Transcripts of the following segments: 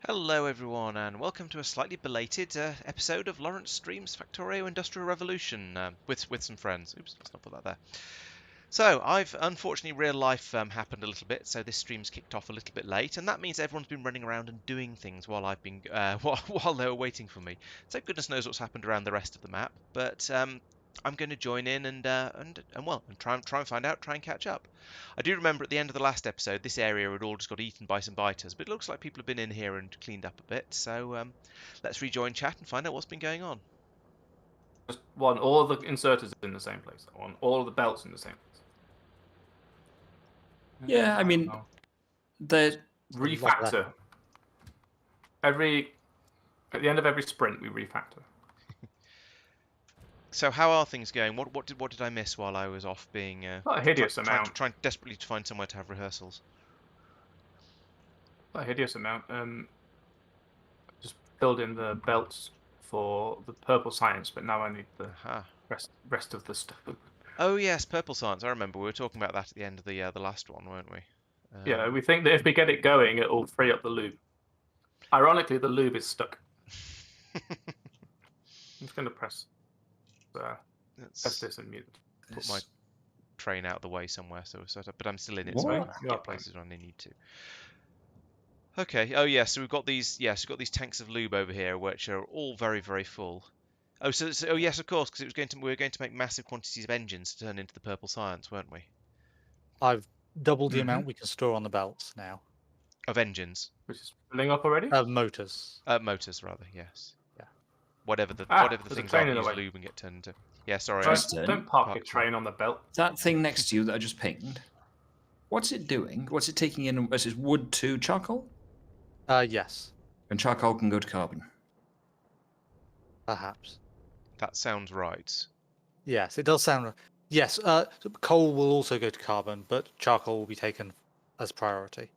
Hello everyone and welcome to a slightly belated episode of Laurence Streams Factorio Industrial Revolution with some friends. Oops, let's not put that there. So I've unfortunately real life happened a little bit, so this stream's kicked off a little bit late, and that means everyone's been running around and doing things while I've been while they were waiting for me. So goodness knows what's happened around the rest of the map, but I'm going to join in and try and find out, try and catch up. I do remember at the end of the last episode, this area had all just got eaten by some biters, but it looks like people have been in here and cleaned up a bit. So let's rejoin chat and find out what's been going on. Just want all the inserters in the same place. I want all the belts in the same place. Yeah, I mean, the refactor. At the end of every sprint, we refactor. So how are things going? What did I miss while I was off being Not a hideous amount. trying desperately to find somewhere to have rehearsals? Not a hideous amount. Just filled in the belts for the purple science, but now I need the rest of the stuff. Oh yes, purple science. I remember we were talking about that at the end of the last one, weren't we? Yeah, we think that if we get it going, it will free up the lube. Ironically, the lube is stuck. I'm just going to press this and mute. Put my train out of the way somewhere, but I'm still in it, What? so I can get places when I need to. Okay. Oh yeah. So we've got these. Yes, we've got these tanks of lube over here, which are all very, very full. Oh, oh yes, of course, because we were going to make massive quantities of engines to turn into the purple science, weren't we? I've doubled the amount we can store on the belts now. Of engines. Which is filling up already? Motors. Motors rather. Yes. Yeah. Whatever the things are that use lube and get turned into. Yeah. Sorry. Don't park a train on the belt. that thing next to you that I just pinged, what's it doing? What's it taking in? Is it wood to charcoal? Yes. And charcoal can go to carbon. Perhaps. That sounds right. Yes, it does sound. Yes, coal will also go to carbon, but charcoal will be taken as priority.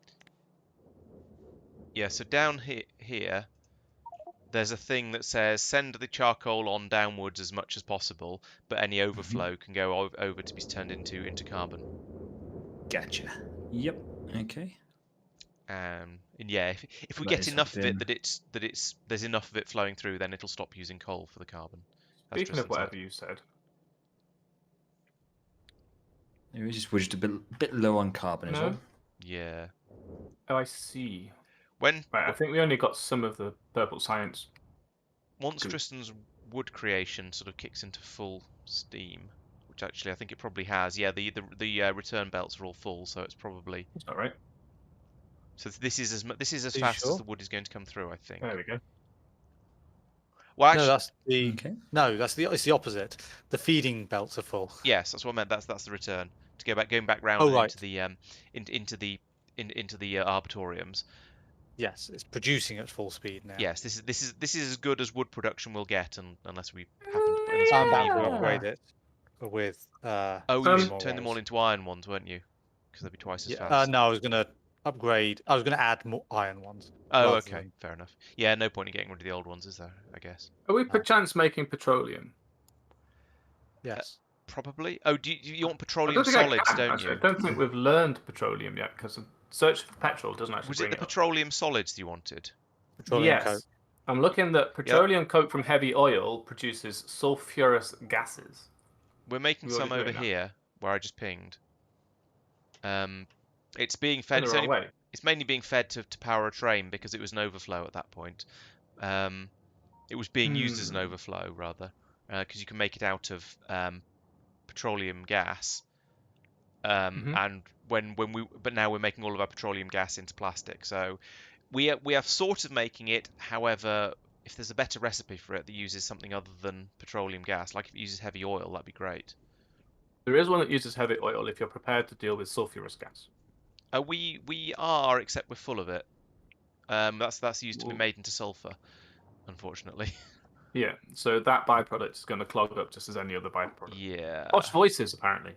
Yeah. So down here, there's a thing that says send the charcoal on downwards as much as possible, but any overflow can go over to be turned into carbon. Gotcha. Yep. Okay. And yeah, if we That get is enough of something. it that there's enough of it flowing through, then it'll stop using coal for the carbon. Speaking of whatever you said. We're just a bit low on carbon as well. Yeah. Oh, I see. Right, I think we only got some of the purple science. Once Tristan's wood creation sort of kicks into full steam, which actually I think it probably has. Yeah, the return belts are all full, so it's probably. That's all right. So this is as you fast sure? as the wood is going to come through, I think. There we go. Well, actually, No, that's the. Okay. No, it's the opposite. The feeding belts are full. yes, that's what I meant. That's the return to going back round Oh, right. into the arbitoriums. Yes, it's producing at full speed now. Yes, this is as good as wood production will get, unless we happen to put in a I'm about to feed upgrade it with. Oh, you more should turn them all wells. into iron ones, weren't you? Because they'd be twice as Yeah, fast. no, I was gonna upgrade. I was gonna add more iron ones. Oh, rather okay, than- fair enough. Yeah, no point in getting rid of the old ones, is there? I guess. Are we perchance making petroleum? Yes. Probably. Oh, do you want I petroleum don't think I solids, can, don't actually. you? I don't think we've learned petroleum yet because search for petrol doesn't actually Was it bring the it up. petroleum solids you wanted? Petroleum Yes. coke. I'm looking that petroleum coke from heavy oil produces sulfurous gases. We're making We some already over doing that. here, where I just pinged. It's being fed. In the wrong way. It's mainly being fed to power a train because it was an overflow at that point. It was being used as an overflow rather, because you can make it out of petroleum gas. And but now we're making all of our petroleum gas into plastic. So we are sort of making it. However, if there's a better recipe for it that uses something other than petroleum gas, like if it uses heavy oil, that'd be great. There is one that uses heavy oil if you're prepared to deal with sulfurous gas. We are, except we're full of it. That's used to be made into sulfur, unfortunately. Yeah, so that byproduct is going to clog up just as any other byproduct. Yeah. Posh voices, apparently.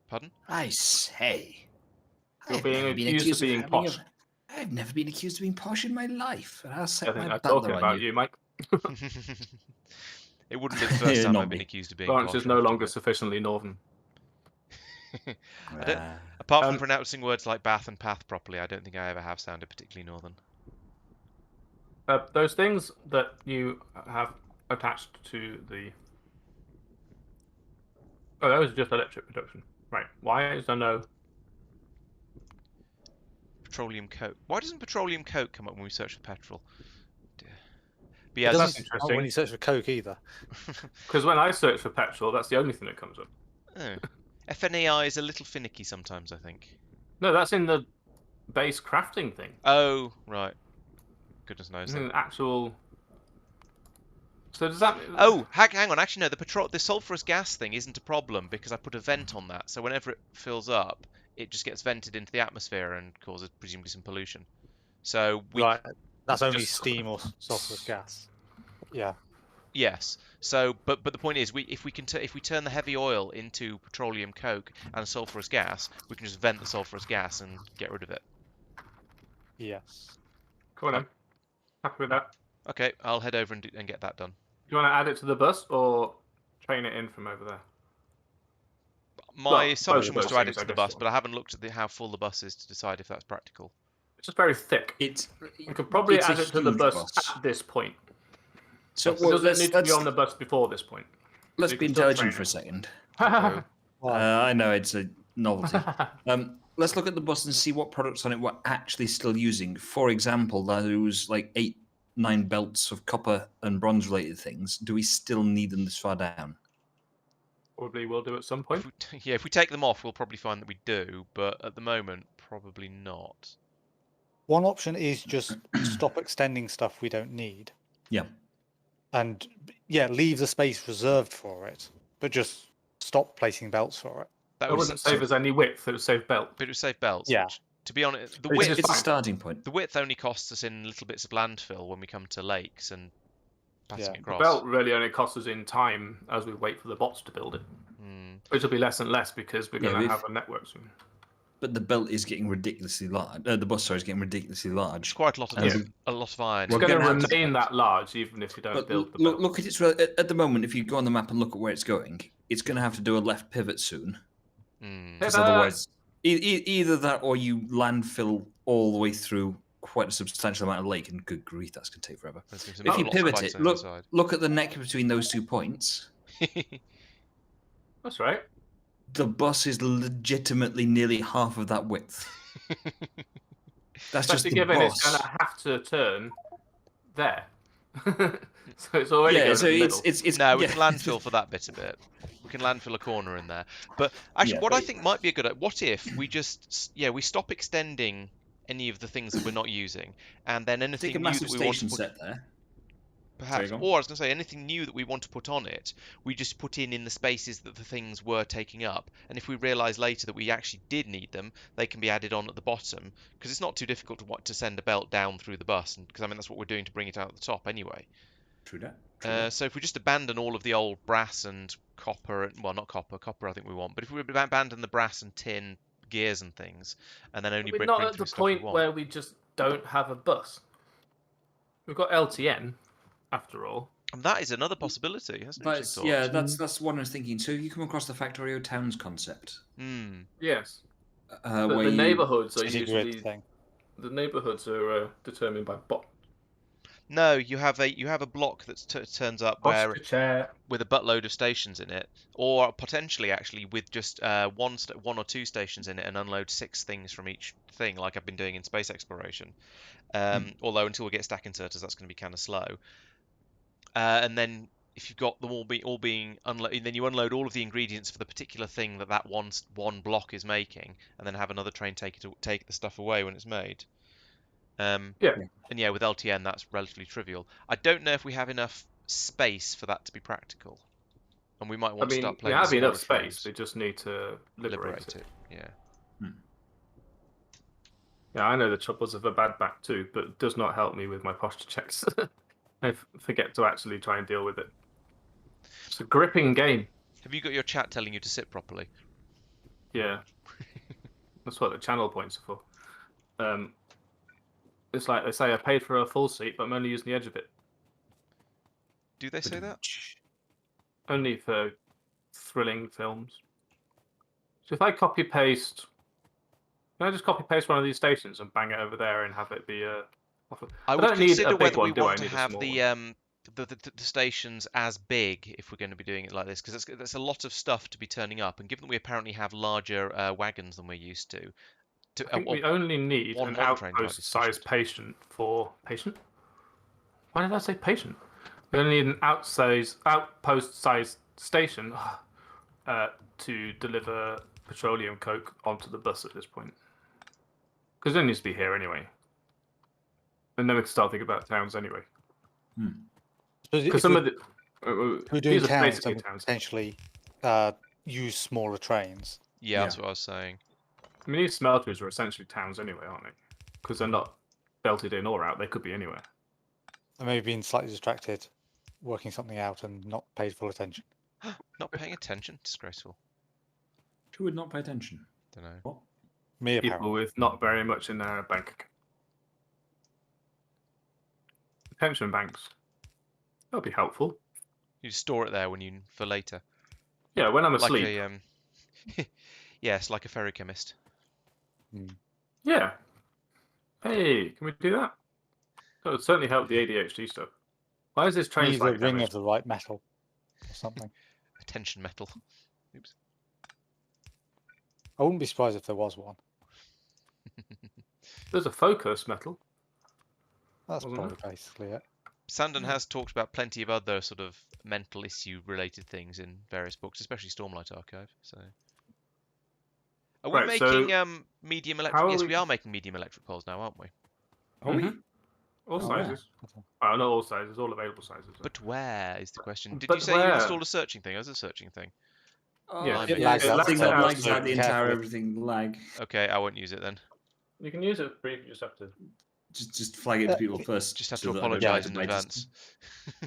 Pardon? I say. You're I've being never been accused of being having posh. I've never been accused of being posh in my life. And I'll set I think my I'm talking butler on about you, Mike. It wouldn't be the first Yeah, time not I've been me. accused of being Laurence posh, is no I have to longer admit. sufficiently northern. I Apart from pronouncing words like bath and path properly, I don't think I ever have sounded particularly northern. Those things that you have attached to the... Oh, that was just electric production. Right. Why is there no... Petroleum coke. Why doesn't petroleum coke come up when we search for petrol? Dear. But It yeah, That's doesn't interesting. come when you search for Coke either. Because when I search for petrol, that's the only thing that comes up. oh. FNAI is a little finicky sometimes, I think. No, that's in the base crafting thing. Oh, right. Goodness knows It's then. an actual... So does that... Oh, hang on. Actually, no. The sulfurous gas thing isn't a problem because I put a vent on that. So whenever it fills up, it just gets vented into the atmosphere and causes presumably some pollution. So we Right. That's only just- steam or sulfurous gas. Yeah. yes. So, but the point is, if we turn the heavy oil into petroleum coke and sulfurous gas, we can just vent the sulfurous gas and get rid of it. Yes. Come on then. Happy with that. Okay, I'll head over and get that done. Do you want to add it to the bus or train it in from over there? My Well, assumption both was of to those add it things, to I the guess, bus, but I haven't looked at how full the bus is to decide if that's practical. It's just very thick. It's You could probably it's a add it to the huge bus at this point. So It well, doesn't need to let's be on the bus before this point. let's you be can still intelligent train for a it. second. So, I know it's a novelty. Let's look at the bus and see what products on it we're actually still using. For example, those like 8-9 belts of copper and bronze related things. Do we still need them this far down? Probably will do at some point. if we take them off, we'll probably find that we do, but at the moment, probably not. One option is just stop extending stuff we don't need. Yeah. And yeah, leave the space reserved for it, but just stop placing belts for it. That It wouldn't save us any width, it would save belt. but it would save belts. Yeah. Which, to be honest, the It's width just It's a fine. starting point. the width only costs us in little bits of landfill when we come to lakes and passing Yeah. across. The belt really only costs us in time as we wait for the bots to build it. Hmm. Which will be less and less because we're Yeah, going to we've- have a network soon. But the belt is getting ridiculously large. The bus, sorry, is getting ridiculously large. It's quite a lot of Yeah. a lot of iron. It's We're going to gonna have to- remain that large even if you don't But build the look, belt. look at its at the moment. If you go on the map and look at where it's going, it's going to have to do a left pivot soon. Hmm. Because Ta-da! otherwise, either that or you landfill all the way through quite a substantial amount of lake, and good grief, that's going to take forever. There's gonna be If you lots of pivot lights it, on the look look at the neck between those 2 points. side. That's right. The bus is legitimately nearly half of that width. That's just Especially the given bus. it's going to have to turn there. So it's already Yeah, going so in the middle. it's No, we yeah. can landfill for that bit a bit. We can landfill a corner in there. But actually, Yeah, what I but- think might be a good... What if we just... Yeah, we stop extending any of the things that we're not using, and then anything Take a new massive that we want to station put... set there. Perhaps. go on. Or I was going to say, anything new that we want to put on it, we just put in the spaces that the things were taking up. And if we realise later that we actually did need them, they can be added on at the bottom. Because it's not too difficult to send a belt down through the bus. Because, I mean, that's what we're doing to bring it out at the top anyway. True that. True that. So if we just abandon all of the old brass and copper, well, not copper I think we want, but if we abandon the brass and tin gears and things, and then only We're bring not at through the stuff we point want. where we just don't have a bus. We've got LTN, after all. And that is another possibility. That's an But interesting yeah, thought. that's what I was thinking. So you come across the Factorio Towns concept, Hmm. Yes. where But the you neighbourhoods are City grid usually thing. the neighbourhoods are determined by bot. No, you have a block that turns up where Posture chair. with a buttload of stations in it, or potentially actually with just one or two stations in it, and unload 6 things from each thing, like I've been doing in space exploration. Although until we get stack inserters, that's going to be kind of slow. And then if you've got them all being unloaded, then you unload all of the ingredients for the particular thing that one block is making, and then have another train take the stuff away when it's made. Yeah. And yeah, with LTN, that's relatively trivial. I don't know if we have enough space for that to be practical, and we might I want to mean, start we playing. have with enough smaller space. trains. We just need to liberate it. Yeah. Yeah, I know the troubles of a bad back too, but it does not help me with my posture checks. I forget to actually try and deal with it. It's a gripping game. Have you got your chat telling you to sit properly? Yeah. That's what the channel points are for. It's like they say I paid for a full seat, but I'm only using the edge of it. Do they say that? Only for thrilling films. So if I copy paste Can I just copy paste one of these stations and bang it over there and have it be a? I would don't need consider a big whether one, we do I? want to Need a have small the stations as big if we're going to be doing it like this, because there's a lot of stuff to be turning up, and given that we apparently have larger wagons than we're used to, I think we only need one an train might be outpost-sized sufficient. patient for patient. Why did I say patient? We only need an outpost-sized station to deliver petroleum coke onto the bus at this point, because it needs to be here anyway. And then we can start thinking about towns anyway. Because some of the we're doing these are towns, basically then towns. potentially use smaller trains. Yeah, that's what I was saying. I mean, these smelters are essentially towns anyway, aren't they? Because they're not belted in or out. They could be anywhere. I may have been slightly distracted, working something out and not paid full attention. Not paying attention, disgraceful. Who would not pay attention? Don't know. What? Me People apparently. with not very much in their bank account. Pension banks. That'll be helpful. You store it there for later. Yeah, when I'm Like asleep. a yes, like a ferrochemist. Yeah. Hey, can we do that? That would certainly help the ADHD stuff. Why is this train Needs a slightly ring damaged? of the right metal or something. Attention metal. Oops. I wouldn't be surprised if there was one. There's a focus metal. That's Wasn't probably basically it. Sandon has talked about plenty of other sort of mental issue related things in various books, especially Stormlight Archive. So, are we Right, so making medium electric? how are Yes, we- we are making medium electric poles now, aren't we? Are we? All Oh, yeah. sizes. Well, not all sizes, all available sizes. But where is the question? Did But you say you where? installed a searching thing? As a searching thing. Yeah, it yeah, lags the out, thing so that just lags out the be entire careful. everything lag. Okay, I won't use it then. You can use it briefly, you just have to. Just flag it to people first. Just have so to that I don't apologise have in to bite us. advance.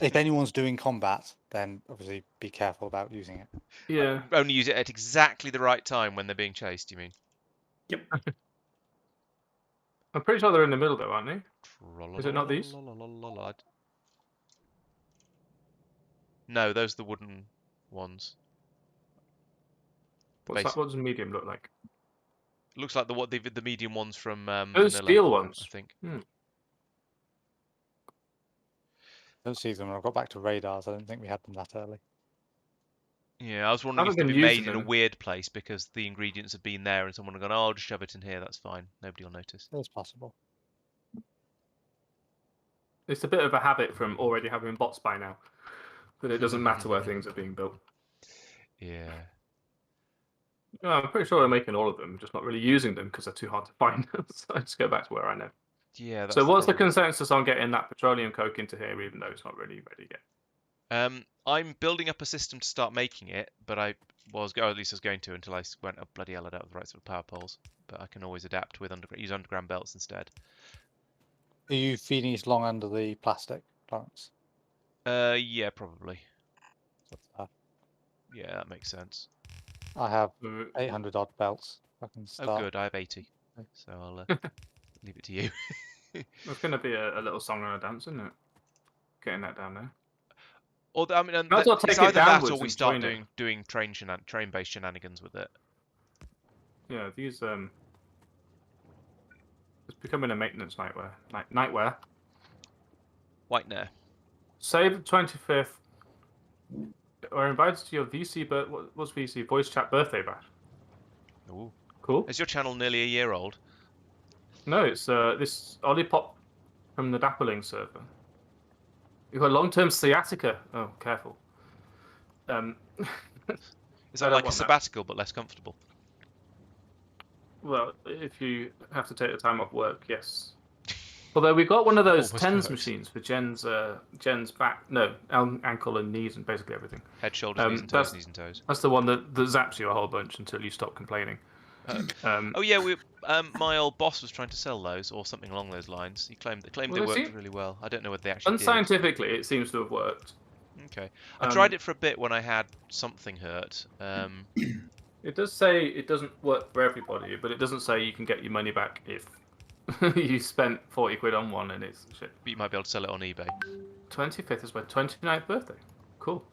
If anyone's doing combat, then obviously be careful about using it. Yeah. Only use it at exactly the right time when they're being chased. You mean? Yep. I'm pretty sure they're in the middle though, aren't they? Is it not these? No, those are the wooden ones. What's that? What does medium look like? Looks like the medium ones from Those Vanilla, steel ones. I think. I don't see them when I got back to radars. I don't think we had them that early. Yeah, I was wondering if haven't they'd been be using made in a them. weird place because the ingredients have been there and someone had gone, oh, I'll just shove it in here, that's fine. Nobody will notice. It's possible. It's a bit of a habit from already having bots by now, that it doesn't matter where things are being built. Yeah. No, I'm pretty sure they're making all of them, just not really using them because they're too hard to find. So I just go back to where I know. Yeah, that's So what's the problem. consensus on getting that petroleum coke into here, even though it's not really ready yet? I'm building up a system to start making it, but at least I was going to until I went up bloody hell, I don't have the right sort of power poles. But I can always adapt with use underground belts instead. Are you feeding it long under the plastic, Laurence? Yeah, probably. Uh, Yeah, that makes sense. I have 800 odd belts. I can start. Oh, good. I have 80, so I'll leave it to you. There's going to be a little song and a dance, isn't it? Getting that down there. Or I mean, Might as well it's take it either that downwards or we and start join it. doing train-based shenanigans with it. Yeah, these it's becoming a maintenance nightwear. Nightwear. Whitener. Save the 25th. We're invited to your VC, but what's VC? Voice chat birthday bash. Ooh. Cool. Is your channel nearly a year old? No, it's this Olipop from the Dapperling server. You've got long-term sciatica. Oh, careful. Is I that don't like a want that. sabbatical but less comfortable? Well, if you have to take the time off work, yes. Although we got one of those Almost TENS works. machines for Jen's back, ankle and knees and basically everything. Head, shoulders, knees and toes, knees and toes. That's the one that zaps you a whole bunch until you stop complaining. Oh yeah, my old boss was trying to sell those or something along those lines. He claimed Well, they they worked seem- really well. I don't know what they actually did. Unscientifically, it seems to have worked. Okay, I tried it for a bit when I had something hurt. It does say it doesn't work for everybody, but it doesn't say you can get your money back if you spent 40 quid on one and it's shit. But you might be able to sell it on eBay. 25th is my 29th birthday. Cool.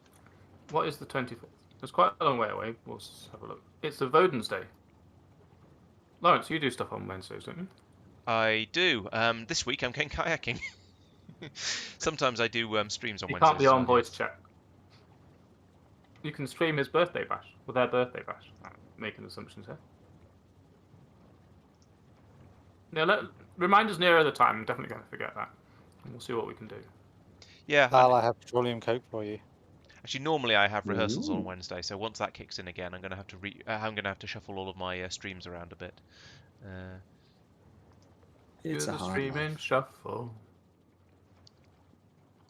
What is the 25th? It's quite a long way away. We'll have a look. It's a Woden's Day. Lawrence, you do stuff on Wednesdays, don't you? I do. This week I'm going kayaking. Sometimes I do streams on You Wednesdays. can't be as on well, voice yes. chat. You can stream his birthday bash, or their birthday bash. Making assumptions here. Yeah, remind us nearer the time. I'm definitely going to forget that. And we'll see what we can do. Yeah. I'll have petroleum coke for you. Actually, normally I have rehearsals on Ooh. Wednesday, so once that kicks in again, I'm going to have to I'm going to have to shuffle all of my streams around a bit. It's Do a the hard streaming life. shuffle.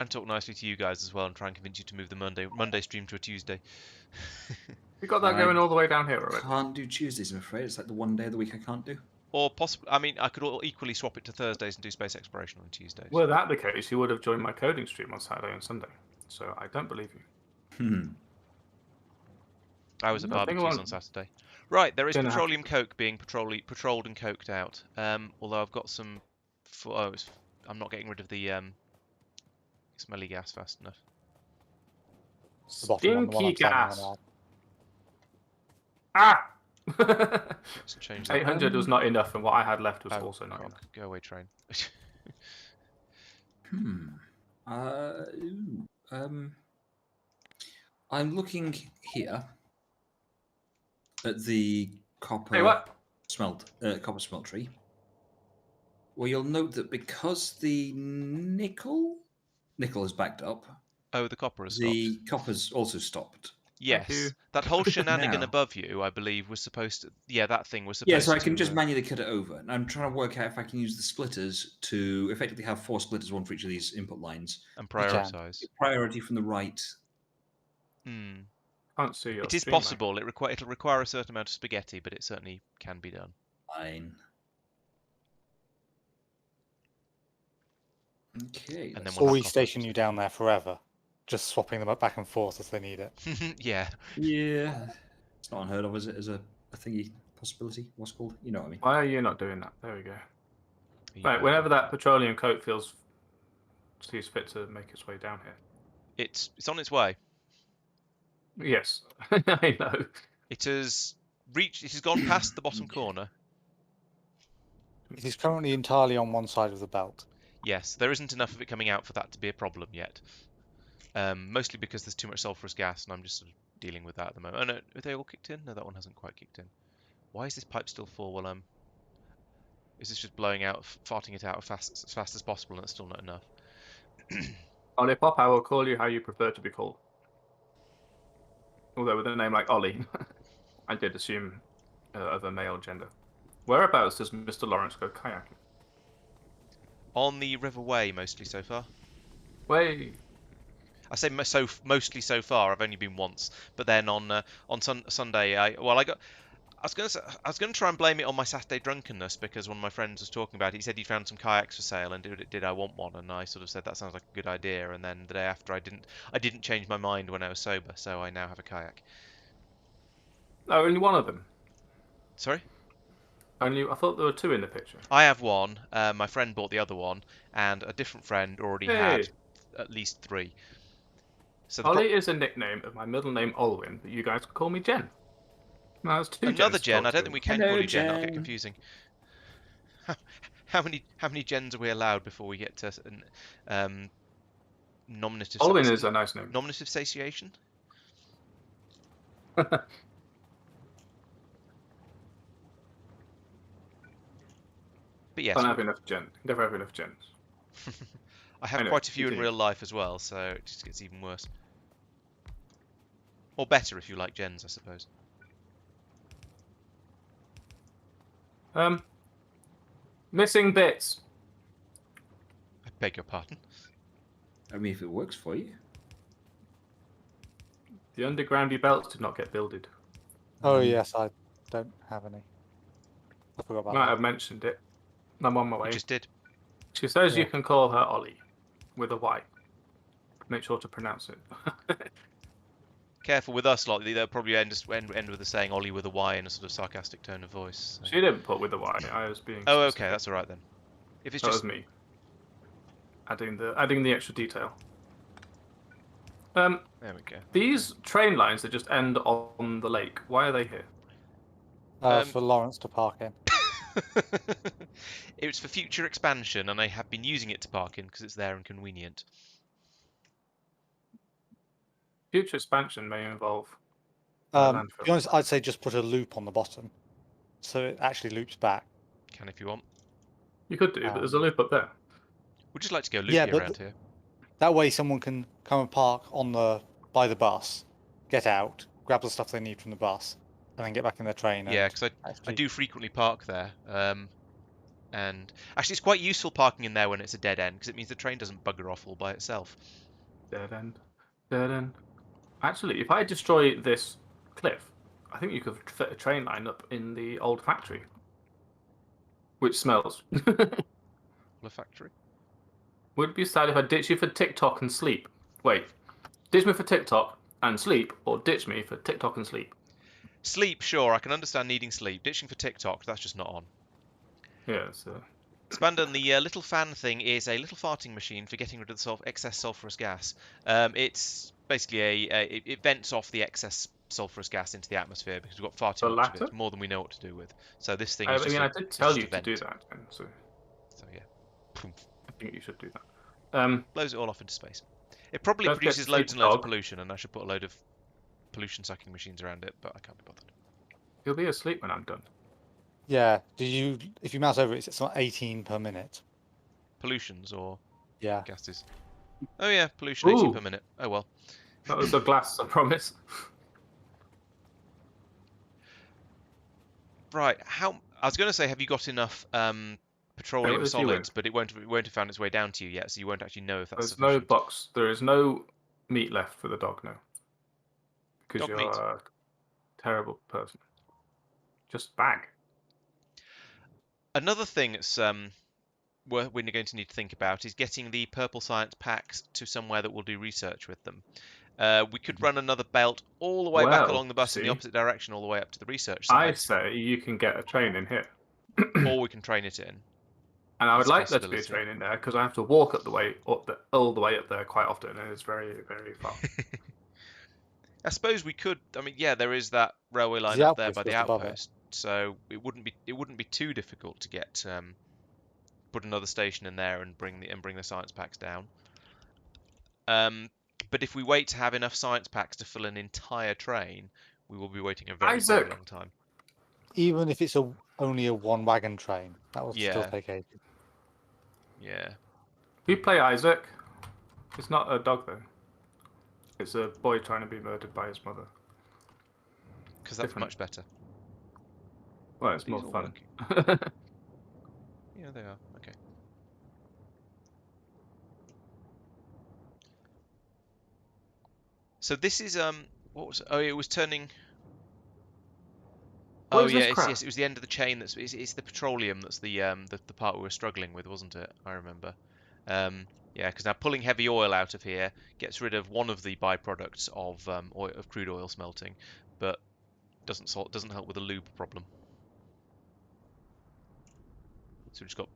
And talk nicely to you guys as well, and try and convince you to move the Monday stream to a Tuesday. We got that I going all the way down here already. Can't do Tuesdays, I'm afraid. It's like the one day of the week I can't do. Or possibly, I mean, I could equally swap it to Thursdays and do space exploration on Tuesdays. Were that the case, you would have joined my coding stream on Saturday and Sunday. So I don't believe you. I was at Nothing barbecues wrong. on Saturday. Right, there is Gonna have petroleum coke being patrolled and coked out. Although I've got some. I'm not getting rid of the smelly gas fast enough. The bottom one, the one Stinky I'm standing gas. on. Ah! Let's change that. 800 was not enough, and what I had left was Oh, also not cock. enough. Go away, train. I'm looking here at the copper Hey, what? copper smeltery. Well, you'll note that because the nickel is backed up, Oh, the copper has the stopped. copper's also stopped. Yes, you. that whole shenanigan Now. above you, I believe, was supposed to. Yeah, that thing was supposed Yeah, to. so I can just manually cut it over. And I'm trying to work out if I can use the splitters to effectively have 4 splitters, one for each of these input lines. And can. prioritize. Priority from the right. Can't see your It is stream, mate. possible. It'll require a certain amount of spaghetti, but it certainly can be done. Fine. Okay. And then let's- we'll Or have we copper. station you down there forever, just swapping them back and forth as they need it. Yeah. Yeah. It's not unheard of, is it? As a thingy possibility. What's it called? You know what I mean. Why are you not doing that? There we go. You Right, know, whenever that petroleum coke sees fit to make its way down here. it's on its way. Yes, I know. It has reached. It has gone past the bottom corner. It is currently entirely on one side of the belt. Yes, there isn't enough of it coming out for that to be a problem yet. Mostly because there's too much sulfurous gas, and I'm just sort of dealing with that at the moment. Oh no, are they all kicked in? No, that one hasn't quite kicked in. Why is this pipe still full? Well, is this just blowing out, farting it out as fast as possible, and it's still not enough? Ollie Pop, I will call you how you prefer to be called. Although with a name like Ollie, I did assume of a male gender. Whereabouts does Mr. Laurence go kayaking? On the River Way, mostly so far. Way. I say mostly so far. I've only been once, but then on Sunday, I was going to try and blame it on my Saturday drunkenness because one of my friends was talking about it. He said he found some kayaks for sale and did I want one? And I sort of said that sounds like a good idea. And then the day after, I didn't change my mind when I was sober, so I now have a kayak. Oh, only one of them. Sorry? I thought there were 2 in the picture. I have one. My friend bought the other one, and a different friend already had at least 3. So Ollie is a nickname of my middle name Olwyn, but you guys can call me Jen. No, it's 2 another Jens Jen. I talking. don't think we can Hello, call you Jen. That'll get Jen. confusing. How many Jens are we allowed before we get to nominative? Olwyn is a nice name. Nominative satiation. But yes, Don't have enough Jen. Never have enough Jens. I have Anyway, quite a few in continue. real life as well, so it just gets even worse. Or better if you like Jens, I suppose. Missing bits. I beg your pardon. I mean, if it works for you. The undergroundy belts did not get builded. Oh yes, I don't have any. I forgot about Might that. have mentioned it. I'm on my way. You just did. She says you Yeah. can call her Ollie with a Y. Make sure to pronounce it. Careful with us, like they'll probably end with the saying Ollie with a Y in a sort of sarcastic tone of voice. So. She didn't put with a Y. I was being. Oh, specific. okay, that's all right then. If it's That just was me. Adding the extra detail. there we go. These train lines that just end on the lake. Why are they here? Um, For Laurence to park in. It was for future expansion, and I have been using it to park in because it's there and convenient. Future expansion may involve To landfill. be honest, I'd say just put a loop on the bottom, so it actually loops back. Can if you want. You could do, but there's a loop up there. We'd just like to go loopy Yeah, but around here. that way someone can come and park by the bus, get out, grab the stuff they need from the bus, and then get back in their train. Yeah, and because I actually- do frequently park there. And actually, it's quite useful parking in there when it's a dead end because it means the train doesn't bugger off all by itself. Dead end. Dead end. Actually, if I destroy this cliff, I think you could fit a train line up in the old factory, which smells. The factory. Would it be sad if I ditch you for TikTok and sleep? Wait, ditch me for TikTok and sleep, or ditch me for TikTok and sleep? Sleep, sure, I can understand needing sleep. Ditching for TikTok, that's just not on. Yeah, so Spandon, the little fan thing is a little farting machine for getting rid of the excess sulfurous gas. It's basically it vents off the excess sulfurous gas into the atmosphere because we've got far too The much of latter? it, more than we know what to do with. So this thing I is just mean, a, I did it's tell just you a to vent. do that, and so So yeah, Poof. I think you should do that. Blows it all off into space. It probably Don't forget produces to loads feed and loads of dog. pollution, and I should put a load of pollution sucking machines around it, but I can't be bothered. He'll be asleep when I'm done. Yeah. If you mouse over it, it's on 18 per minute. Pollutions or Yeah. gases? Oh yeah, pollution 18 Ooh. per minute. Oh well. That was a glass, I promise. Right. I was going to say, have you got enough petroleum if you solids? But it won't have found its way down to you yet, so you won't actually know if that's There's no sufficient. box. There is no meat left for the dog now. Because Dog you're meat. a terrible person. Just bag. Another thing that's we're going to need to think about is getting the purple science packs to somewhere that will do research with them. We could run another belt all the way back Well, along the bus in the see. opposite direction, all the way up to the research I site, say you can get a train in here. or we can train it in. And I would That's a like there to be a possibility. train in there because I have to walk all the way up there quite often, and it's very, very far. I suppose we could. I mean, yeah, there is that railway line The up there by outpost the just above it. outpost, so it wouldn't be too difficult to get put another station in there and bring the science packs down. But if we wait to have enough science packs to fill an entire train, we will be waiting a very, very Isaac! long time. Even if it's only a one wagon train, that will still Yeah. take ages. Yeah. We play Isaac. It's not a dog though. It's a boy trying to be murdered by his mother. Because that's Different. much better. Well, it's These more all fun. Yeah, they are. Okay. So this is what was it? Oh, it was turning. What Oh is yeah, this crap? yes, it was the end of the chain. It's the petroleum that's the part we were struggling with, wasn't it? I remember. Yeah, because now pulling heavy oil out of here gets rid of one of the byproducts of crude oil smelting, but doesn't help with the lube problem. So we just got.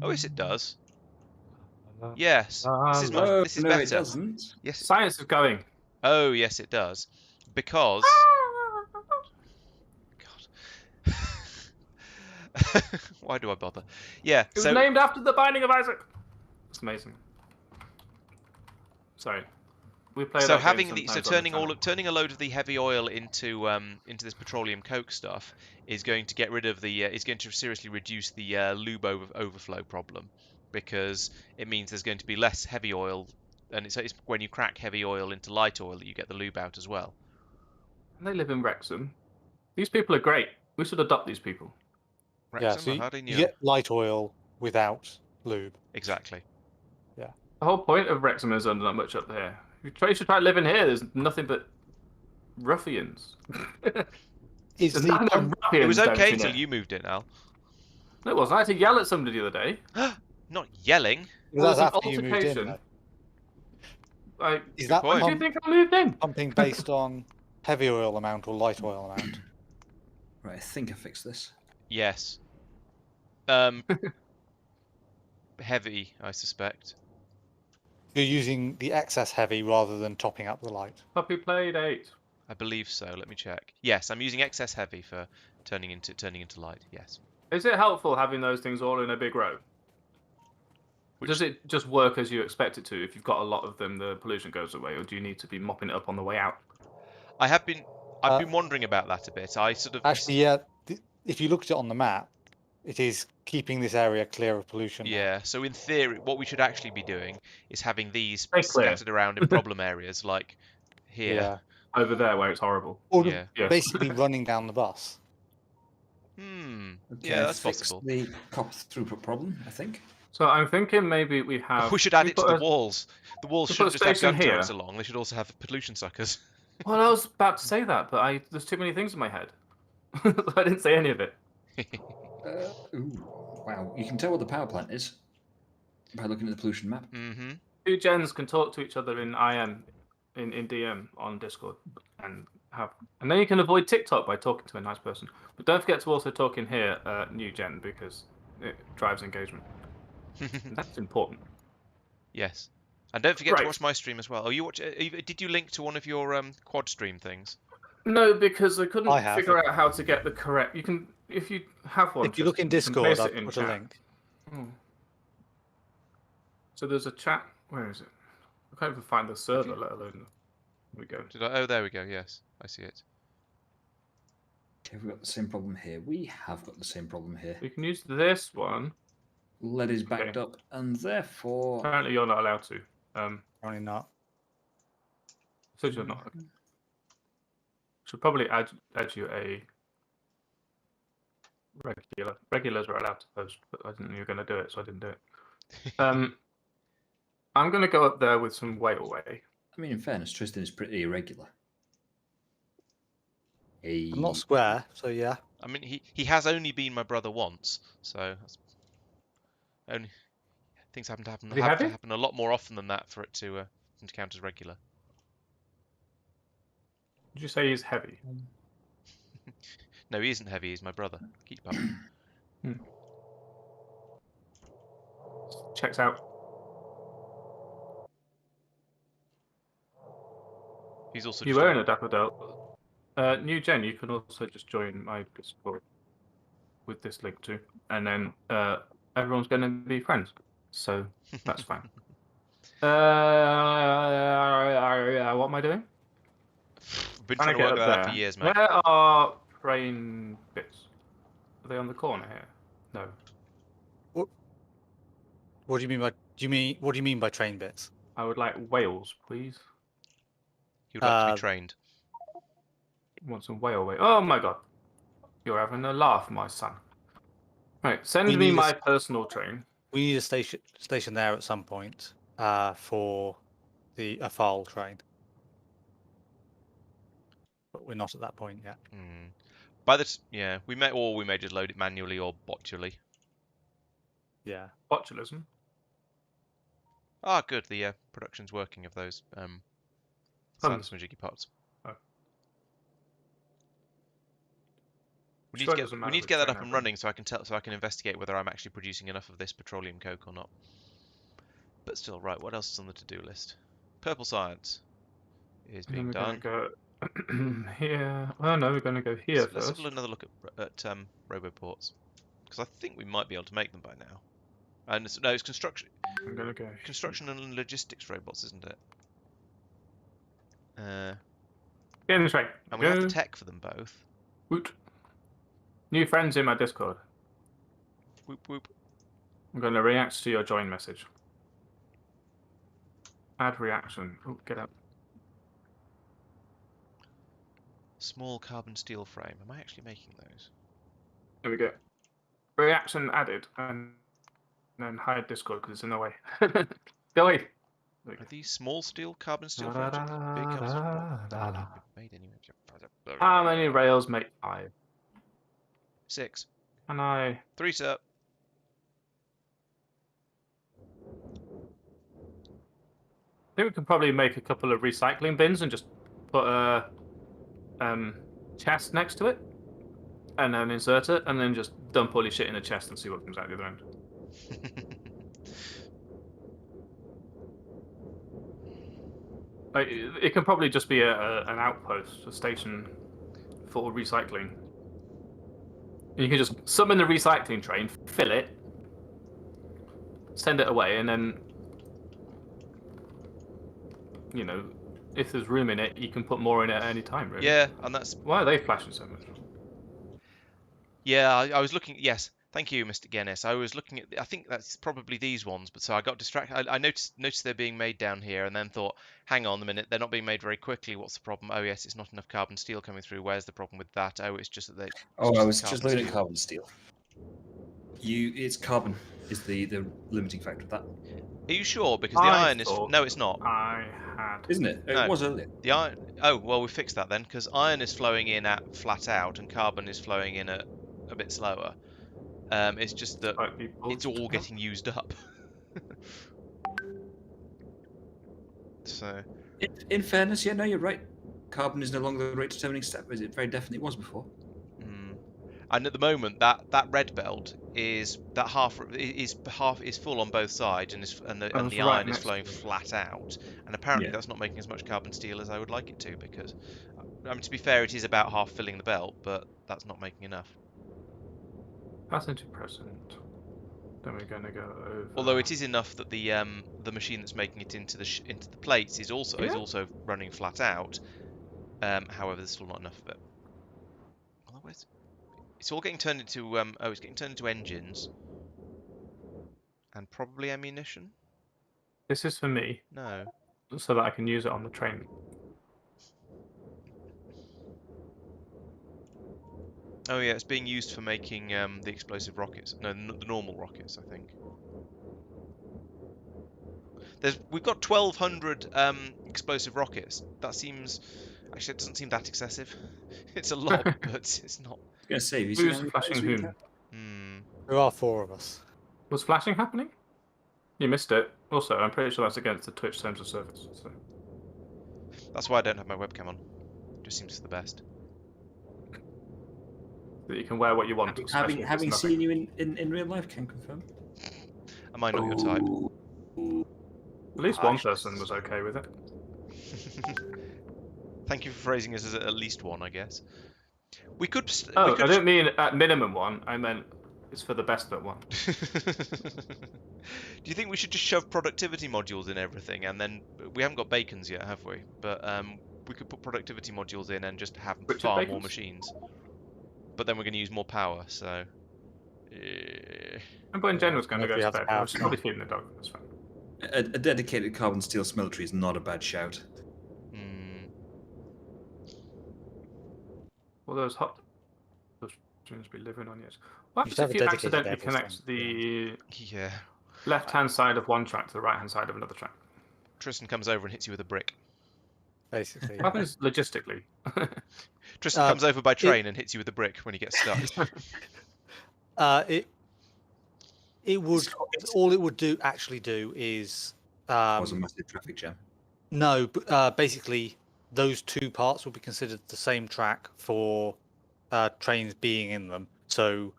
Oh yes, it does. Yes, this is Oh, this is no, better. it doesn't. Yes. Science is going. Oh yes, it does. Because. God. Why do I bother? Yeah. It was So named after the Binding of Isaac. It's amazing. Sorry, we play. so that having game the so sometimes on the turning a load of the heavy oil into this petroleum coke stuff is going to get rid of the is going to seriously reduce the lube overflow problem, because it means there's going to be less heavy oil, and it's when you crack heavy oil into light oil that you get the lube out as well. And they live in Wrexham. These people are great. We should adopt these people. Yeah, Wrexham, so I hardly knew you them. get light oil without lube. Exactly. The whole point of Wrexham is there's not much up there. You should try living here. There's nothing but ruffians. Is There's the nothing but pump, ruffians, It was don't okay you till know? you moved in, Al. No, it wasn't. I had to yell at somebody the other day. Not yelling. that's There was an after you moved in? altercation. Though? Is Good that point. When do you think I moved in? pumping based on heavy oil amount or light oil amount? Right, I think I fixed this. Yes. Heavy, I suspect. You're using the excess heavy rather than topping up the light. Puppy played 8. I believe so. Let me check. Yes, I'm using excess heavy for turning into light. Yes. Is it helpful having those things all in a big row? Does it just work as you expect it to? If you've got a lot of them, the pollution goes away, or do you need to be mopping it up on the way out? I've been wondering about that a bit. I sort of Actually, yeah. If you looked at it on the map, it is keeping this area clear of pollution. Now. Yeah, so in theory, what we should actually be doing is having these Stay clear. scattered around in problem areas, like here. Yeah. Over there where it's horrible. Or Yeah. Yes. basically running down the bus. Okay, Yeah, that's fixed possible. the copper throughput problem, I think. So I'm thinking maybe we have. We should add it to put the a- walls. The walls we put a shouldn't just have station gun turrets here. along. They should also have pollution suckers. Well, I was about to say that, but there's too many things in my head. I didn't say any of it. Ooh, wow. You can tell what the power plant is by looking at the pollution map. Mm-hmm. Two gens can talk to each other in IM, in DM on Discord, and then you can avoid TikTok by talking to a nice person. But don't forget to also talk in here, new gen, because it drives engagement. That's important. Yes. And don't forget to Right. watch my stream as well. Oh, did you link to one of your quad stream things? No, because I couldn't I have. figure out how to get the correct. You can, if you have one. If you look in Tristan, you can Discord, paste I'll it in put a chat. link. Oh. So there's a chat. Where is it? I can't even find the server, let alone. Here we go. Oh, there we go. Yes, I see it. Okay, we've got the same problem here. We have got the same problem here. You can use this one. Lead is backed Okay. up, and therefore. Apparently, you're not allowed to. Probably not. So you're not. Should probably add you a regular. Regulars are allowed to post, but I didn't know you were going to do it, so I didn't do it. I'm going to go up there with some whale way. I mean, in fairness, Tristan is pretty irregular. I'm not square, so yeah. I mean, he has only been my brother once, so that's only things have to happen a lot more often than that for it to count as regular. Did you say he's heavy? No, he isn't heavy. He's my brother. Keep up. Checks out. He's also. You wearing a daffodil. New gen, you can also just join my Discord with this link too, and then everyone's going to be friends. So that's fine. What am I doing? I've been trying to work that out for years, mate. Where are train bits? Are they on the corner here? No. What do you mean by? What do you mean by train bits? I would like whales, please. He would like to be trained. Want some whale way? Oh my god, you're having a laugh, my son. Right, send me my personal train. We need a station there at some point for a foul train, but we're not at that point yet. We may just load it manually or botually. Yeah. Botulism. Ah, good. The production's working of those Jiggy pots. Oh. We need to get that up and running so I can investigate whether I'm actually producing enough of this petroleum coke or not. But still, right. What else is on the to-do list? Purple science is being done. Go here. Oh no, we're going to go here So let's first. have another look at roboports, because I think we might be able to make them by now. And it's construction. I'm going to go. Construction and logistics robots, isn't it? Get in the train. And we have the tech for them both. Woot. New friends in my Discord. Whoop whoop. I'm going to react to your join message. Add reaction. Oh, get up. Small carbon steel frame. Am I actually making those? There we go. Reaction added, and then hide Discord because it's in the way. Go away. Are these small carbon steel frames? Big carbon made anyway. How many rails make 5? 6. Can I? 3, sir. I think we can probably make a couple of recycling bins and just put a chest next to it, and then insert it, and then just dump all your shit in a chest and see what comes out the other end. Like, it can probably just be an outpost, a station for recycling. You can just summon the recycling train, fill it, send it away, and then, if there's room in it, you can put more in it at any time, really. Yeah, and that's Why are they flashing so much? yeah. I was looking. Yes, thank you, Mr. Guinness. I was looking at. I think that's probably these ones, but so I got distracted. I noticed they're being made down here, and then thought, hang on a minute, they're not being made very quickly. What's the problem? Oh yes, it's not enough carbon steel coming through. Where's the problem with that? Oh, it's just that they. Oh, I was carbon just looking at steel. carbon steel. It's carbon is the limiting factor of that, Are you sure? Because the I iron is thought no, it's not. I had. isn't it? No. It was earlier. The iron. Oh well, we fixed that then, because iron is flowing in at flat out, and carbon is flowing in at a bit slower. It's just that it's all getting used up. So. In fairness, yeah, no, you're right. Carbon is no longer the rate determining step, as it very definitely was before. And at the moment, that red belt is half is full on both sides, and the Right iron is next flowing to it. flat out. And apparently, Yeah. that's not making as much carbon steel as I would like it to, because, I mean, to be fair, it is about half filling the belt, but that's not making enough. Passenger present. Then we're going to go over. Although it is enough that the machine that's making it into the plates is also running flat out. However, there's still not enough of it. Otherwise, it's all getting turned into it's getting turned into engines and probably ammunition. This is for me, No. so that I can use it on the train. Oh yeah, it's being used for making the explosive rockets. No, the normal rockets, I think. We've got 1,200 explosive rockets. That seems actually it doesn't seem that excessive. It's a lot, but it's not. I was going to say, have you seen how Who's many flashing players we whom? have? There are 4 of us. Was flashing happening? You missed it. Also, I'm pretty sure that's against the Twitch terms of service. So. That's why I don't have my webcam on. It just seems the best. That you can wear what you want. Having especially if it's seen nothing. you in real life, can confirm. Am I not your type? At least one person was okay with it. Thank you for phrasing us as at least one, I guess. We could. Oh, we could I didn't mean at minimum one. I meant it's for the best at one. Do you think we should just shove productivity modules in everything, and then we haven't got bacons yet, have we? But we could put productivity modules in and just have Richard far Bacons? more machines. But then we're going to use more power, so. Remember when Jen was going to go Nobody to has bed? power I was to probably feeding the dog. That's fine. A dedicated carbon steel smeltery is not a bad shout. All those hot streams be living on yet. What You happens should have if a you dedicated accidentally airport connect stand, yeah. the Yeah. left-hand side of one track to the right-hand side of another track? Tristan comes over and hits you with a brick. Basically. What happens logistically? Tristan comes over by train and hits you with a brick when he gets stuck. It would all it would actually do is Was a massive traffic jam. no, basically those 2 parts would be considered the same track for trains being in them. So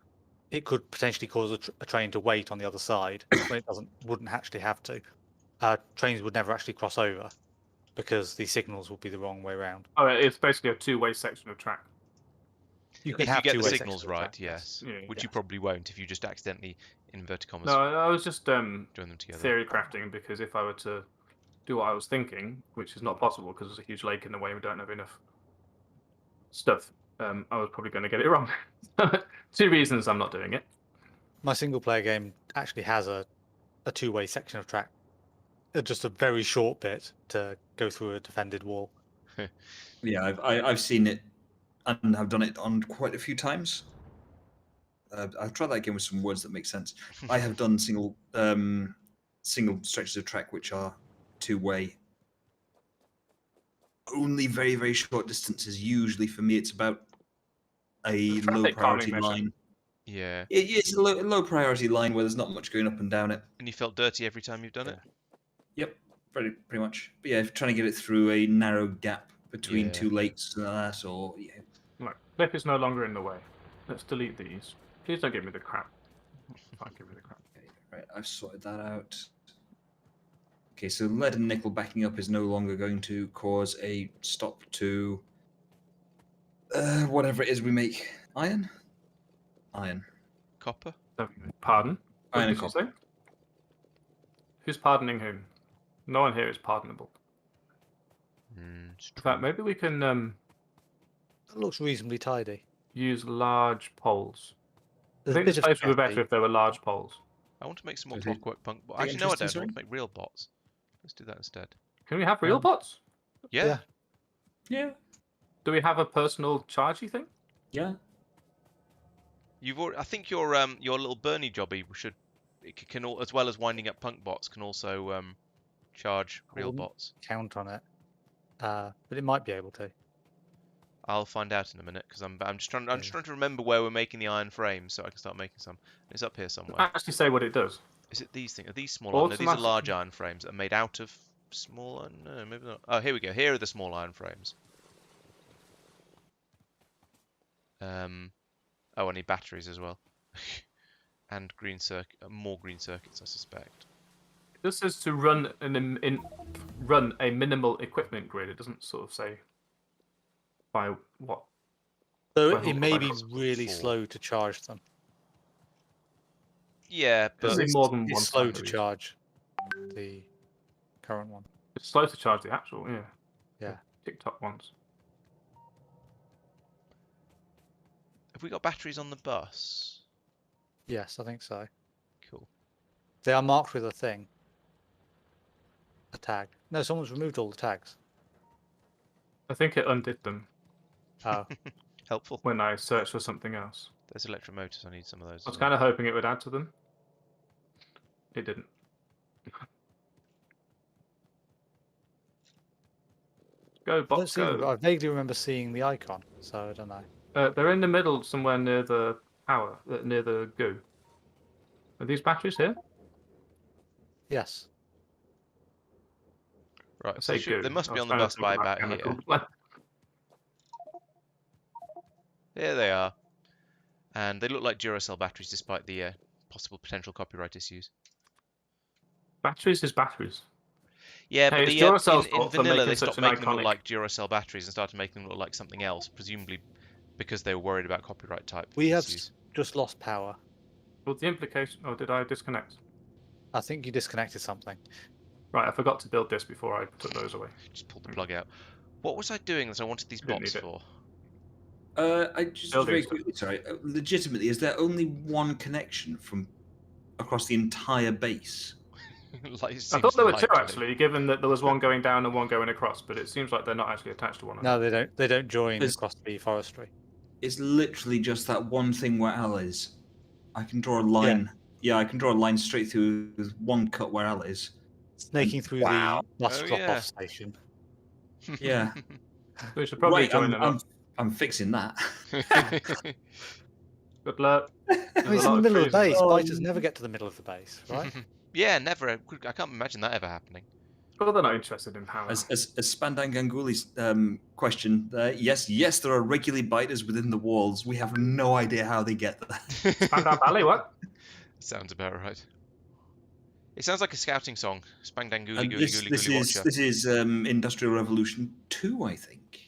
it could potentially cause a train to wait on the other side when it wouldn't actually have to. Trains would never actually cross over because the signals would be the wrong way around. Oh, it's basically a two-way section of track. You can If you have get the two-way signals sections of right, track, yes. Yeah, Which yeah. you probably won't if you just accidentally, in inverted commas, No, I was just join them together. theory crafting, because if I were to do what I was thinking, which is not possible because there's a huge lake in the way and we don't have enough stuff, I was probably going to get it wrong. 2 reasons I'm not doing it. My single-player game actually has a 2-way section of track, just a very short bit to go through a defended wall. Yeah, I've seen it and have done it on quite a few times. I've tried that game with some words that make sense. I have done single stretches of track which are 2-way. Only very, very short distances. Usually for me it's about a low traffic priority calming mission. line. Yeah. It's a low priority line where there's not much going up and down it. And you felt dirty every time you've done it? Yep, pretty much. But yeah, trying to get it through a narrow gap between Yeah. 2 lakes and that, or yeah. Right, Clip is no longer in the way. Let's delete these. Please don't give me the crap. Fine, give me the crap. Okay, right, I've sorted that out. Okay, so lead and nickel backing up is no longer going to cause a stop to whatever it is we make. Iron? Iron. Copper? Pardon? What Iron did and you copper. say? Who's pardoning whom? No one here is pardonable. It's In fact, true. maybe we can That looks reasonably tidy. use large poles. I There's a think bit this of place would be spaghetti. better if there were large poles. I want to make some more Okay. clockwork punk bots. Very Actually, no, I interesting, don't. I want sorry. to make real bots. Let's do that instead. Can we have real bots? Yeah. Yeah. Yeah. Do we have a personal chargey thing? Yeah. You've already, I think your little Bernie jobby can all, as well as winding up punk bots, can also charge real wouldn't- bots. Count on it. But it might be able to. I'll find out in a minute because I'm just trying to remember where we're making the iron frames so I can start making some. It's up here somewhere. Actually, say what it does. Is it these things? Are these small iron? No, these are Automatic- large iron frames that are made out of small iron. No, maybe not. Oh, here we go. Here are the small iron frames. Oh, I need batteries as well, and more green circuits, I suspect. This is to run run a minimal equipment grid. It doesn't sort of say by what. So Well, it may be like really 4. slow to charge them. Yeah, Does but it more than It's one slow time to at least? charge the current one. It's slow to charge the actual, yeah. Yeah. TikTok ones. have we got batteries on the bus? Yes, I think so. Cool. They are marked with a thing. A tag. No, someone's removed all the tags. I think it undid them Oh, Helpful. when I searched for something else. There's electric motors. I need some of those. I was as well. kind of hoping it would add to them. It didn't. Go, I don't bots, see them, but go. I vaguely remember seeing the icon, so I don't know. They're in the middle, somewhere near the power, near the goo. Are these batteries here? Yes. Right. I So say goo. they must I be was on the trying to bus think by about about chemical. here. There they are. And they look like Duracell batteries, despite the possible potential copyright issues. Batteries is batteries. Yeah, Hey, but it's the Duracell's in fault for vanilla making they such stopped an making them look iconic- like Duracell batteries and started making them look like something else, presumably because they were worried about copyright type We have issues. just lost power. Well, the implication. Oh, did I disconnect? I think you disconnected something. Right, I forgot to build this before I took those away. Just pulled the plug out. What was I doing that I wanted these Didn't bots need it. for? I just Building very stuff. quickly, sorry. Legitimately, is there only one connection from across the entire base? Like, it I seems thought there were two likely. actually, given that there was one going down and one going across, but it seems like they're not actually attached to one No, another. they don't join There's- across the forestry. It's literally just that one thing where Al is. I can draw a line. Yeah, I can draw a line straight through with one cut where Al is. Snaking through Wow. the bus Oh, drop-off yeah. station. Yeah. We should probably Right, join them up. I'm fixing that. Good luck. I mean, it's in the middle of the base. Biters never get to the middle of the base, right? Yeah, never. I can't imagine that ever happening. Well, they're not interested in power. As Spandan Ganguly's question, yes, there are regular biters within the walls. We have no idea how they get there. Spandau Ballet, what? Sounds about right. It sounds like a scouting song. Spang dang gooly And gooly this, gooly this gooly is watcher. this is Industrial Revolution 2, I think.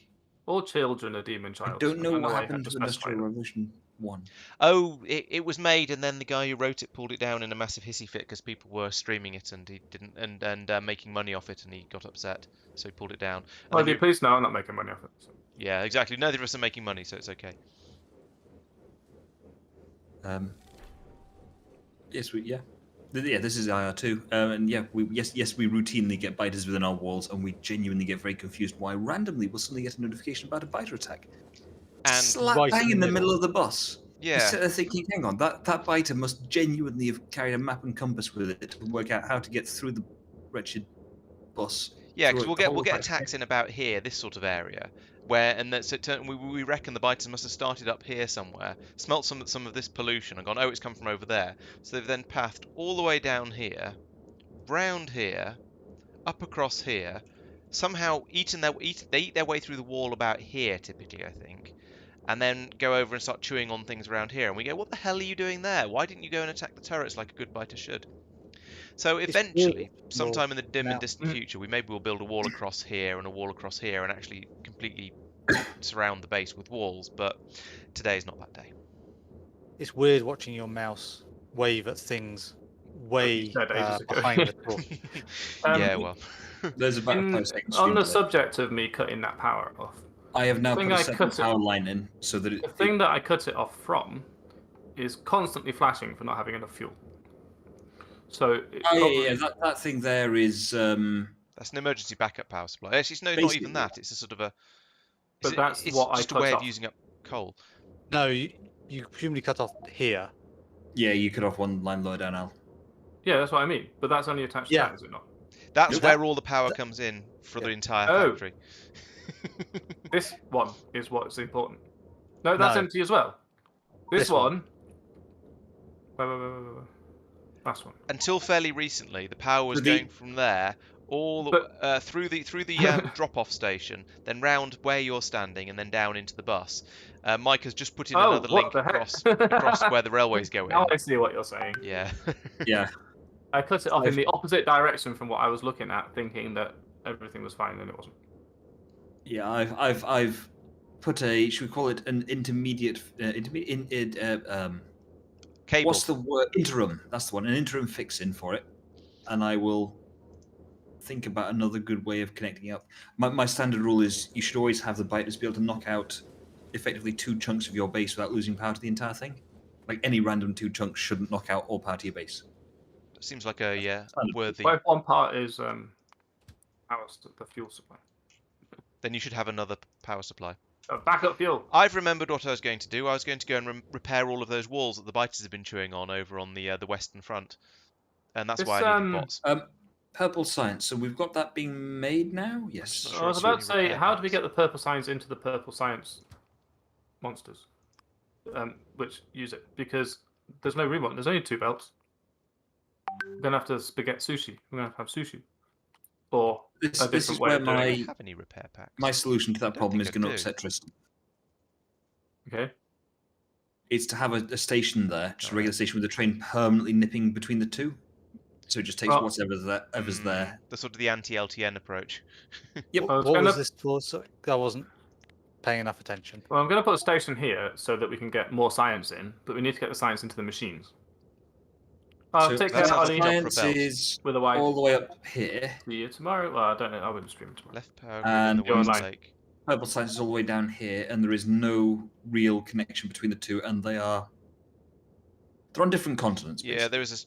All children are demon I childs. don't know what I had happened to specify Industrial that. Revolution 1. Oh, it was made, and then the guy who wrote it pulled it down in a massive hissy fit because people were streaming it, and he didn't, and making money off it, and he got upset, so he pulled it down. And Well, then you please know I'm not making money off it. So. yeah, exactly. Neither of us are making money, so it's okay. Yes, this is IR2, and yeah, we routinely get biters within our walls, and we genuinely get very confused why randomly we'll suddenly get a notification about a biter attack. And Slap right bang in in the the middle of the bus. yeah, Instead of thinking, hang on, that biter must genuinely have carried a map and compass with it to work out how to get through the wretched bus. yeah, because through we'll the get whole attacks in about here, this sort of area, where and that's it. We reckon the biters must have started up here somewhere, smelt some of this pollution, and gone, oh, it's come from over there. So they've then pathed all the way down here, round here, up across here, somehow they eat their way through the wall about here typically, I think, and then go over and start chewing on things around here. And we go, what the hell are you doing there? Why didn't you go and attack the turrets like a good biter should? So weird eventually, watching sometime in the dim and now. distant future, we'll build a wall across here and a wall across here and actually completely surround the base with walls. But today is not that day. It's weird watching your mouse wave at things way said ages ago. behind the door. Yeah, well, There's about a 5 second On stream the delay. subject of me cutting that power off, I have now the thing put a I second cut it- power line in so that the thing that I cut it off from is constantly flashing for not having enough fuel. So it Oh probably- yeah, that thing there is. that's an emergency backup power supply. Actually, it's not even Basically, that. It's a sort of a. But that's it's what I just a cut way off. of using up coal. No, you presumably cut off here. Yeah, you cut off one line lower down, Al. Yeah, that's what I mean. But that's only attached to Yeah. that, is it not? That's Nope. where all the power comes in for the Yeah. entire Oh. factory. This one is what's important. No, that's No. empty as well. This This one. Wait. Last one. Until fairly recently, the power was So the- going from there all the, But- through the drop-off station, then round where you're standing, and then down into the bus. Mike has just put in Oh, another what link the heck? across where the railways go in. Now I see what you're saying. Yeah. Yeah, I cut it off in the opposite direction from what I was looking at, thinking that everything was fine, and it wasn't. yeah. I've put a. Should we call it an intermediate? Cable. What's the word? Interim. That's the one. An interim fix in for it, and I will think about another good way of connecting up. My standard rule is you should always have the biters be able to knock out effectively 2 chunks of your base without losing power to the entire thing. Like any random 2 chunks shouldn't knock out all power to your base. Seems like a worthy. Well, if one part is the fuel supply. Then you should have another power supply. Backup fuel. I've remembered what I was going to do. I was going to go and repair all of those walls that the biters have been chewing on over on the western front, and that's why I needed bots. Purple science. So we've got that being made now. Yes. Sure, I was it's about really to say, repair how do we packs. get the purple science into the purple science monsters? Which use it, because there's no room on. There's only 2 belts. We're gonna have to spaghetti sushi. We're gonna have to have sushi, or This, a this different is way where of doing Do it. I my have any repair packs? my solution to that Don't problem think is I going to do. upset Tristan. Okay. It's to have a station there, just a Alright. regular station with the train permanently nipping between the 2. So it just takes Well- whatever's there. The sort of the anti-LTN approach. Yep. I was What gonna- was this for? Sorry, I wasn't paying enough attention. Well, I'm going to put a station here so that we can get more science in, but we need to get the science into the machines. I'll So take that care of sounds like a Ollie job for science Belt. is with a wife. all the way up here. See you tomorrow. Well, I don't know. I wouldn't stream tomorrow. Left power And in the go West online. Lake. Purple science is all the way down here, and there is no real connection between the 2, and they're on different continents. Yeah, basically. there is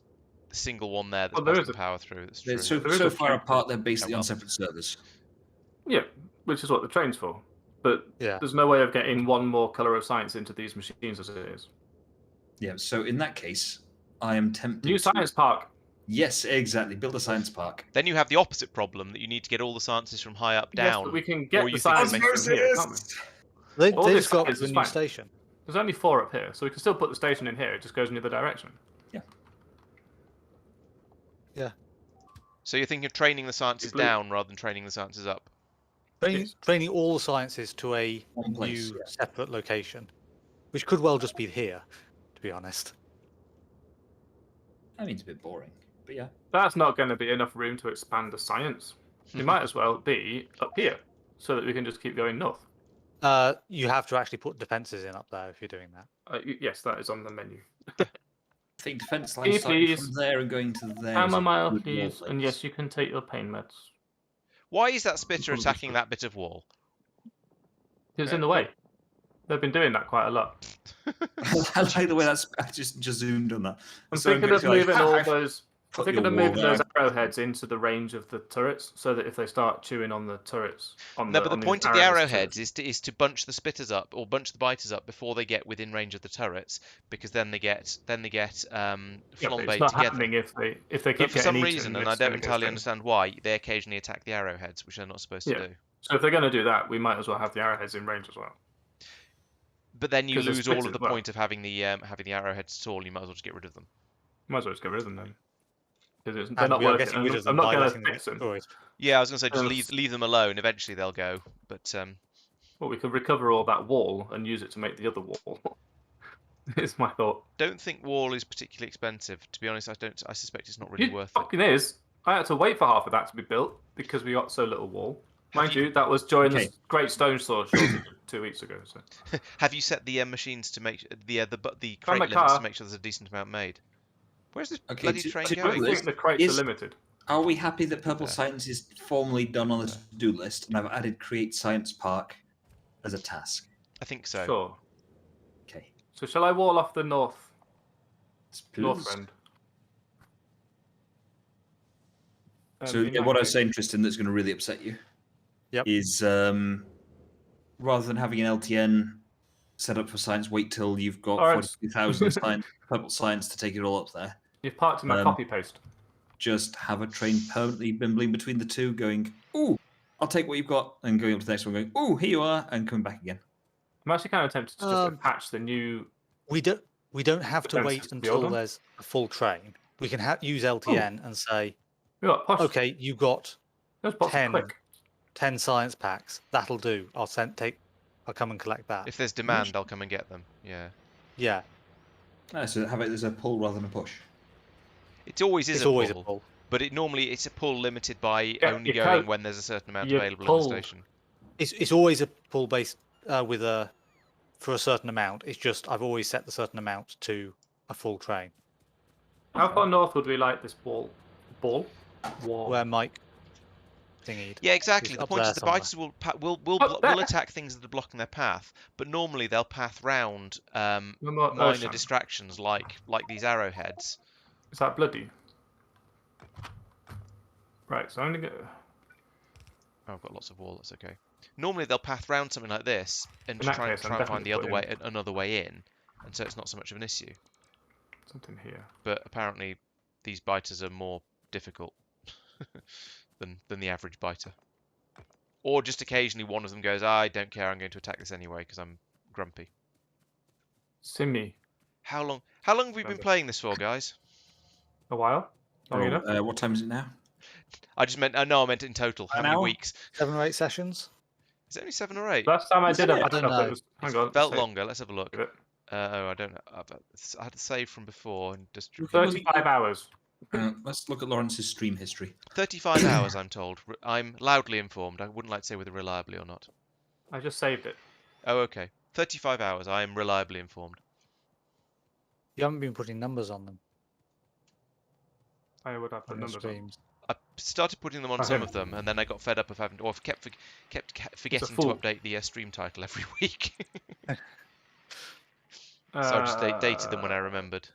a single one there that's Well, there passing is a- power through. That's They're true. There is so a far few- apart, they're basically well. on separate servers. Yeah, which is what the train's for. But Yeah. there's no way of getting one more color of science into these machines as it is. Yeah, so in that case, I am tempted. New to- science park. Yes, exactly. Build a science park. Then you have the opposite problem that you need to get all the sciences from high up Yes, down. but we can or get you the think science they from make here, can't we? All They this just got science the is new fine. station. There's only 4 up here, so we can still put the station in here. It just goes in the other direction. So you're thinking of training the sciences Blue. down rather than training the sciences up. Training all the sciences to a One place. new Yeah. separate location, which could well just be here, to be honest. I mean, it's a bit boring, but yeah. That's not going to be enough room to expand the science. You might as well be up here, so that we can just keep going north. You have to actually put defences in up there if you're doing that. Yes, that is on the menu. I think defense lines starting from there and going to there. is a Chamomile, good please. wall And place. yes, you can take your pain meds. Why is that spitter Probably attacking should. that bit of wall? It's in the way. They've been doing that quite a lot. I like the way that's. I just zoomed on that. I'm So thinking going of to, like, moving all I've those. I'm put thinking your of wall moving those there. arrowheads into the range of the turrets, so that if they start chewing on the turrets, No, but the point of the arrowheads is to bunch the spitters up or bunch the biters up before they get within range of the turrets, because then they get flambéed it's not together. happening if they keep But for some getting eaten, reason, and it's I don't gonna go entirely straight. understand why, they occasionally attack the arrowheads, which they're not supposed to Yeah. do. So if they're going to do that, we might as well have the arrowheads in range as well. But then you 'Cause they're lose all spitters of the as well. point of having the arrowheads at all. You might as well just get rid of them. Might as well just get rid of them then. Because they're And not we are working. getting rid of them I'm not by going letting to them fix them. destroyed. Yeah, I was going to say just Yes. leave them alone. Eventually they'll go. But Well, we could recover all that wall and use it to make the other wall. Is my thought. Don't think wall is particularly expensive. To be honest, I suspect it's not really It worth it. fucking is. I had to wait for half of that to be built because we got so little wall. Have Mind you- you, that was during Okay. the Great Stone Sword shortage 2 weeks ago. So Have you set the machines to make the Found crate my limits to car. make sure there's a decent amount made? Where's this Okay, bloody to- train to- I going? think the crates are Is- limited. Are we happy that Purple There. Science is formally done on the to-do list, and I've added Create Science Park as a task? I think so. Sure. Okay. So shall I wall off the north Suppose. end? So In that what I was case- saying, Tristan, that's going to really upset you, Yep. is rather than having an LTN set up for science, wait till you've got Laurence. 42,000 science, Purple Science to take it all up there. You've parked in my copy paste. Just have a train permanently bimbling between the two, going, ooh, I'll take what you've got, and going up to the next one, going, ooh, here you are, and coming back again. I'm actually kind of tempted to just attach the new. We don't have to Defense wait system, the old until one? there's a full train. We can use LTN and say, We got posh. okay, you got Those bots are 10. quick. 10 science packs. That'll do. I'll come and collect that. If there's demand, I'll come and get them. Yeah. Yeah, So how about there's a pull rather than a push? It always is it's a always pull, a pull. but it's a pull limited by Yeah, only you going can't- when there's a certain amount you available in pulled. the station. It's always a pull based for a certain amount. It's just I've always set the certain amount to a full train. How far north would we like this wall? Wall. Where Mike thingied. Yeah, exactly. He's The up point is there the somewhere. biters will Up there. attack things that are blocking their path, but normally they'll path round No more minor Urshan. distractions like these arrowheads. Is that bloody? Right, so I'm gonna go. Oh, I've got lots of wall. That's okay. Normally they'll path round something like this and In just that try, case, I'm try and find the other definitely way, another way in, and so it's not so much of an issue. Something here. But apparently, these biters are more difficult than the average biter. Or just occasionally one of them goes, I don't care, I'm going to attack this anyway because I'm grumpy. Simi. How long have we been Remember. playing this for, guys? A while? Long enough? What time is it now? I just meant, no, I meant in total. How An many hour? weeks? 7 or 8 sessions. Is it only 7 or 8? Last time I did a I don't backup, know. it was. Hang It's on. felt say- longer. Let's have a look. give it. Oh, I don't know. I had to save from before and just 35 hours. Let's look at Lawrence's stream history. 35 hours. I'm told. I'm loudly informed. I wouldn't like to say whether reliably or not. I just saved it. Oh, okay. 35 hours. I am reliably informed. You haven't been putting numbers on them I would have put on the numbers on. streams. I started putting them on Oh, some him. of them, and then I got fed up of having, or kept forgetting to fool. update the stream title every week. So I just dated them when I remembered.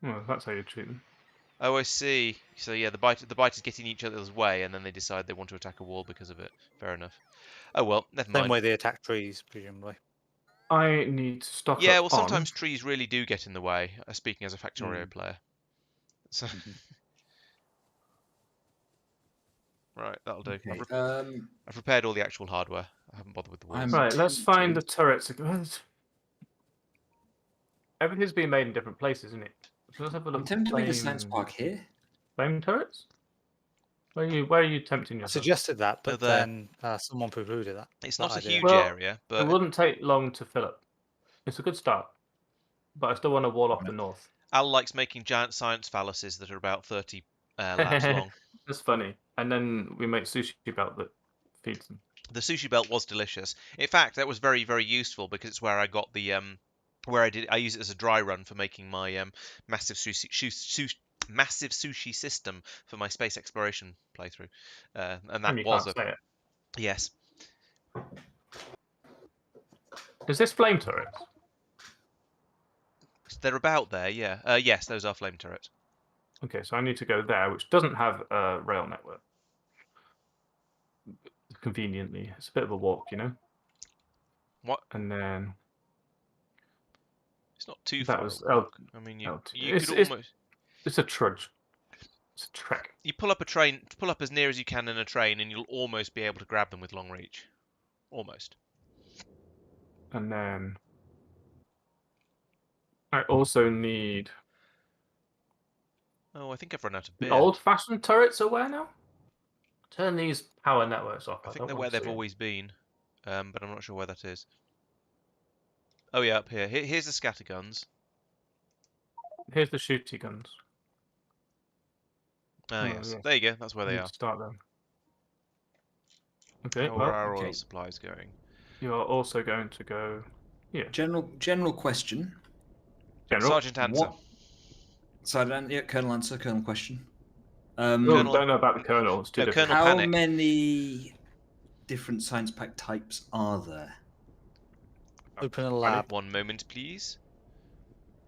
Well, that's how you treat them. Oh, I see. So yeah, the biters get in each other's way, and then they decide they want to attack a wall because of it. Fair enough. Oh well, never Same mind. way they attack trees, presumably. I need to stock Yeah, up well, on- sometimes trees really do get in the way. Speaking as a Factorio player. So right, that'll do. Okay. I've prepared all the actual hardware. I haven't bothered with the walls. I'm- Right, let's find the turrets. Everything's being made in different places, isn't it? So let's have a look. I'm tempted to make a Flame- science park here. Flame turrets? Where are you tempting I yourself? suggested that, but They're there. then someone precluded that. It's that not a idea. huge Well, area, It but wouldn't take long to fill up. It's a good start. But I still want to wall off the north. Al likes making giant science phalluses that are about 30 laps long. That's funny. And then we make sushi belt that feeds them. The sushi belt was delicious. In fact, that was very, very useful because it's where I got the I use it as a dry run for making my massive sushi system for my space exploration playthrough, and that And you was can't say it. yes. Is this flame turret? They're about there, yeah. Yes, those are flame turrets. Okay, so I need to go there, which doesn't have a rail network. Conveniently. It's a bit of a walk, you know? What? And then It's not too That far. was a walk. I mean, you It's- could it's- almost it's a trudge. It's a trek. you pull up as near as you can in a train, and you'll almost be able to grab them with long reach. Almost. And then I also need Oh, I think I've run out of the beer. old-fashioned turrets are where now? Turn these power networks off. I think don't they're want where to they've see 'em. always been, but I'm not sure where that is. Oh yeah, up here. Here's the scatter guns. Here's the shooty guns. Ah, Oh, yes. yes. There you go. That's where they Need are. to start them. Okay, How well, are our okay. oil supplies going? you are also going to go here. General question. General. Sergeant answer. What? Sergeant, yeah, Colonel answer. Colonel question. Oh, Colonel- don't know about the Colonel. It's too No, difficult. Colonel How Panic. many different science pack types are there? Open a lab. One moment, please.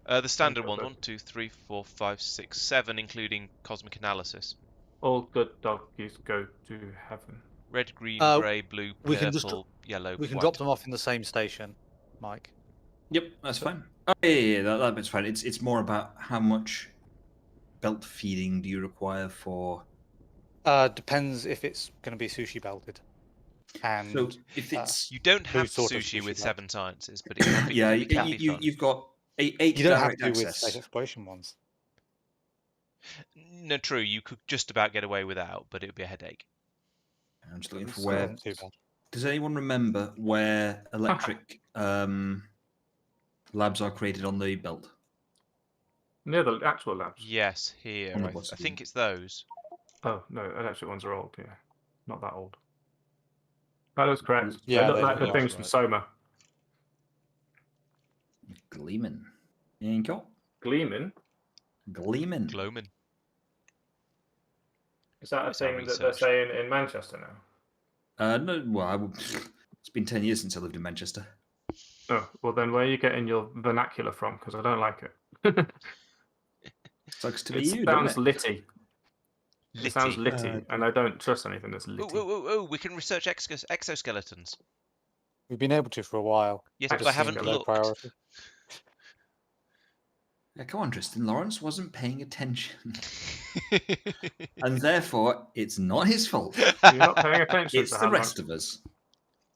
The standard Okay, one. but- 1, 2, 3, 4, 5, 6, 7, including cosmic analysis. All good doggies go to heaven. Red, green, Uh, grey, blue, we can just purple, yellow, We can white. drop them off in the same station, Mike. Yep, that's fine. Oh, yeah, that bit's fine. It's more about how much belt feeding do you require for. Depends if it's going to be sushi belted. And So if it's You don't have Whose sort of sushi with sushi 7 sciences, but it can be, yeah, it can be fun. you've got eight you don't have direct to with access. space exploration ones. No, true. You could just about get away without, but it would be a headache. I'm just looking for So- where. Not too bad. Does anyone remember where electric labs are created on the belt? Near the actual labs. Yes, here. On the I bus think again. it's those. Oh, no, electric ones are old, yeah. Not that old. That is correct. Yeah, they look they like the look things right. from Soma. Gleaming. Ain't got Gleaming? gleaming. Gloaming. Is that a Where's our thing that they're research? saying in Manchester now? No, well, it's been 10 years since I lived in Manchester. Oh, well then where are you getting your vernacular from? Because I don't like it. Sucks to be It you, sounds doesn't it? litty. It sounds litty, and I don't trust anything that's Oh, litty. we can research exoskeletons. We've been able to for a while. Yes, I but I just haven't think low looked. priority. Yeah, come on, Tristan. Lawrence wasn't paying attention. And therefore, it's not his fault. You're not paying attention It's to the how rest of us.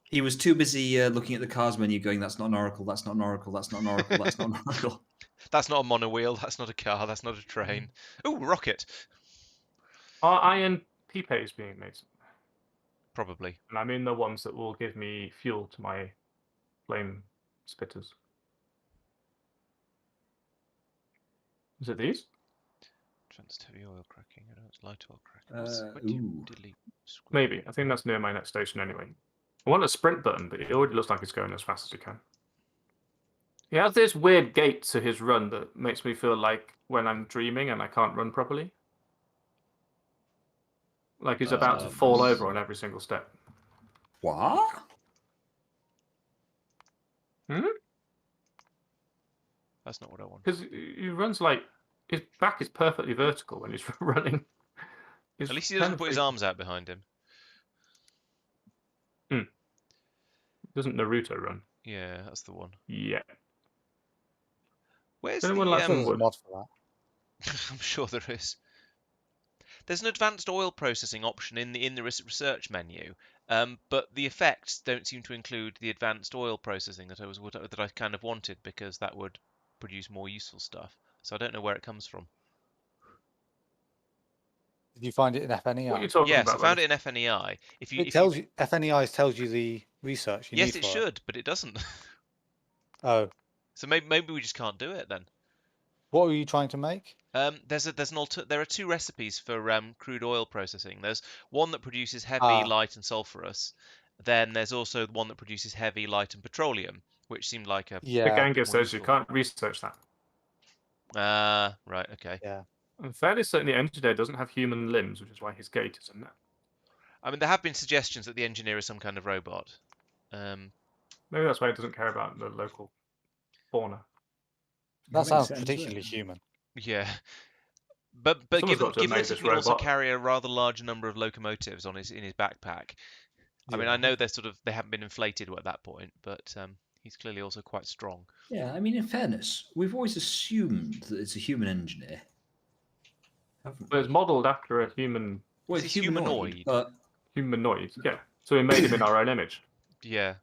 He was too busy looking at the cars menu going, that's not an oracle, that's not an oracle, that's not an oracle, that's not an oracle. That's not a monowheel. That's not a car. That's not a train. Oh, rocket. Are iron PPAs being made? Probably. And I mean the ones that will give me fuel to my flame spitters. Is it these? Advanced heavy oil cracking. I know it's light oil cracking. What do you Ooh. diddly squid? Maybe. I think that's near my next station anyway. I want a sprint button, but it already looks like it's going as fast as it can. He has this weird gait to his run that makes me feel like when I'm dreaming and I can't run properly. Like he's about to fall over on every single step. What? That's not what I want. Because he runs like his back is perfectly vertical when he's running. At least he doesn't put his arms out behind him. Doesn't Naruto run? Yeah, that's the one. Yeah. Where's Anyone the? like There's a wood? mod for that. I'm sure there is. There's an advanced oil processing option in the research menu, but the effects don't seem to include the advanced oil processing that I kind of wanted, because that would produce more useful stuff. So I don't know where it comes from. Did you find it in What are you FNEI? talking Yes, I about? found Lewis? it in FNEI. It tells you FNEI tells you the research you Yes, need it for should, but it doesn't. Oh, So maybe we just can't do it then. what were you trying to make? There are two recipes for crude oil processing. There's one that produces heavy, Ah. light, and sulfurous. Then there's also one that produces heavy, light, and petroleum, which seemed like a The Yeah, Ganga more says you useful. can't research that. Right, okay. yeah. I'm fairly certain the engineer doesn't have human limbs, which is why his gait is in that. I mean, there have been suggestions that the engineer is some kind of robot. Maybe that's why he doesn't care about the local fauna. That makes sounds sense, particularly doesn't it? human. Yeah. But Someone's got to have given made that he this can also robot. carry a rather large number of locomotives in his backpack. I mean, I know they haven't been inflated at that point, but he's clearly also quite strong. Yeah, I mean, in fairness, we've always assumed that it's a human engineer. Haven't But it's we? modelled after a human Well, He's it's humanoid, humanoid. but humanoid. Yeah. So we made him in our own image. Yeah.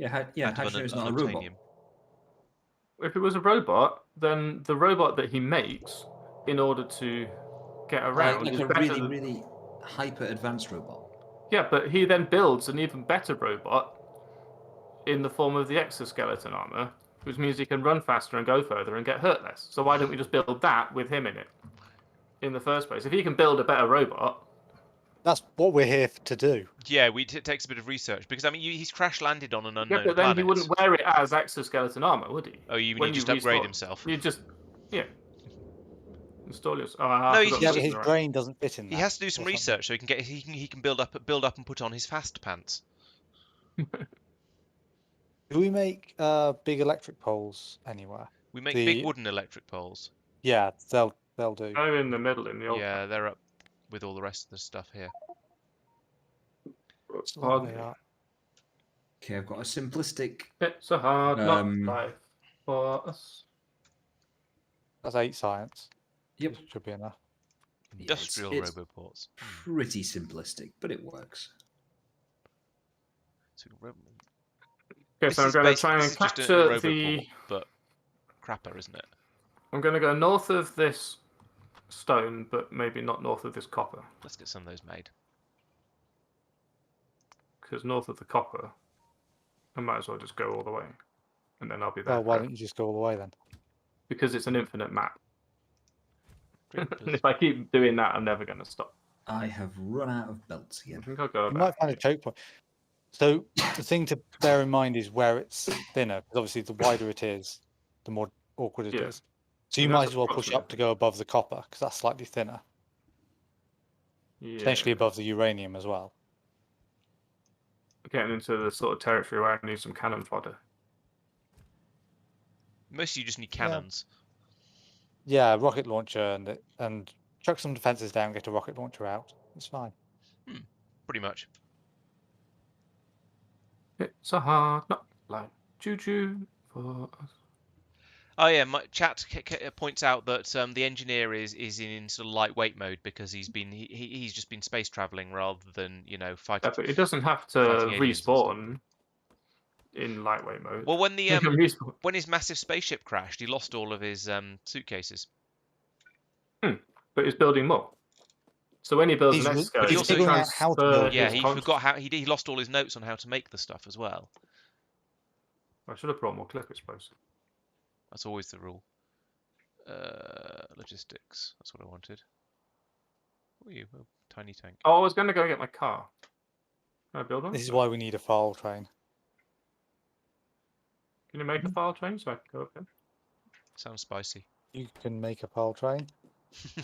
how do Out you of know it's not a robot? unobtainium. If it was a robot, then the robot that he makes in order to get around Like is a better really, than... really hyper advanced robot. Yeah, but he then builds an even better robot in the form of the exoskeleton armor, which means he can run faster and go further and get hurt less. So why don't we just build that with him in it in the first place? If he can build a better robot, That's what we're here to do. Yeah, it takes a bit of research because I mean he's crash landed on an yeah, unknown but then planet. he wouldn't wear it as exoskeleton armor, would he? Oh, you When mean just you upgrade respawn, himself? You just install your. Oh, No, he's- Yeah, but his brain doesn't fit in that. He has to do some or something. research so he can build up and put on his fast pants. Do we make big electric poles anywhere? We make The- big wooden electric poles. Yeah, they'll do. Go in the middle in the old. Yeah, they're up with all the rest of the stuff here. Oh, they are. Okay, I've got a simplistic. It's a hard Um, life for us. That's 8 science. Yep. Should be enough. Industrial it's roboports. pretty simplistic, but it works. So, Okay, so I'm going to try and just a capture roboport, the. but crapper, isn't it? I'm going to go north of this stone, but maybe not north of this copper. Let's get some of those made. Because north of the copper, I might as well just go all the way, and then I'll be there. Well, why don't you just go all the way then? Because it's an infinite map. Great And builders. if I keep doing that, I'm never going to stop. I have run out of belts I again. think I'll go You about. might find a choke point. So the thing to bear in mind is where it's thinner, because obviously the wider it is, the more awkward it Yeah. is. So you And might that's as well push approximately- up to go above the copper, because that's slightly thinner. Potentially Yeah. above the uranium as well. Getting into the sort of territory where I need some cannon fodder. Mostly you just need cannons. Yeah, rocket launcher and chuck some defenses down, get a rocket launcher out. It's fine. Pretty much. It's a hard knock life. Choo choo for us. Oh yeah, my chat points out that the engineer is in sort of lightweight mode because he's just been space traveling rather than fighting. Yeah, but it doesn't have to Fighting aliens and stuff. respawn in lightweight mode. Well, when the It can respawn. when his massive spaceship crashed, he lost all of his suitcases. But he's building more. So when he builds He's an re- exoskeleton, he's he figuring out how to transfer build Yeah, his he conscious- forgot how he lost all his notes on how to make the stuff as well. I should have brought more clip explosives. That's always the rule. Logistics. That's what I wanted. What are you? Oh, tiny tank. Oh, I was going to go get my car. Can I build one? This is why we need a file train. Can you make a file train so I can go up there? Sounds spicy. You can make a file train.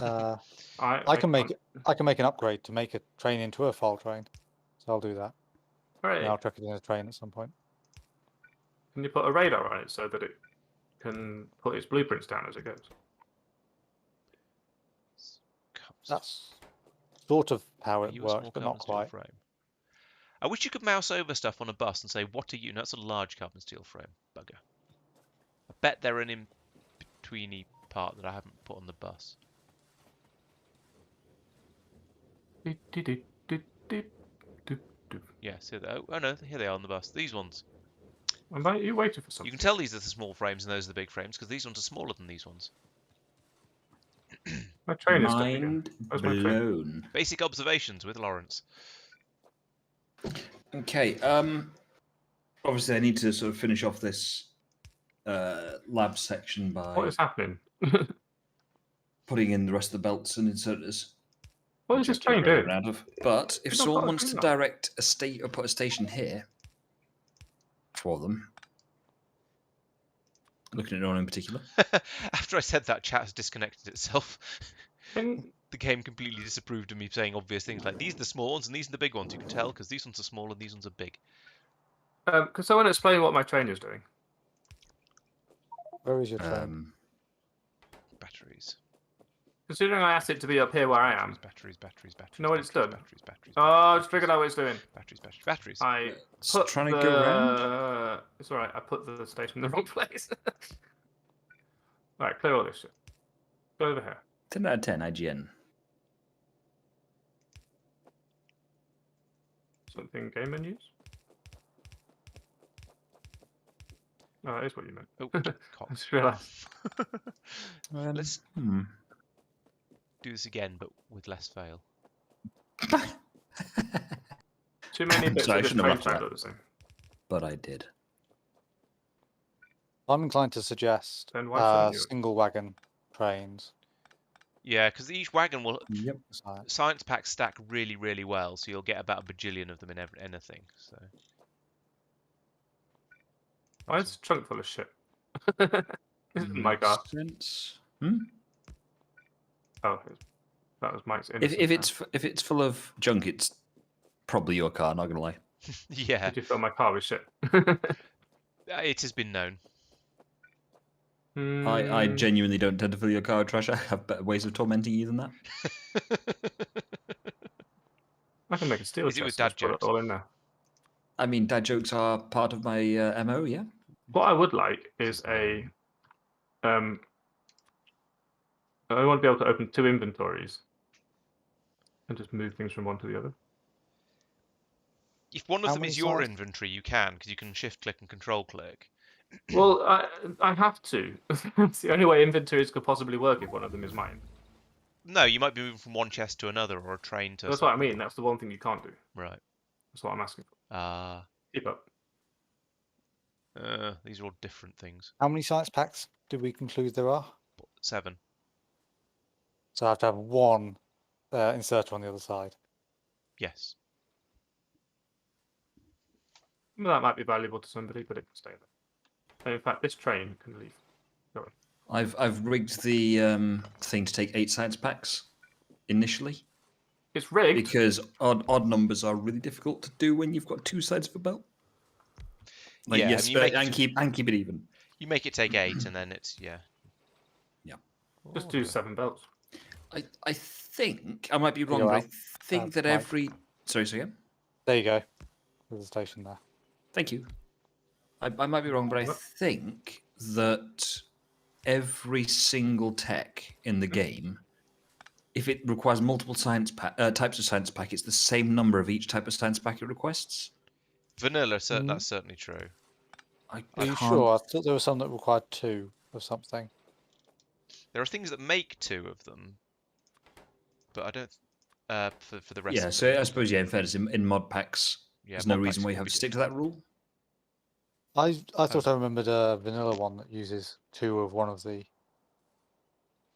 I I can make can't. I can make an upgrade to make a train into a file train. So I'll do that. Hooray. And I'll chuck it in a train at some point. Can you put a radar on it so that it can put its blueprints down as it goes? That's sort of how Are it you a small works, but carbon not steel quite. frame? I wish you could mouse over stuff on a bus and say, "What are you?" No, that's a large carbon steel frame. Bugger. I bet they're an in-betweeny part that I haven't put on the bus. Yeah, so oh no, here they are on the bus. These ones. Are you waiting for You something? can tell these are the small frames and those are the big frames because these ones are smaller than these ones. My train is stuck again. Mind Where's my train? blown. Basic observations with Laurence. Okay. Obviously, I need to sort of finish off this lab section by What is happening? putting in the rest of the belts and inserters. What is which this I've train got rid doing? of. But if You've not someone got a wants to train now. direct a state or put a station here for them, looking at no one in particular. After I said that, chat has disconnected itself. Can- The game completely disapproved of me saying obvious things like these are the small ones and these are the big ones. You can tell because these ones are small and these ones are big. Can someone explain what my train is doing? Where is your train? Batteries. Considering I asked it to be up here where I am. Batteries. Do you know what it's done? Batteries. Oh, I just figured out what it's doing. Batteries. I It's put trying the... to go round. It's alright, I put the station in the wrong place. Right, clear all this shit. Go over here. 10 out of 10 IGN. Something game menus? Oh, that is what you meant. Oh, I cock. just realised. Let's Hmm. do this again, but with less fail. Too many bits Sorry, I of this shouldn't have train laughed at track that. look the same. But I did. I'm inclined to suggest Then why shouldn't you? single wagon trains. Yeah, because each wagon will Yep. science packs stack really, really well, so you'll get about a bajillion of them in anything. So Why is the trunk full of shit? This isn't my car. Sense. Hmm? Oh, that was Mike's If innocent. if it's full of junk, it's probably your car. Not gonna lie. yeah, Did you fill my car with shit? it has been known. I genuinely don't tend to fill your car with trash. I have better ways of tormenting you than that. I can make a steel Is it with chest and dad just put it jokes? all in there. I mean, dad jokes are part of my MO. Yeah. What I would like is a I want to be able to open 2 inventories and just move things from one to the other. If one of How them many is your sides? inventory, you can, because you can shift click and control click. Well, I have to. It's the only way inventories could possibly work if one of them is mine. No, you might be moving from one chest to another, or a train to. That's what I mean. That's the one thing you can't do. Right. That's what I'm asking for. Keep up. These are all different things. How many science packs do we conclude there are? 7. So I have to have one inserter on the other side. Yes. Well, that might be valuable to somebody, but it can stay there. And in fact, this train can leave. Go on. I've rigged the thing to take 8 science packs initially It's rigged. because odd numbers are really difficult to do when you've got 2 sides of a belt. Like Yeah, yes, and you make and keep it even. You make it take 8, and then it's Yeah. Just do 7 belts. I think I might be wrong, go but I out. think that Mike. every sorry, again. There you go. There's a station there. Thank you. I might be wrong, but I think that every single tech in the game, if it requires multiple types of science pack, it's the same number of each type of science pack it requests. vanilla. That's certainly true. I Are you can't- sure? I thought there were some that required 2 of something. There are things that make 2 of them, but I don't. For the rest. Yeah, of so them. I suppose in fairness, in mod packs, Yeah, there's no mod reason packs why you will have be to stick to that rule. I thought I remembered a vanilla one that uses 2 of one of them,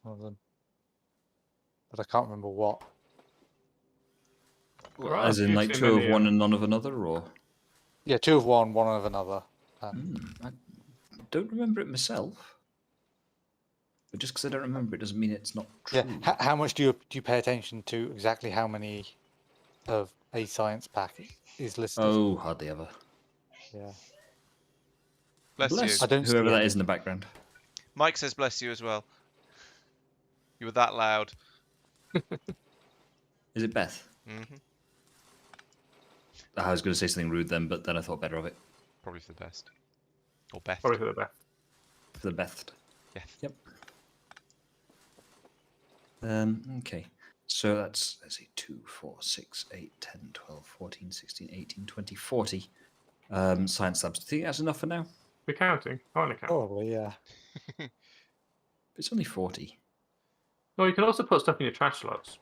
but I can't remember what. There are As a in, few like too 2 of many, one and none of another, or Yeah, 2 of one, 1 of another. I don't remember it myself. But just because I don't remember it doesn't mean it's not true. Yeah. How much do you pay attention to exactly how many of a science pack is listed? Oh, hardly ever. Yeah. Bless I you. don't see whoever that any. is in the background. Mike says bless you as well. You were that loud. Is it Beth? Mm-hmm. I was going to say something rude then, but then I thought better of it. Probably for the best. Or Beth. Probably for the best. For the best. Yeah. Yep. Okay. So let's see, 2, 4, 6, 8, 10, 12, 14, 16, 18, 20, 40 science labs. Do you think that's enough for now? We're counting. I want to count. Probably, yeah. It's only 40. Well, you can also put stuff in your trash slots.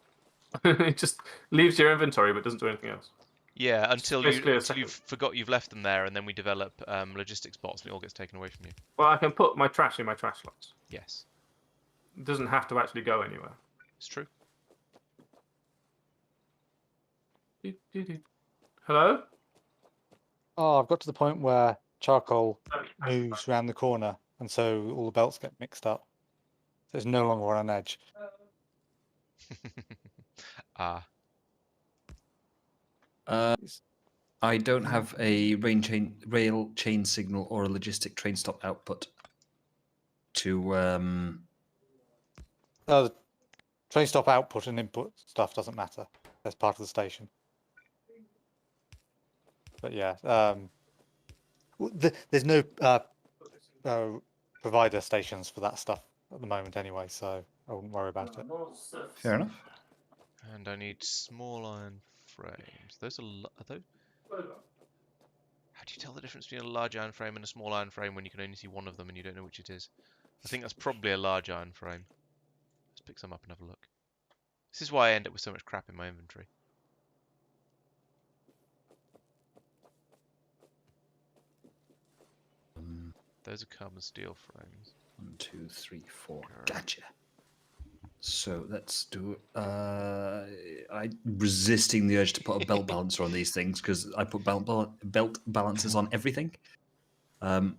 It just leaves your inventory but doesn't do anything else. Yeah, until basically a you've second. forgot you've left them there, and then we develop logistics bots, and it all gets taken away from you. Well, I can put my trash in my trash slots. Yes, It doesn't have to actually go anywhere. it's true. Hello? Oh, I've got to the point where charcoal moves around the corner, and so all the belts get mixed up. So it's no longer on an edge. Ah, I don't have a rail chain signal or a logistic train stop output to The train stop output and input stuff doesn't matter. That's part of the station. But yeah, there's no provider stations for that stuff at the moment anyway, so I wouldn't worry about it. fair enough. and I need small iron frames. Those are those. How do you tell the difference between a large iron frame and a small iron frame when you can only see one of them and you don't know which it is? I think that's probably a large iron frame. Let's pick some up and have a look. This is why I end up with so much crap in my inventory. Those are carbon steel frames. 1, 2, 3, 4. Correct. Gotcha. So let's do. I'm resisting the urge to put a belt balancer on these things because I put belt balancers on everything, and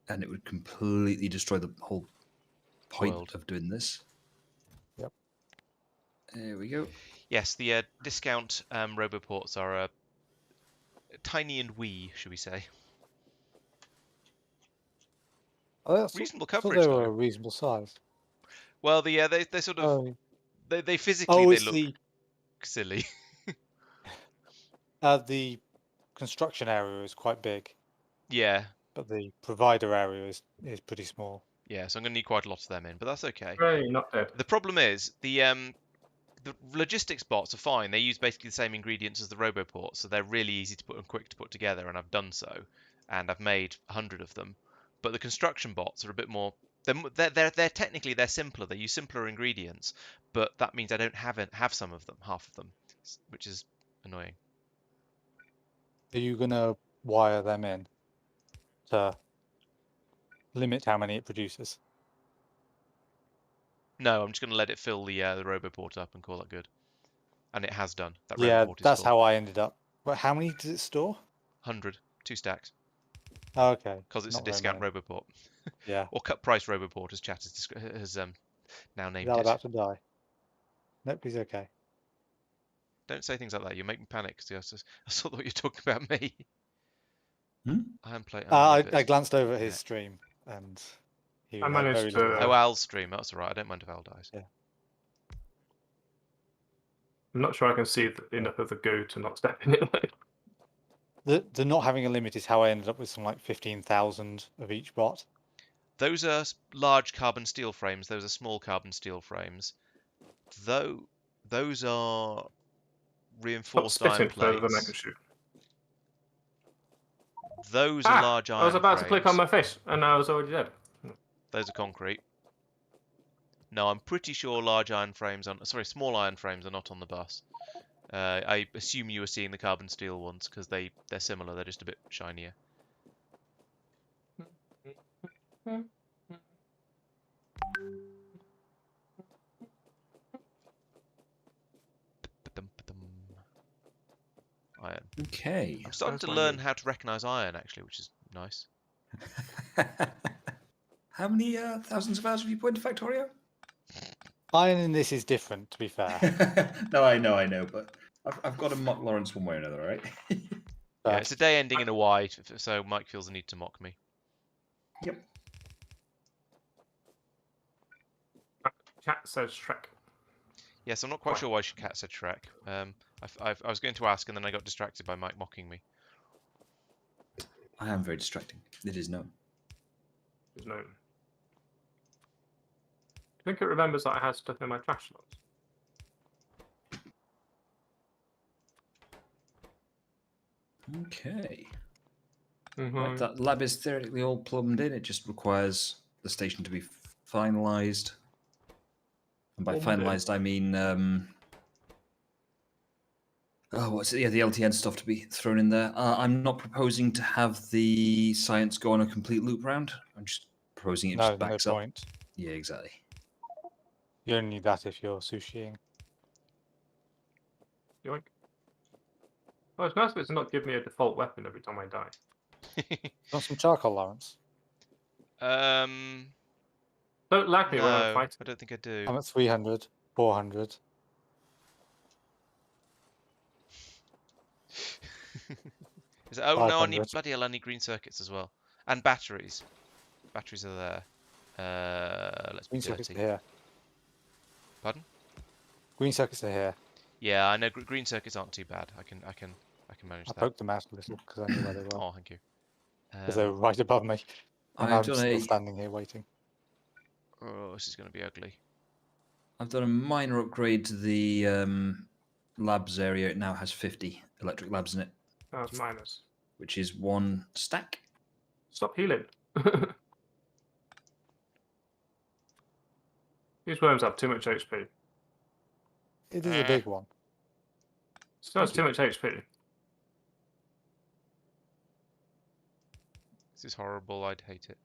it would completely destroy the whole point World. of doing this. Yep. There we go. Yes, the discount roboports are tiny and wee, should we say? Reasonable I thought coverage, they were a though. reasonable size. Well, they sort of Oh, they physically they it's look silly. the construction area is quite big, Yeah, but the provider area is pretty small. yeah. So I'm gonna need quite a lot of them in, but that's okay. Hooray, not dead. The problem is the logistics bots are fine. They use basically the same ingredients as the roboports, so they're really easy to put and quick to put together, and I've done so, and I've made 100 of them. But the construction bots are a bit more. They're technically they're simpler. They use simpler ingredients, but that means I don't have some of them, half of them, which is annoying. Are you gonna wire them in to limit how many it produces? No, I'm just going to let it fill the roboport up and call it good. And it has done. That Yeah, roboport is that's full. how I ended up. But how many does it store? 100, 2 stacks, Oh, okay. because it's Not a very discount many. roboport. Yeah. Or cut price roboport, as chat has now Is named that it. about to die? Nope, he's okay. Don't say things like that. You make me panic. Because I thought you were talking about me. Hmm? I am playing. I glanced over at his stream and he I had managed very to- little. Oh, Al's stream. That's all right. I don't mind if Al dies. Yeah. I'm not sure I can see enough of the goo to not step in it. The not having a limit is how I ended up with something like 15,000 of each bot. Those are large carbon steel frames. Those are small carbon steel frames. Though those are Stop reinforced iron spitting further than I plates. can shoot. Those are large iron I was about frames. to click on my fish and I was already dead. Those are concrete. No, I'm pretty sure large iron frames small iron frames are not on the bus. I assume you were seeing the carbon steel ones because they're similar. They're just a bit shinier. Iron. Okay. I'm starting to That's learn fine. how to recognise iron actually, which is nice. How many thousands of hours have you put into Factorio? Iron in this is different, to be fair. No, I know, but I've got to mock Laurence one way or another, right? Yeah, it's a day ending in a Y, so Mike feels the need to mock me. Yep. Chat says Shrek. Yes, I'm not quite sure why Cat said Shrek. I was going to ask, and then I got distracted by Mike mocking me. I am very distracting. It is known. There's no. I think it remembers that I had stuff in my trash slots. Okay. Mm-hmm. Right, that lab is theoretically all plumbed in. It just requires the station to be finalised. And by Plumbed in. finalised, I mean what's it? Yeah, the LTN stuff to be thrown in there. I'm not proposing to have the science go on a complete loop round. I'm just proposing it No, just no backs up. point. Yeah, exactly. You only need that if you're sushiing. Yoink. Oh, it's nice that it's not giving me a default weapon every time I die. Want some charcoal, Laurence? um, Don't lag me when I'm no, fighting. I don't think I do. I'm at 300, 400. Is it, oh no, I need 500. bloody hell, I need green circuits as well, and batteries. Batteries are there. Let's be Green circuits are dirty. here. Pardon? Green circuits are here. Yeah, I know green circuits aren't too bad. I can manage I that. poked them out a little because I knew where they were. Oh, thank you. Because they were right above me. And I'm I've done still a standing here waiting. Oh, this is going to be ugly. I've done a minor upgrade to the labs area. It now has 50 electric labs in it, That was minus. which is 1 stack. Stop healing. These worms have too much HP. It is a big one. Still has too much HP. This is horrible. I'd hate it.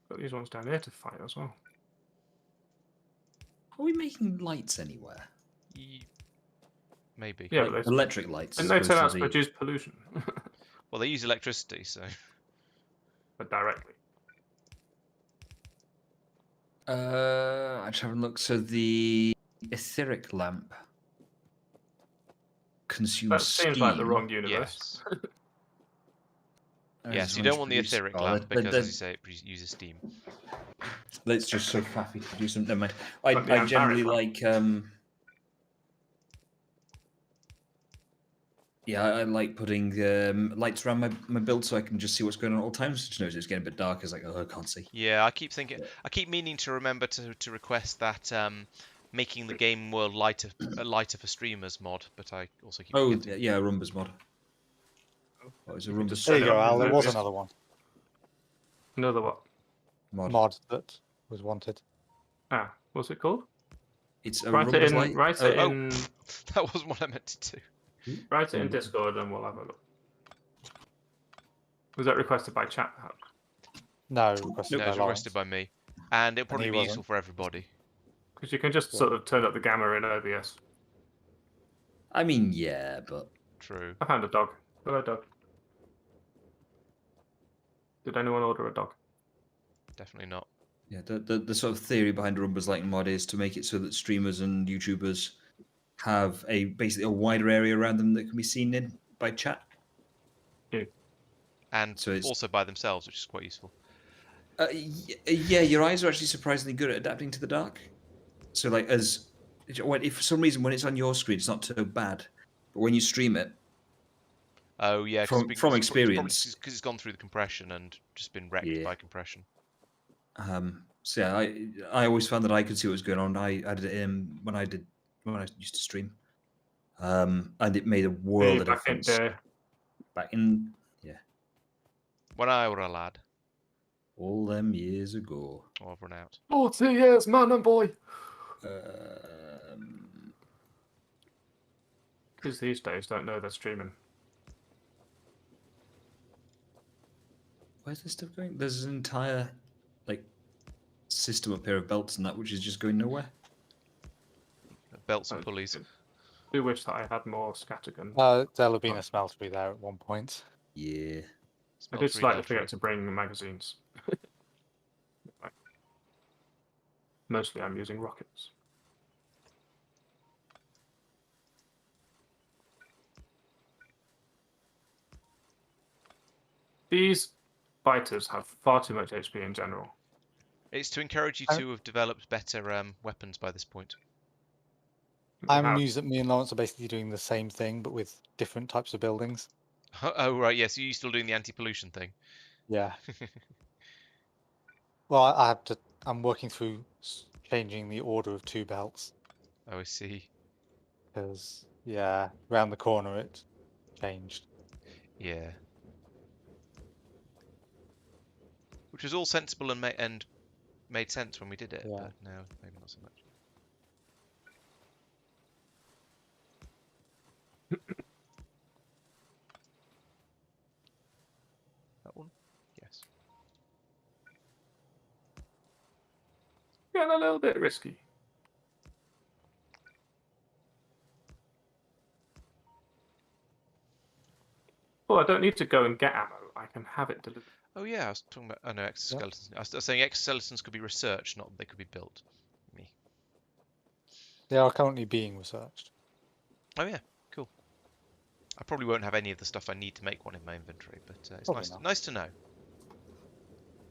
Got these ones down here to fight as well. Are we making lights anywhere? Maybe. Yeah, Like but they, electric lights. and as they opposed turn to out to the- produce pollution. Well, they use electricity, so. But directly. I just have a look. So the etheric lamp consumes That seems like the steam. wrong universe. Yes. and Yes, is you going don't to want the produce- etheric oh, lamp let- because, let- as you say, it uses steam. Let's just so faffy to do something. Never mind. Like the I generally Antares like. Yeah, I like putting lights around my build so I can just see what's going on at all times. Just notice it's getting a bit dark. It's like, oh, I can't see. Yeah, I keep thinking, I keep meaning to remember to request that making the game world lighter for streamers mod, but I also keep Oh, forgetting. yeah, Rumba's mod. Oh, it's a You can Rumba's just There you set it go, up Al. in There was Mobius. another one Another what? mod that was wanted. Ah, what's it called? It's a Write it Rumba's in. light. Write it oh. in. That wasn't what I meant to do. Write it in Discord, and we'll have a look. Was that requested by chat? Perhaps? No, requested No, by it was Laurence. requested by me, and it'll probably he be wasn't. useful for everybody. Because you can just sort of turn up the gamma in OBS. I mean, yeah, but True. I found a dog. Hello, dog. Did anyone order a dog? Definitely not. yeah, the sort of theory behind Rumba's light mod is to make it so that streamers and YouTubers have basically a wider area around them that can be seen in by chat. And So it's- also by themselves, which is quite useful. Yeah, your eyes are actually surprisingly good at adapting to the dark. So, like, if for some reason when it's on your screen, it's not so bad, but when you stream it, Oh yeah, From experience. because it's gone through the compression and just been wrecked Yeah. by compression. so yeah, I always found that I could see what was going on. I did it in when I used to stream, and it made a world of Back in difference. there. Back in When I were a lad, all them years ago. oh, I've run out. 40 years, man and boy. Kids these days don't know they're streaming. Where's this stuff going? There's an entire like system up here of belts and that, which is just going nowhere. Belts and Oh, pulleys. I do wish that I had more scattergun. There'll have been a smeltery there at one point. Yeah. I did Smeltery slightly beltery. forget to bring magazines. Mostly I'm using rockets. These fighters have far too much HP in general. It's to encourage you to have developed better weapons by this point. I'm How- amused that me and Laurence are basically doing the same thing, but with different types of buildings. Oh right, yes. You're still doing the anti-pollution thing. Yeah. Well, I have to. I'm working through changing the order of two belts Oh, I see. because yeah, round the corner it changed. Yeah. Which was all sensible and made sense when we did it, Yeah. but now maybe not so much. That one? Yes. Getting a little bit risky. Well, I don't need to go and get ammo. I can have it delivered. Oh yeah, I was talking about. Oh no, exoskeletons. I was saying exoskeletons could be researched, not they could be built. Me. They are currently being researched. Oh yeah, cool. I probably won't have any of the stuff I need to make one in my inventory, but it's Probably nice. not. Nice to know.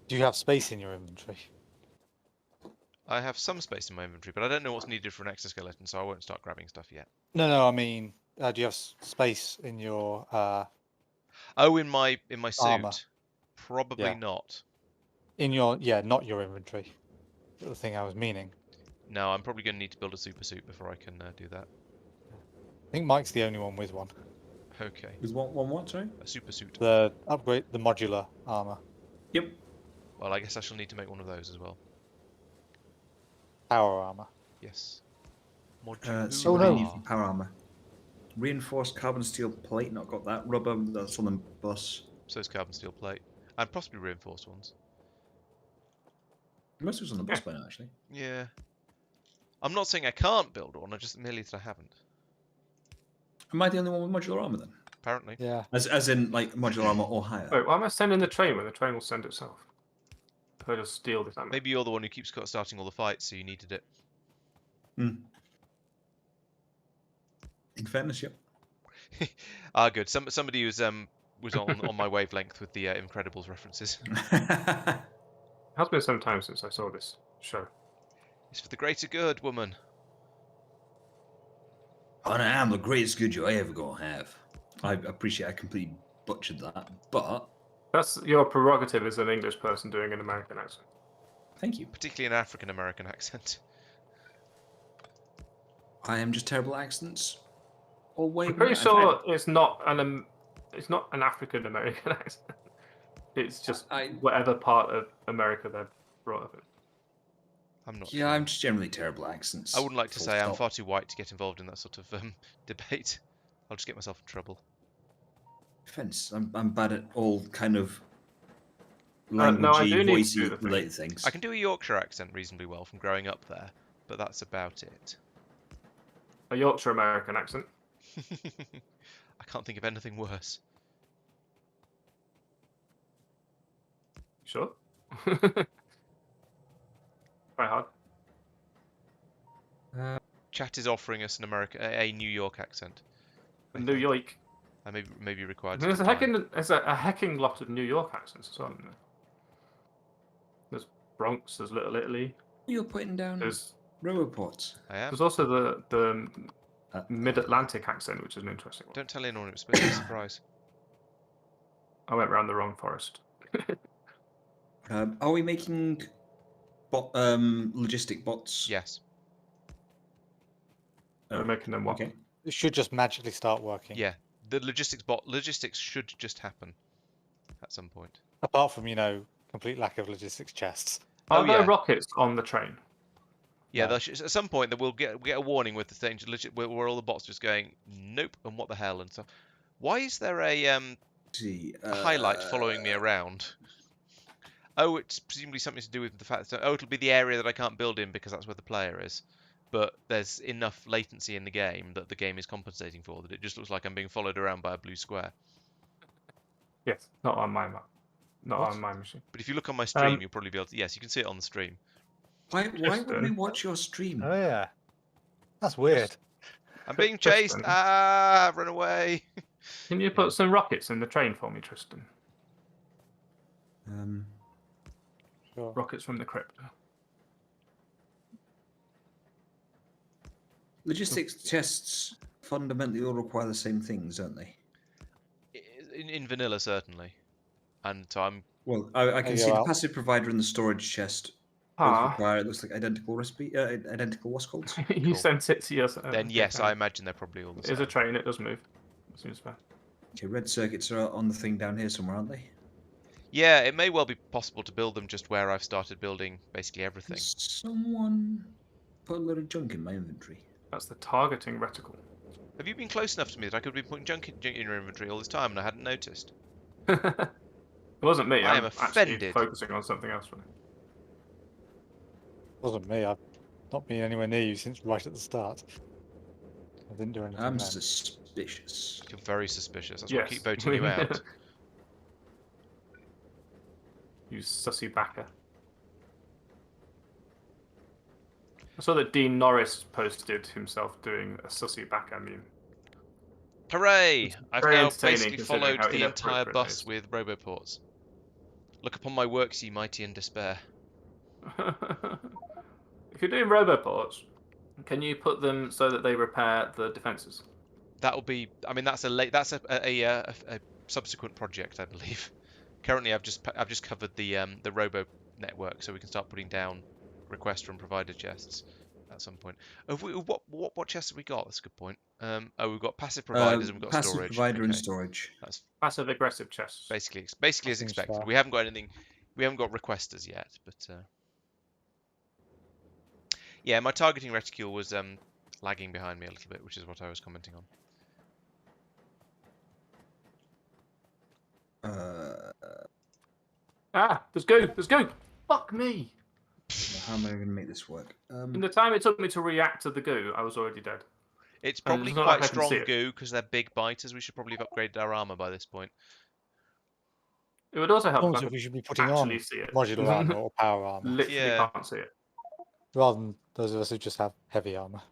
Do you have space in your inventory? I have some space in my inventory, but I don't know what's needed for an exoskeleton, so I won't start grabbing stuff yet. No, I mean, do you have space in your Oh, in my suit? Armor. Probably Yeah. not. not your inventory? The thing I was meaning. No, I'm probably going to need to build a super suit before I can do that. I think Mike's the only one with one. Okay, With one what, sorry? a super suit. The upgrade, the modular armor, Yep. Well, I guess I shall need to make one of those as well. power armor. Yes. Super no. need for power armor. Reinforced carbon steel plate, not got that. Rubber, that's on the bus. So it's carbon steel plate. And possibly reinforced ones. Most of it's on the bus by now, actually. Yeah. I'm not saying I can't build one, I just merely that I haven't. Am I the only one with modular armor then? Apparently. Yeah. As in, like, modular armor or higher? Wait, why am I sending the train when the train will send itself? I'll just steal this ammo. Maybe you're the one who keeps starting all the fights, so you needed it. Hmm. In fairness, yep. Ah, good. Somebody who's was on my wavelength with the Incredibles references. It has been some time since I saw this show. It's for the greater good, woman. And I am the greatest good you ever gonna have. I appreciate I completely butchered that, but That's your prerogative as an English person doing an American accent. thank you. Particularly an African American accent. I am just terrible at accents. Or wait, I'm pretty sure it's not an African American accent. It's just whatever part of America they're brought up in. I'm not. Yeah, sure. I'm just generally terrible at accents. I wouldn't like to Full say I'm stop. far too white to get involved in that sort of debate. I'll just get myself in trouble. Offense. I'm bad at all kind of No, I do languagey, need to do the voicey thing. related things. I can do a Yorkshire accent reasonably well from growing up there, but that's about it. A Yorkshire American accent. I can't think of anything worse. Sure. Quite hard. Chat is offering us a New York accent. New York. I may be required. There's to there's a hecking lot of New York accents as well. Isn't there? There's Bronx. There's Little Italy. You're putting down There's roboports. I am. there's also the Mid-Atlantic accent, which is an interesting one. Don't tell anyone, it was supposed to be a surprise. I went round the wrong forest. Are we making logistic bots? Yes. We're making them what? Okay. It should just magically start working. Yeah. The logistics should just happen at some point. Apart from, complete lack of logistics chests. Are Oh, there yeah. rockets on the train? Yeah, No. at some point that we'll get a warning with the thing where all the bots just going nope and what the hell and stuff. Why is there a highlight following me around? Oh, it's presumably something to do with the fact that it'll be the area that I can't build in because that's where the player is. But there's enough latency in the game that the game is compensating for that it just looks like I'm being followed around by a blue square. Yes, not on my map. Not What? on my machine. But if you look on my stream, you'll probably be able to. Yes, you can see it on the stream. Why would we watch your stream? Oh, yeah. That's weird. I'm being chased. Tristan. Ah, run away. Can you put some rockets in the train for me, Tristan? Sure. Rockets from the crypt. Logistics chests fundamentally all require the same things, don't they? In vanilla, certainly. And so I'm. Well, I can There you see the are. passive provider and the storage chest both Ah, require, it looks like identical recipe, identical what's called. you Cool. sent it to yourself. Then yes, I imagine they're probably all the It is same. a train. It does move. Seems fair. Okay, red circuits are on the thing down here somewhere, aren't they? Yeah, it may well be possible to build them just where I've started building basically everything. Can someone put a load of junk in my inventory? That's the targeting reticle. Have you been close enough to me that I could be putting junk in your inventory all this time and I hadn't noticed? It wasn't me. I am I'm actually offended. focusing on something else. Really. Wasn't me. I've not been anywhere near you since right at the start. I didn't do anything I'm then. suspicious. You're very suspicious. That's why I Yes. keep voting you out. You sussy backer. I saw that Dean Norris posted himself doing a sussy backer meme. Hooray! I've very now entertaining basically considering followed how the entire inappropriate it bus is. with roboports. Look upon my works, ye mighty in despair. If you're doing roboports, can you put them so that they repair the defences? That will be. I mean, that's a subsequent project, I believe. Currently, I've just covered the robo network, so we can start putting down requests from provider chests at some point. What chests have we got? That's a good point. We've got passive providers and we've got passive storage. provider and Okay. storage. That's Passive aggressive chests. basically as seems expected. fair. We haven't got anything. We haven't got requesters yet, but yeah, my targeting reticule was lagging behind me a little bit, which is what I was commenting on. Ah, there's goo. There's goo. Fuck me. How am I going to make this work? In the time it took me to react to the goo, I was already dead. It's And probably it's not quite like I can see strong it. goo because they're big biters. We should probably have upgraded our armor by this point. It would also help Almost if I if could we should be putting actually on see it. modular armor or power armor, Literally Yeah. can't see it. rather than those of us who just have heavy armor.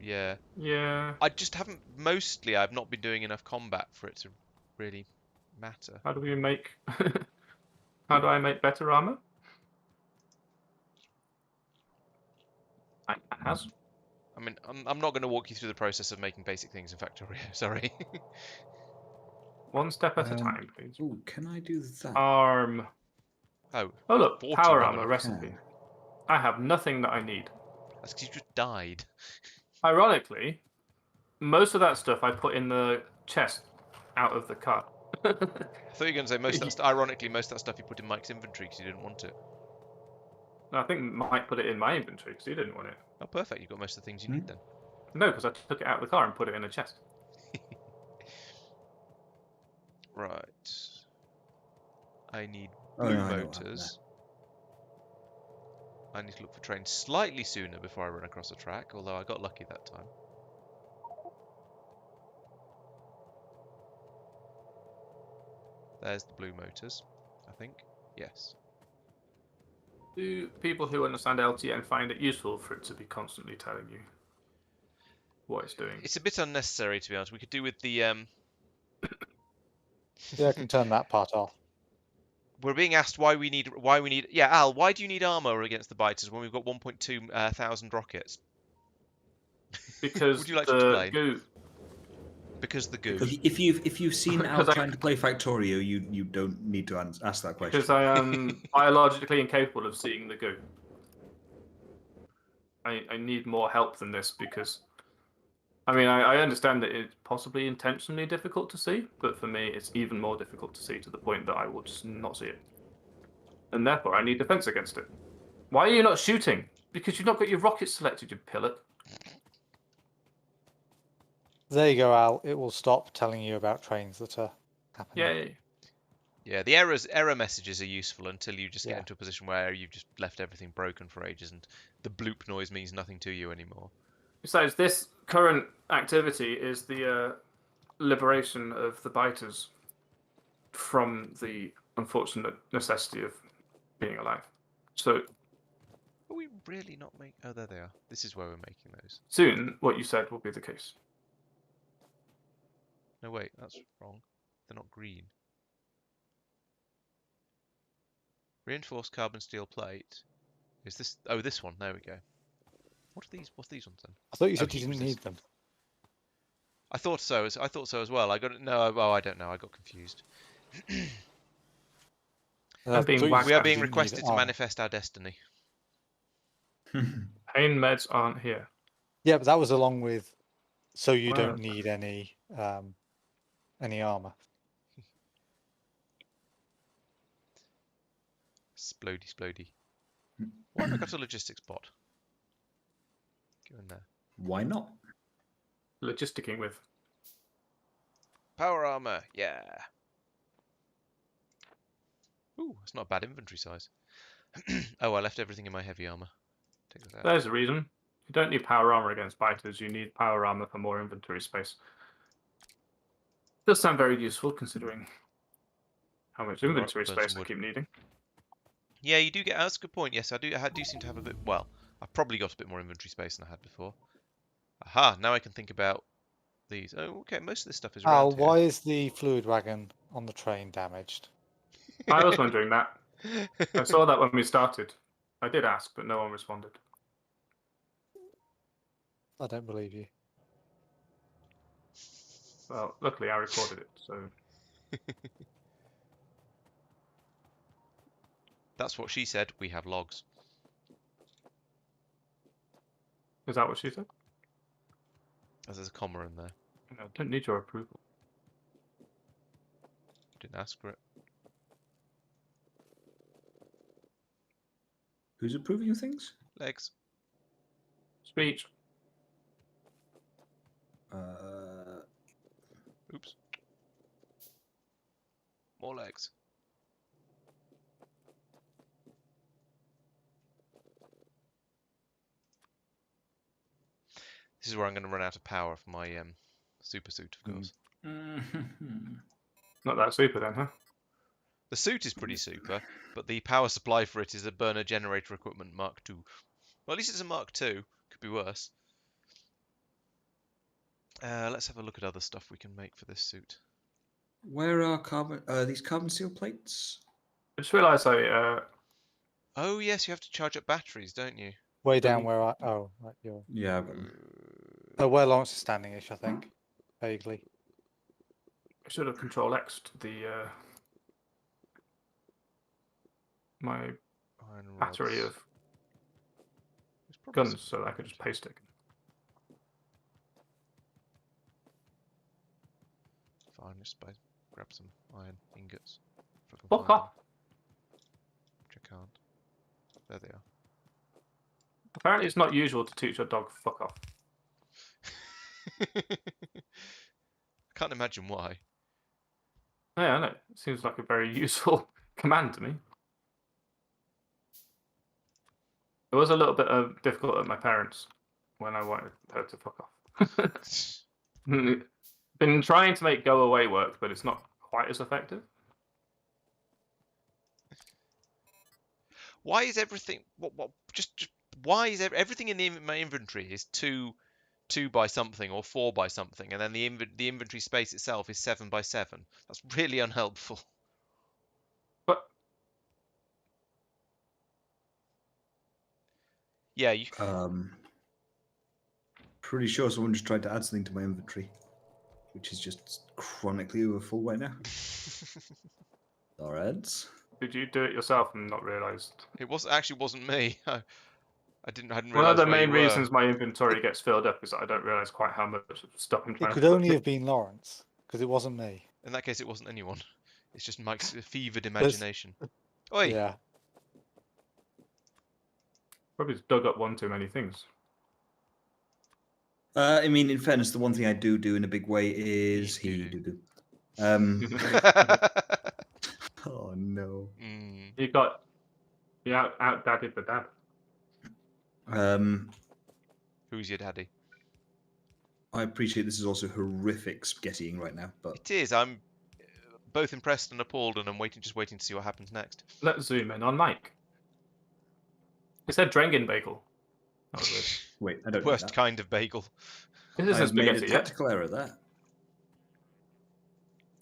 Yeah. Yeah. I just haven't. Mostly, I've not been doing enough combat for it to really matter. How do we make? How do I make better armor? Has. I mean, I'm not going to walk you through the process of making basic things in Factorio. Sorry. One step at a time, please. Oh, can I do that? Arm. Oh, Oh look, 40 power rather armor than- recipe. I have nothing that I need. That's because you just died. Ironically, most of that stuff I put in the chest out of the car. I thought you were going to say most of that. Ironically, most of that stuff you put in Mike's inventory because you didn't want it. I think Mike put it in my inventory because he didn't want it. Oh, perfect. You've got most of the things you need then. No, because I took it out of the car and put it in a chest. Right. I need Oh, blue no, I know what motors. I need to look for trains slightly sooner before I run across a track, although I got lucky that time. There's the blue motors, I think. Yes. Do people who understand LTN find it useful for it to be constantly telling you what it's doing? It's a bit unnecessary, to be honest. We could do with the Yeah, I can turn that part off. we're being asked why we need. Yeah, Al, why do you need armor against the biters when we've got 1.2 thousand rockets? Because Would you like to the explain? goo. Because the goo. Because if you've seen Al Because I- trying to play Factorio, you don't need to ask that question. Because I am biologically incapable of seeing the goo. I need more help than this because, I mean, I understand that it's possibly intentionally difficult to see, but for me, it's even more difficult to see to the point that I will just not see it. And therefore, I need defense against it. Why are you not shooting? Because you've not got your rockets selected, you pillock. There you go, Al. It will stop telling you about trains that are happening. Yay. Yeah, the error messages are useful until you just get Yeah. into a position where you've just left everything broken for ages and the bloop noise means nothing to you anymore. Besides, this current activity is the liberation of the biters from the unfortunate necessity of being alive. So Are we really not making... Oh, there they are. This is where we're making those. soon, what you said will be the case. No, wait, that's wrong. They're not green. Reinforced carbon steel plate. Is this... Oh, this one. There we go. What are these? What's these ones then? I thought you Oh, said you heat didn't need them. I thought so. I thought so as well. I got it. No, oh, I don't know. I got confused. I'm being thought you whacked We said are you being didn't need requested to armor. manifest our destiny. Pain meds aren't here. Yeah, but that was along with, so you Wow. don't need any armor. Splody, splody. Why have I got a logistics bot? Go in there. Why not? Logisticking with. Power armor, yeah. Ooh, that's not a bad inventory size. Oh, I left everything in my heavy armor. Take this out. There's a reason. You don't need power armor against biters. You need power armor for more inventory space. Does sound very useful considering how much inventory burn space some I wood. keep needing. Yeah, you do get. That's a good point. Yes, I do seem to have a bit. Well, I've probably got a bit more inventory space than I had before. Aha! Now I can think about these. Oh, okay. Most of this stuff is Al, around here. why is the fluid wagon on the train damaged? I was wondering that. I saw that when we started. I did ask, but no one responded. I don't believe you. Well, luckily I recorded it, so That's what she said. We have logs. is that what she said? As there's a comma in there. I don't need your approval. Didn't ask for it. Who's approving of things? Legs. Speech. Oops. More legs. This is where I'm going to run out of power for my super suit, of course. Not that super then, huh? The suit is pretty super, but the power supply for it is a burner generator equipment Mark II. Well, at least it's a Mark II. Could be worse. Let's have a look at other stuff we can make for this suit. Where are these carbon steel plates? I just realised Oh yes, you have to charge up batteries, don't you? Way down where I. Oh, right, you're. Yeah, I've got them. Oh, where Laurence is standing-ish, I think. Vaguely. I should have Control X'd the my Iron battery rods. of There's probably guns some- so that I could just paste it. Fine, just grab some iron ingots. If I can Fuck find off! them, which I can't. There they are. Apparently, it's not usual to teach your dog fuck off. I can't imagine why. Yeah, I know. It seems like a very useful command to me. It was a little bit difficult at my parents when I wanted her to fuck off. Been trying to make go away work, but it's not quite as effective. Why is everything? Just why is everything in my inventory is two by something or 4 by something, and then the inventory space itself is 7 by 7. That's really unhelpful. But Yeah, you. Pretty sure someone just tried to add something to my inventory, which is just chronically overfull right now. Laurence. did you do it yourself and not realised? It wasn't me. I hadn't One of realised the where main you were. reasons my inventory gets filled up is that I don't realise quite how much stuff I'm trying It to could put only in. have been Laurence, because it wasn't me. In that case, it wasn't anyone. It's just Mike's fevered imagination. Oi! Yeah. Probably just dug up one too many things. I mean, in fairness, the one thing I do in a big way is Eat he doo-doo. do. Oh no. You out dadded the dad. Who's your daddy? I appreciate this is also horrific spaghettiing right now, but It is. I'm both impressed and appalled, and I'm just waiting to see what happens next. Let's zoom in on Mike. It said Drengen bagel. That was weird. wait, I The don't know worst that. kind of bagel. This I isn't have made a spaghetti yet. tactical error there.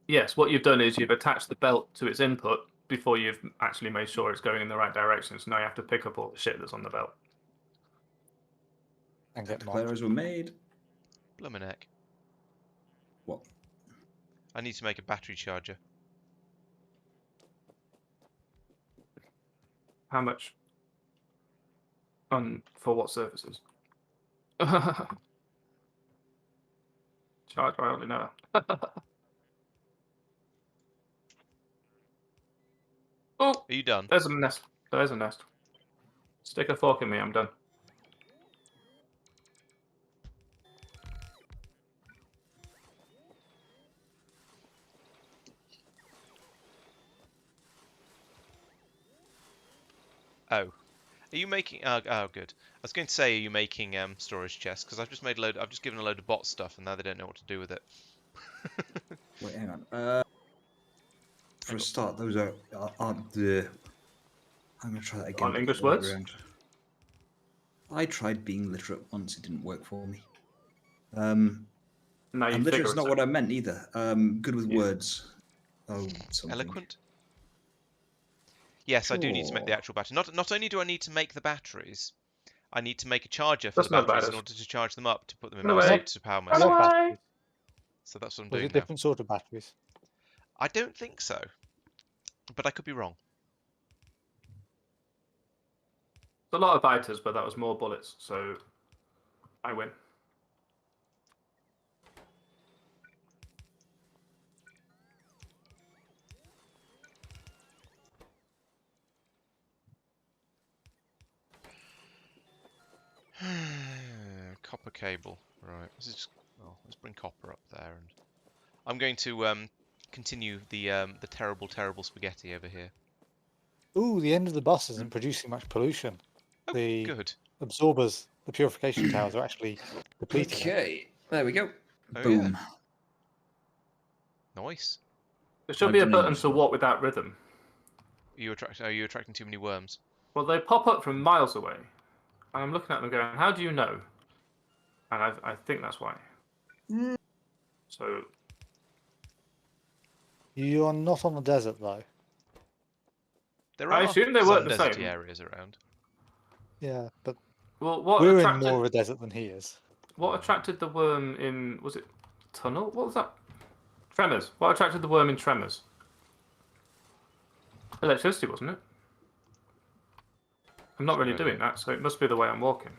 Yes, what you've done is you've attached the belt to its input before you've actually made sure it's going in the right direction. So now you have to pick up all the shit that's on the belt. And get Tactical marked. errors were made. Blummeneck. What? I need to make a battery charger. How much? For what surfaces? Charge, I only know. Oh, Are you done? there's a nest. There's a nest. Stick a fork in me, I'm done. Oh. Are you making... Oh, good. I was going to say, are you making storage chests? Because I've just made I've just given a load of bot stuff, and now they don't know what to do with it. Wait, hang on. For a start, those aren't the. I'm gonna try that again. On English the other way words? around. I tried being literate once; it didn't work for me. Now And you literate's figure not what I meant either. Good with Yeah. words. Oh, something. Eloquent? Yes, I do need to make the Sure. actual battery. Not only do I need to make the batteries, I need to make a charger for That's the not batteries bad. in order to charge them up to put them in Run my away. suit to power my Run suit. away. Batteries. So that's what I'm Was doing it now. different sort of batteries? I don't think so, but I could be wrong. It's a lot of biters, but that was more bullets, so I win. Copper cable. Right. This is just, let's bring copper up there, and I'm going to continue the terrible spaghetti over here. Ooh, the end of the bus isn't producing much pollution. Oh, The good. absorbers the purification towers are actually depleting it. Okay, there we go. Oh, Boom. Nice. There should I be a didn't button use to them. walk without rhythm. Are you attracting too many worms? Well, they pop up from miles away. And I'm looking at them going, how do you know? And I think that's why. So, You are not on the desert though. There I are assume they some work the deserty same. areas around. Yeah, but well, what we're in attracted, more of a desert than he is. what attracted the worm in, was it tunnel? What was that? Tremors. What attracted the worm in Tremors? Electricity, wasn't it? I'm not really doing that, so it must be the way I'm walking.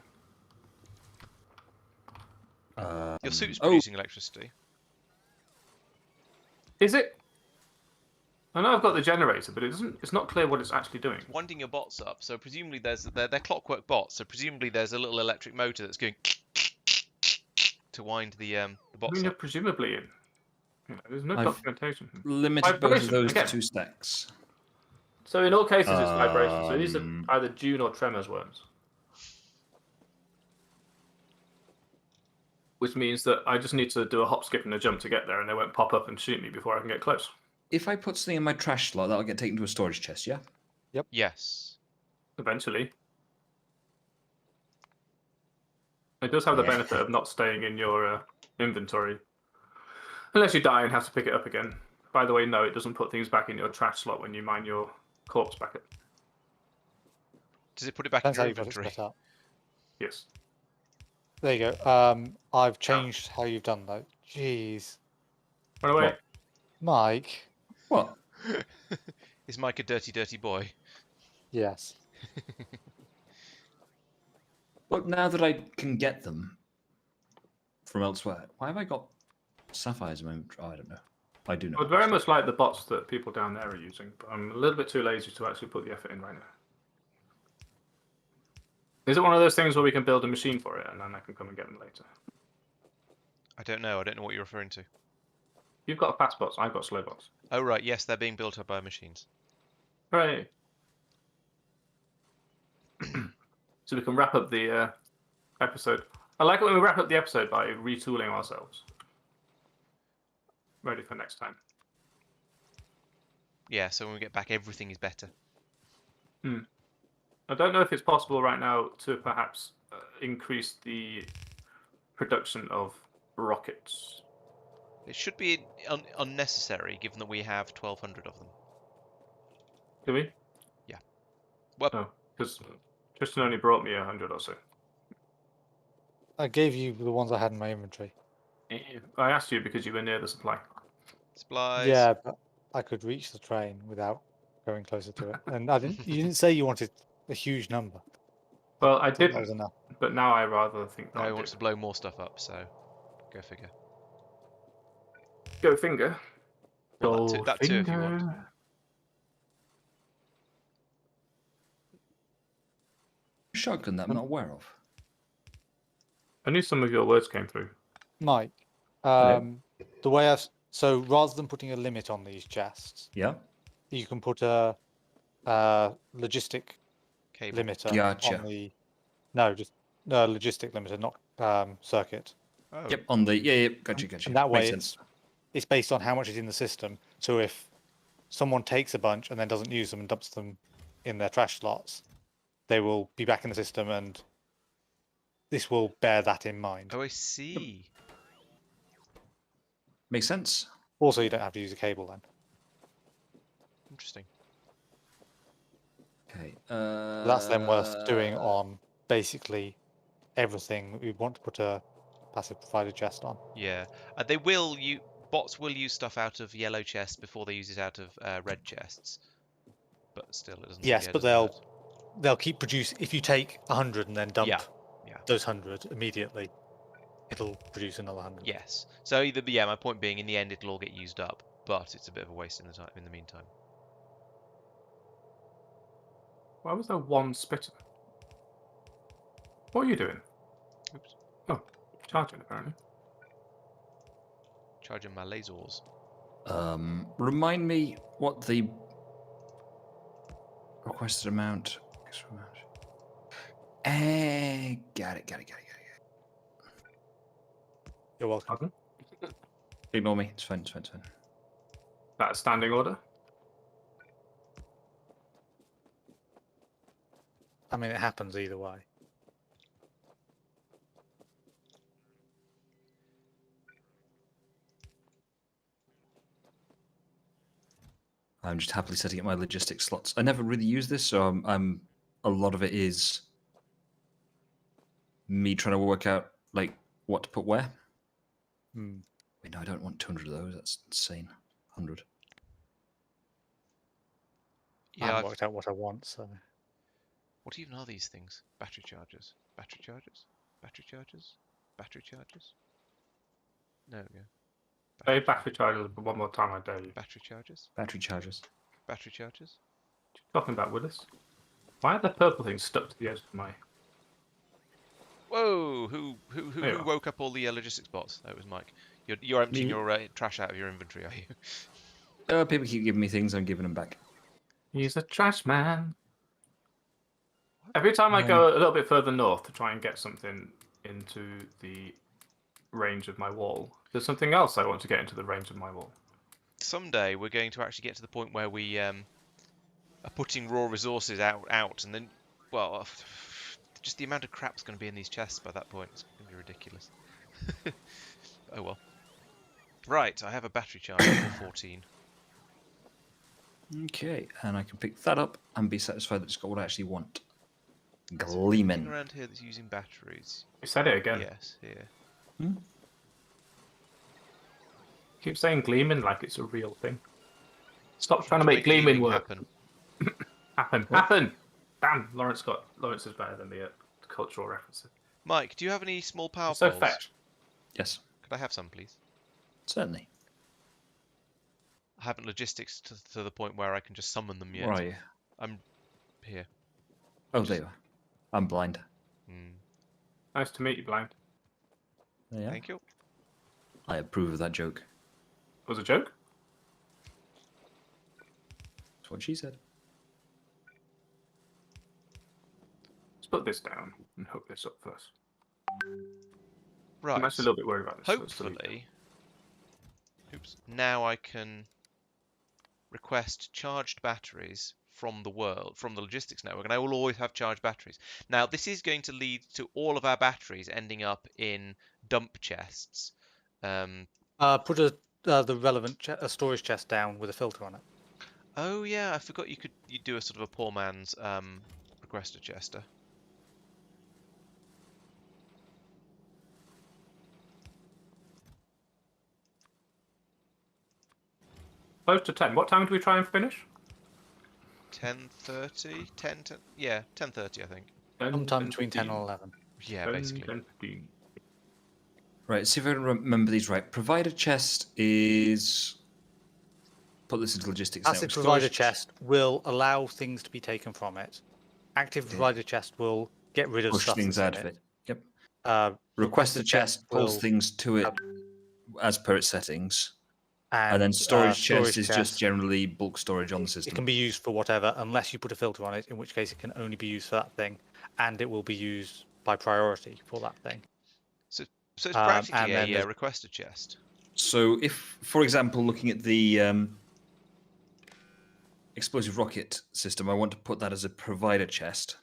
Your suit's oh, producing electricity. Is it? I know I've got the generator, but it's not clear what it's actually doing. It's winding your bots up, so presumably they're clockwork bots, so presumably there's a little electric motor that's going to wind the I bots mean, you're up. presumably in. There's no I've- documentation. limited both of Vibration, those again. to 2 stacks. So in all cases, it's vibration. So these are Um, either Dune or Tremors worms. Which means that I just need to do a hop, skip, and a jump to get there, and they won't pop up and shoot me before I can get close. If I put something in my trash slot, that'll get taken to a storage chest, yeah? Yes. Eventually. It does have the benefit of not staying in your inventory. Unless you die and have to pick it up again. By the way, no, it doesn't put things back in your trash slot when you mine your corpse bucket. Does it put it back Depends in how your you've got it inventory? set up. Yes. There you go. I've changed how you've done that. Jeez, Run away. What? Mike. What? Is Mike a dirty, dirty boy? Yes. Look, now that I can get them from elsewhere, why have I got sapphires in my inventory? Oh, I don't know. I do know. I would very much like the bots that people down there are using, but I'm a little bit too lazy to actually put the effort in right now. Is it one of those things where we can build a machine for it and then I can come and get them later? I don't know. I don't know what you're referring to. You've got fast bots, I've got slow bots. Oh, right. Yes, they're being built up by machines. Hooray! So we can wrap up the episode. I like it when we wrap up the episode by retooling ourselves. Ready for next time. Yeah, so when we get back, everything is better. I don't know if it's possible right now to perhaps increase the production of rockets. It should be unnecessary, given that we have 1,200 of them. Do we? Yeah. Well, No, because Tristan only brought me 100 or so. I gave you the ones I had in my inventory. I asked you because you were near the supply. supplies. Yeah, but I could reach the train without going closer to it. And I didn't. You didn't say you wanted a huge number. Well, I I thought that was didn't, enough. but now I rather think that Now I he do. wants to blow more stuff up, so go figure. Go finger. Well, Go that too, if you want. finger. Shotgun that I'm not aware of. I knew some of your words came through. Mike, Hello? the way I've so rather than putting a limit on these chests, Yeah? you can put a logistic Cable. limiter Gotcha. on the just logistic limiter, not circuit. Oh. Yep, on the... Yeah, gotcha. And that way Makes sense. it's based on how much is in the system. So if someone takes a bunch and then doesn't use them and dumps them in their trash slots, they will be back in the system, and this will bear that in mind. Oh, I see. Makes sense. Also, you don't have to use a cable then. Interesting. Okay. That's then worth doing on basically everything that we want to put a passive provider chest on. Yeah, bots will use stuff out of yellow chests before they use it out of red chests. But still, it doesn't. Yes, yeah, it but doesn't hurt. they'll keep producing. If you take 100 and then dump Yeah. those 100 immediately, it'll produce another 100. Yes. So my point being, in the end, it'll all get used up, but it's a bit of a waste in the meantime. Why was there one spitter? What are you doing? Oops. Oh, charging apparently. Charging my lasers. Remind me what the requested amount... Got it. You're welcome. Pardon? Ignore me. It's fine. That a standing order? I mean, it happens either way. I'm just happily setting up my logistics slots. I never really use this, so I'm a lot of it is me trying to work out like what to put where. Hmm. Wait, no, I don't want 200 of those. That's insane. 100. I Yeah, haven't worked out what I want, so what even are these things? Battery chargers. Battery chargers. Battery chargers. Battery chargers. No, yeah. Say battery chargers one more time, I dare you. Battery chargers. Battery chargers. Battery chargers. What are you talking about, Willis? Why are the purple things stuck to the edge of my... Whoa! Who There you are. woke up all the logistics bots? That was Mike. You're emptying Me. your trash out of your inventory, are you? People keep giving me things. I'm giving them back. He's a trash man. Every time I go a little bit further north to try and get something into the range of my wall, there's something else I want to get into the range of my wall. Someday we're going to actually get to the point where we are putting raw resources out, and then, well, just the amount of crap's going to be in these chests by that point. It's going to be ridiculous. Oh well. Right, I have a battery charger for 14. Okay, and I can pick that up and be satisfied that it's got what I actually want. Anything Gleaming. around here that's using batteries? You said it again. Yes, here. Keep saying gleaming like it's a real thing. Stop trying to Make make gleaming work. happen. Happen! Damn, Laurence is better than the cultural references. Mike, do you have any small power So poles? fetch. Yes, Could I have some, please? certainly. I haven't logistics to the point where I can just summon them yet. Where are you? I'm here. Oh, there you are. I'm blind. Hmm. Nice to meet you, Blind. There you are. Thank you. I approve of that joke. Was a joke? That's what she said. Let's put this down and hook this up first. Right. I'm actually a little bit worried about this. so let's delete it. Hopefully, oops. Now I can request charged batteries from the logistics network, and I will always have charged batteries. Now, this is going to lead to all of our batteries ending up in dump chests. put the relevant storage chest down with a filter on it. Oh yeah, I forgot you'd do a sort of a poor man's requester chester. Close to 10. What time do we try and finish? 10:30, 10, yeah, 10:30 I think. Sometime between 10 and 11. Yeah, basically. 10, 15. Right, see if I can remember these right. Provider chest is... Put this into logistics Passive network. provider Storage- chest will allow things to be taken from it. Active Yeah. provider chest will get rid of Push stuff things that's out in of it. Yep. Requested Requested chest pulls will- things to it as per its settings. And and then storage chest storage is just generally bulk storage on the It system. can be used for whatever, unless you put a filter on it, in which case it can only be used for that thing, and it will be used by priority for that thing. So it's and practically then a there's- requester chest. So if, for example, looking at the explosive rocket system, I want to put that as a provider chest,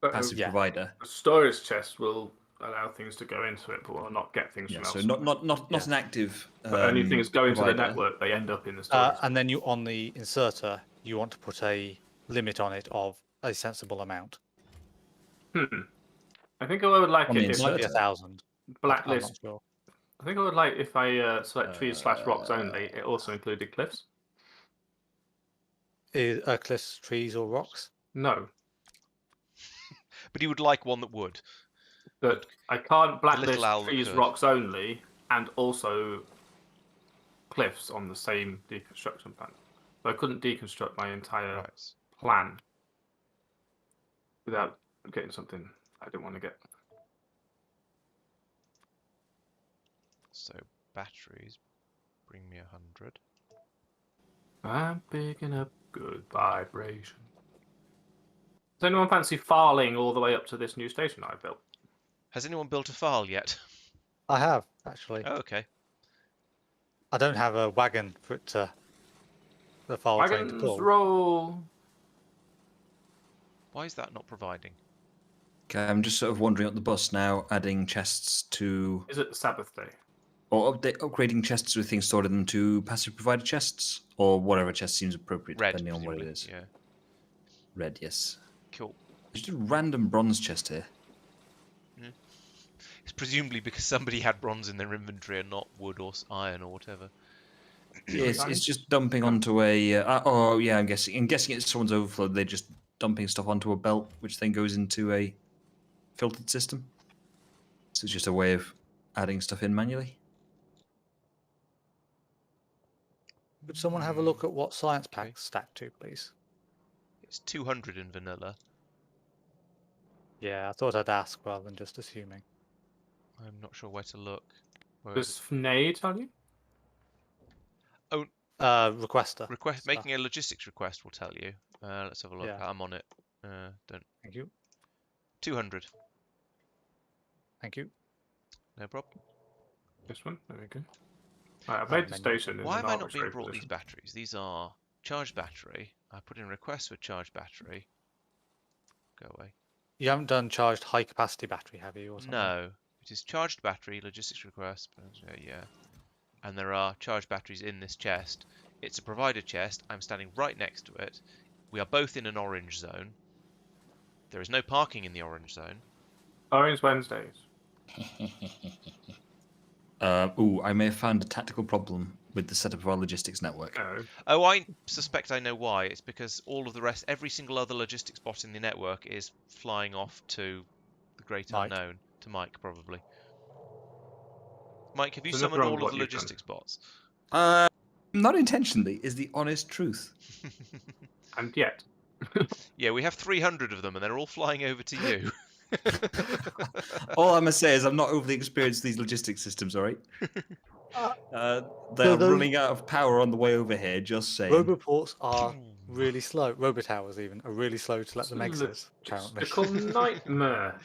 passive yeah. provider. A storage chest will allow things to go into it, but will not get things Yeah, from so elsewhere. not Yeah. an active. But only things go into the provider. network, they end up in the storage. And then on the inserter, you want to put a limit on it of a sensible amount. I think I would like On it the if It might be inserter? 1,000. I'm blacklist. not sure. I think I would like if I select trees / rocks only. It also included cliffs. Cliffs, trees, or rocks? No, But he would like one that would. but I can't blacklist owl that trees, could. rocks only, and also cliffs on the same deconstruction plan. So I couldn't deconstruct my entire Right. plan without getting something I didn't want to get. So batteries bring me 100. I'm picking up good vibration. Does anyone fancy filing all the way up to this new station I built? Has anyone built a file yet? I have, actually. Oh, okay. I don't have a wagon for it to the file train to Wagons pull. roll. Why is that not providing? Okay, I'm just sort of wandering up the bus now, adding chests to, Is it the Sabbath day? or upgrading chests with things stored in them to passive provided chests, or whatever chest seems appropriate, Red, depending on what it presumably. is. Yeah. Red, yes. Cool. There's just a random bronze chest here. It's presumably because somebody had bronze in their inventory and not wood or iron or whatever. Yeah, it's just dumping onto a. Oh yeah, I'm guessing it's someone's overflow. They're just dumping stuff onto a belt, which then goes into a filtered system. So it's just a way of adding stuff in manually. Would someone have a look at what science packs stack to, please? It's 200 in vanilla. Yeah, I thought I'd ask rather than just assuming. I'm not sure where to look. Where Does is FNAE tell you? Requester. Request stuff. making a logistics request will tell you. Let's have a look. Yeah. I'm on it. Don't. Thank you. 200. Thank you. No problem. This one? There we go. Right, I've made the station in Why an am I not being arbitrary brought these position. batteries? These are charged battery. I put in requests for charged battery. Go away. You haven't done charged high capacity battery, have you? Or something? No, it is charged battery, logistics request. Yeah. And there are charged batteries in this chest. It's a provider chest. I'm standing right next to it. We are both in an orange zone. There is no parking in the orange zone. Orange Wednesdays. I may have found a tactical problem with the setup of our logistics network. Oh. Oh, I suspect I know why. It's because all of the rest, every single other logistics bot in the network is flying off to the great Mike. unknown. To Mike, probably. Mike, have you So summoned nothing wrong all with of what the you've done. logistics bots? Not intentionally, is the honest truth. And yet. Yeah, we have 300 of them, and they're all flying over to you. All I must say is I'm not overly experienced in these logistics systems, all right? They're those- running out of power on the way over here, just saying. Roboports are really slow. Robotowers even are really slow to let them exit. Apparently. Logistical nightmare.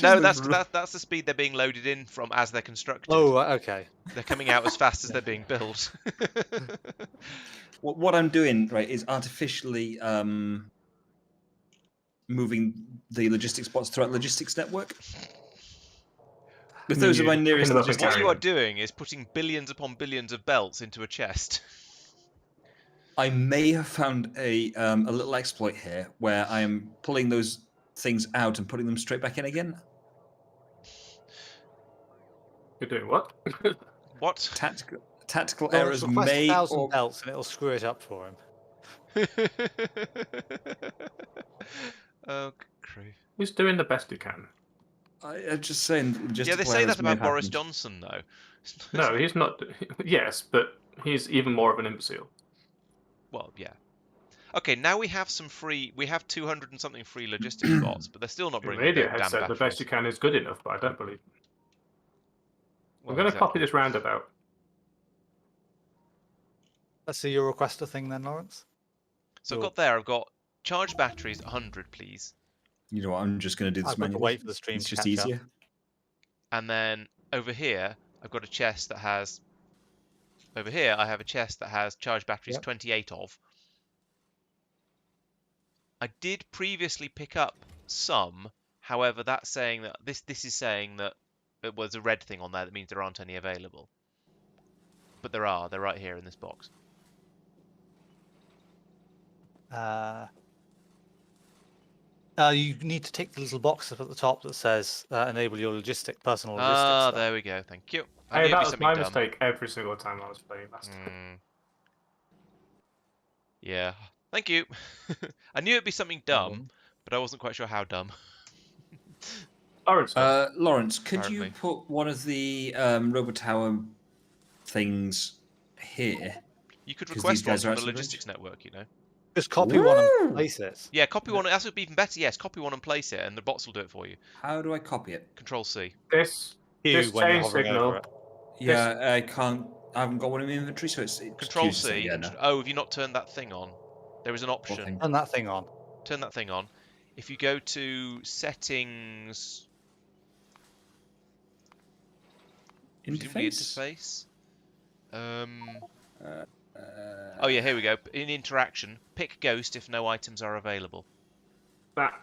No, that's the speed they're being loaded in from as they're constructed. Oh, right, okay. They're coming out as fast as they're being built. What I'm doing, right, is artificially moving the logistics bots throughout the logistics network. But those are my nearest Picking them up and logistics. What carrying you are them. doing is putting billions upon billions of belts into a chest. I may have found a little exploit here where I am pulling those things out and putting them straight back in again. You're doing what? What? Tactical Lawrence, errors request may 1,000 or belts and it'll screw it up for him. Oh, crew. He's doing the best he can. I'm just saying. Yeah, they logistical say errors that may about have Boris happened. Johnson, though. No, he's not. Yes, but he's even more of an imbecile. Well, yeah. Okay, now we have some free. We have 200 and something free logistics bots, but they're still not The bringing radio their has damn said batteries. the best you can is good enough, but I don't believe. Well, I'm going to copy exactly. this roundabout. Let's see your requester thing then, Lawrence. So I've Your- got there. I've got charged batteries 100, please, You know what? I'm just going to do this I've got to manually. wait for the stream It's to just catch up. easier. and then over here I've got a chest that has. Over here I have a chest that has charged batteries Yep. 28 of. I did previously pick up some, however, that's saying that this is saying that it was a red thing on there. That means there aren't any available. But there are. They're right here in this box. You need to tick the little box up at the top that says enable your personal logistics. Ah, stuff. there we go. Thank you. I Hey, knew it'd that be was something my dumb. mistake every single time I was playing last time. Yeah. Thank you. I knew it'd be something dumb, problem. but I wasn't quite sure how dumb. Lawrence, Laurence, could you Apparently. put one of the Robotower things here? You could 'Cause request these one guys are from the actually logistics network, you know. Just copy one Woo! and place it. Yeah, copy one. That would be even better. Yes, copy one and place it, and the bots will do it for you. How do I copy it? Control C. this Q when you're chain hovering signal. over it. Yeah, I can't. I haven't got one in my inventory, so it's Control Q's the same, C. yeah, no. Oh, have you not turned that thing on? There is an option. thing? Turn that thing on. Turn that thing on. If you go to settings, presumably Interface. Oh yeah, here we go. In interaction, pick ghost if no items are available. That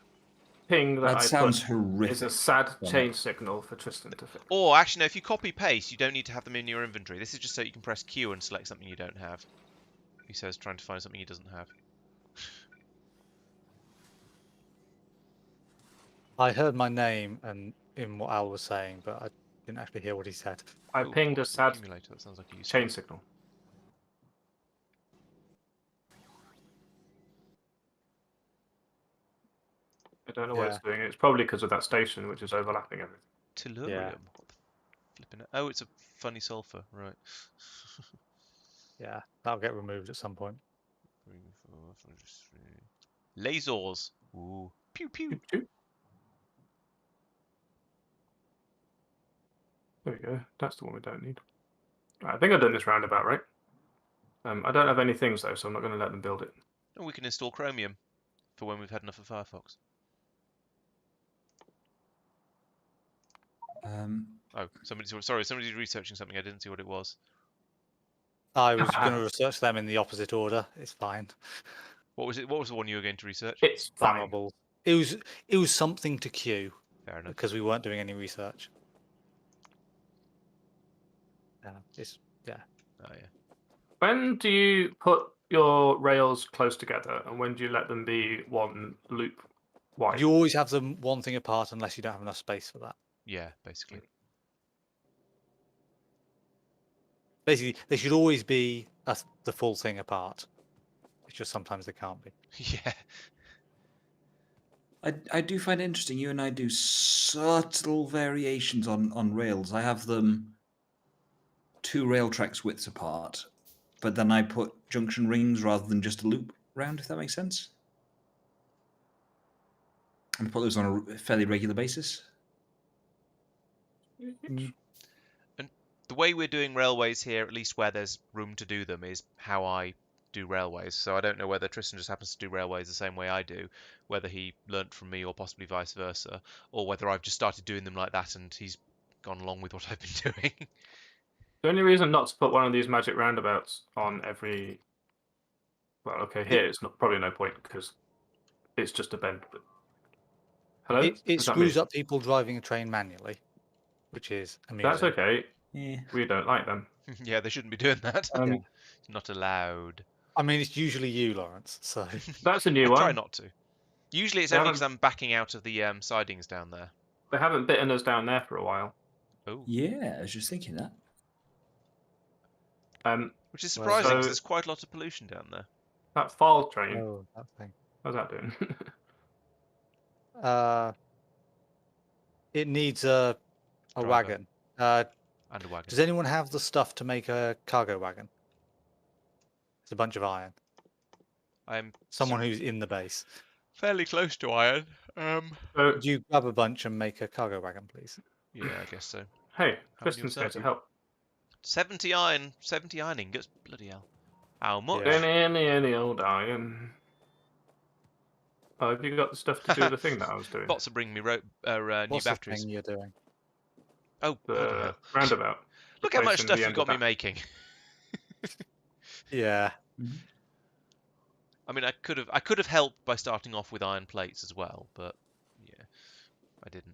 ping that That I sounds put horrific. is a sad Yeah. change signal for Tristan to fix. Or actually, no. If you copy paste, you don't need to have them in your inventory. This is just so you can press Q and select something you don't have. He says trying to find something he doesn't have. I heard my name and in what Al was saying, but I didn't actually hear what he said. I Ooh, pinged a sad accumulator. That sounds like a useful. chain signal. I don't know what it's doing. It's probably because of that station, which is overlapping everything. Tellurium. Yeah. What the flipping it? Oh, it's a funny sulfur, right? Yeah, that'll get removed at some point. 3, 4, 5, 6, 3. Lasers. Ooh. Pew pew. There we go. That's the one we don't need. I think I've done this roundabout, right? I don't have any things though, so I'm not going to let them build it. And we can install Chromium for when we've had enough of Firefox. Oh, somebody's researching something. I didn't see what it was. I was going to research them in the opposite order. It's fine. What was it? What was the one you were going to research? It's fine. Flammable. It was something to queue Fair enough. because we weren't doing any research. Yeah. Oh yeah. When do you put your rails close together, and when do you let them be one loop wide? You always have them one thing apart unless you don't have enough space for that. Yeah, basically. Basically, they should always be the full thing apart. It's just sometimes they can't be. Yeah. I do find it interesting. You and I do subtle variations on rails. I have them 2 rail tracks widths apart, but then I put junction rings rather than just a loop round, if that makes sense. And put those on a fairly regular basis. And the way we're doing railways here, at least where there's room to do them, is how I do railways. So I don't know whether Tristan just happens to do railways the same way I do, whether he learnt from me or possibly vice versa, or whether I've just started doing them like that and he's gone along with what I've been doing. The only reason not to put one of these magic roundabouts on every... Well, okay, here it's probably no point because it's just a bend. But... Hello? It Is that me? screws up people driving a train manually, which is amusing. That's okay. Yeah. We don't like them. Yeah, they shouldn't be doing that. Not allowed. I mean, it's usually you, Laurence. So That's a new I one. try not to. Usually it's They only haven't- because I'm backing out of the sidings down there. They haven't bitten us down there for a while. Oh. Yeah, I was just thinking that. Which is Well, surprising because so- there's quite a lot of pollution down there. That fall train, oh, that thing. how's that doing? It needs a Driver. wagon. And a wagon. Does anyone have the stuff to make a cargo wagon? It's a bunch of iron. I'm Someone who's in the base. fairly close to iron. So, Could you grab a bunch and make a cargo wagon, please? Yeah, I guess so. hey, How many Kristen's was here that? to help. 70 iron, 70 iron ingots. Bloody hell. How much? Yeah. Any old iron. Oh, have you got the stuff to do the thing that I was doing? Bots are bringing me new What's the batteries. thing you're doing? Oh, bloody The hell. roundabout. Look how much replacing stuff the you've end got of me that. making. Yeah. I mean, I could have helped by starting off with iron plates as well, but yeah, I didn't.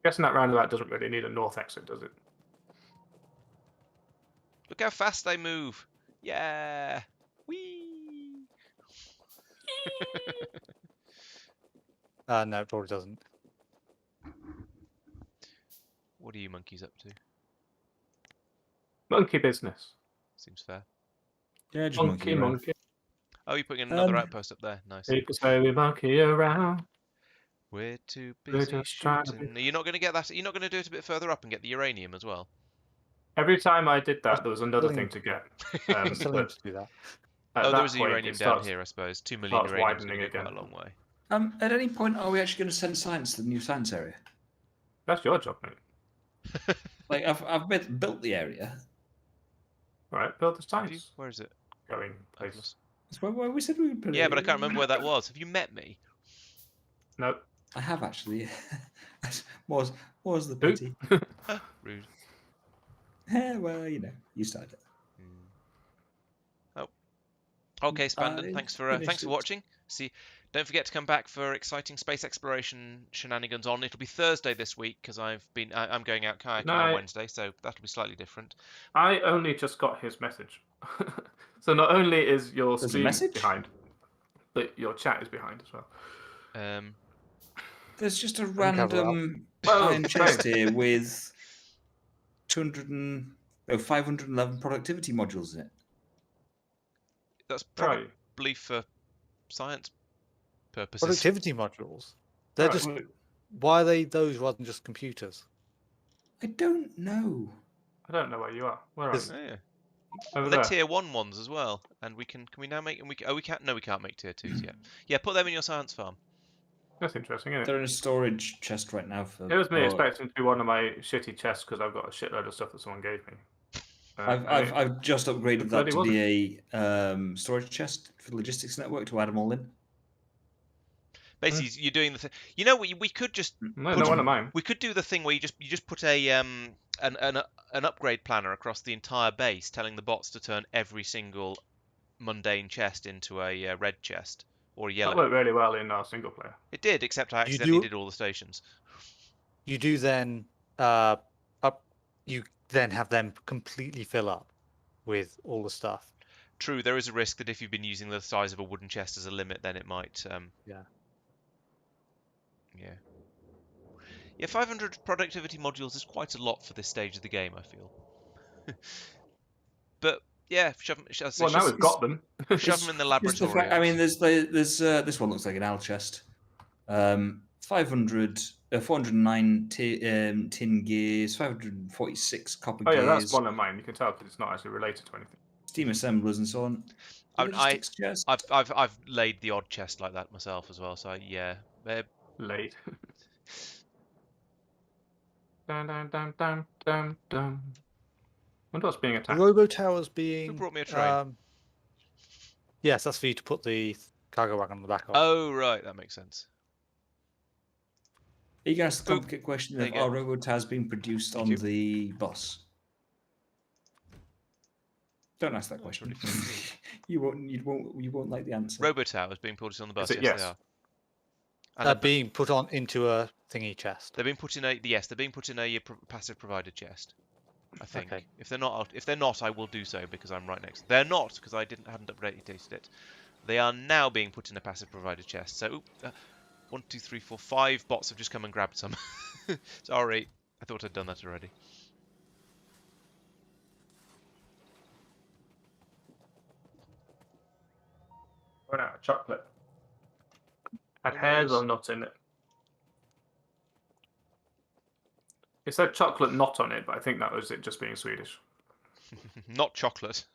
Guessing that roundabout doesn't really need a north exit, does it? Look how fast they move. Yeah. Whee. No, it probably doesn't. What are you monkeys up to? Monkey business. Seems fair. Yeah, just Monkey, around. monkey. Oh, you're putting in another Um, outpost up there. Nice. People say we monkey around. We're too We're busy just trying to shooting. You're not going to get that. You're not going to do it a bit further up and get the uranium as well. Every time I did that, there was another thing to get. I still need But to do that. at Oh, that there was a point, uranium it down starts- here, I suppose. 2 million starts uranium is going widening to go quite a again. long way. At any point, are we actually going to send science to the new science area? That's your job, mate. Like, I've built the area. Right, build the Have you? science Where is it? going Oh, place. That's why we said we would put it. Yeah, but I can't remember where that was. Have you met me? No. I have actually. was the Who? pity? Rude. Well, you started it. Oh. Okay, Spandon. I Thanks for finished it. watching. See, don't forget to come back for exciting space exploration shenanigans on. It'll be Thursday this week because I'm going out kayaking No, on Wednesday, so that'll be slightly different. I only just got his message. So not only is your There's a stream message? behind, but your chat is behind as well. There's just a cover up. random Well, iron chest here with 511 productivity modules in it. That's Right. probably for science purposes. Productivity modules. They're Right, just. well, Why are they those rather than just computers? I don't know. I don't know where you are. Where are There's- you? Oh, yeah. Over They're there. tier 1 ones as well, and can we now make? And we can't. No, we can't make tier 2s yet. Yeah, put them in your science farm. That's interesting, isn't it? They're in a storage chest right now. It was me expecting to be one of my shitty chests because I've got a shitload of stuff that someone gave me. I've just upgraded it that bloody to be a storage chest for the logistics network to add them all in. Basically, you're doing the thing. You know, we could just No, not one of mine. we could do the thing where you just put a an upgrade planner across the entire base, telling the bots to turn every single mundane chest into a red chest or a That yellow. worked really well in our single player. It did, except I You accidentally do- did all the stations. You do then you then have them completely fill up with all the stuff. True, there is a risk that if you've been using the size of a wooden chest as a limit, then it might. Yeah. Yeah. Yeah, 500 productivity modules is quite a lot for this stage of the game, I feel. But yeah, Well, now we've got them. shove them in the Just the laboratory. fact, I mean, there's this one looks like an owl chest. 409 tin gears, 546 copper Oh yeah, gears, that's one of mine. You can tell because it's not actually related to anything. steam assemblers, and so on. Logistics chest. I've laid the odd chest like that myself as well. So yeah, Late. Dun, dun, dun, dun, dun, dun. Wonder what's being The attacked. robo towers being. Who brought me a train? Yes, that's for you to put the cargo wagon on the back of. Oh right, that makes sense. You can ask the complicated question There of you go. are robotars being produced Thank on you. the bus? Don't ask that That's question. really funny. you won't like the answer. Robotowers being put on the bus. Is it Yes, yes? they are. And they're Being put on into a thingy chest. They're being put in a passive provided chest. I think. Okay. If they're not, I will do so because I'm right next. They're not because I hadn't updated it. They are now being put in a passive provided chest. So, 1, 2, 3, 4, 5 bots have just come and grabbed some. Sorry, I thought I'd done that already. Run out of chocolate. Had Who hairs knows? or nuts in it. It said chocolate not on it, but I think that was it just being Swedish. Not chocolate.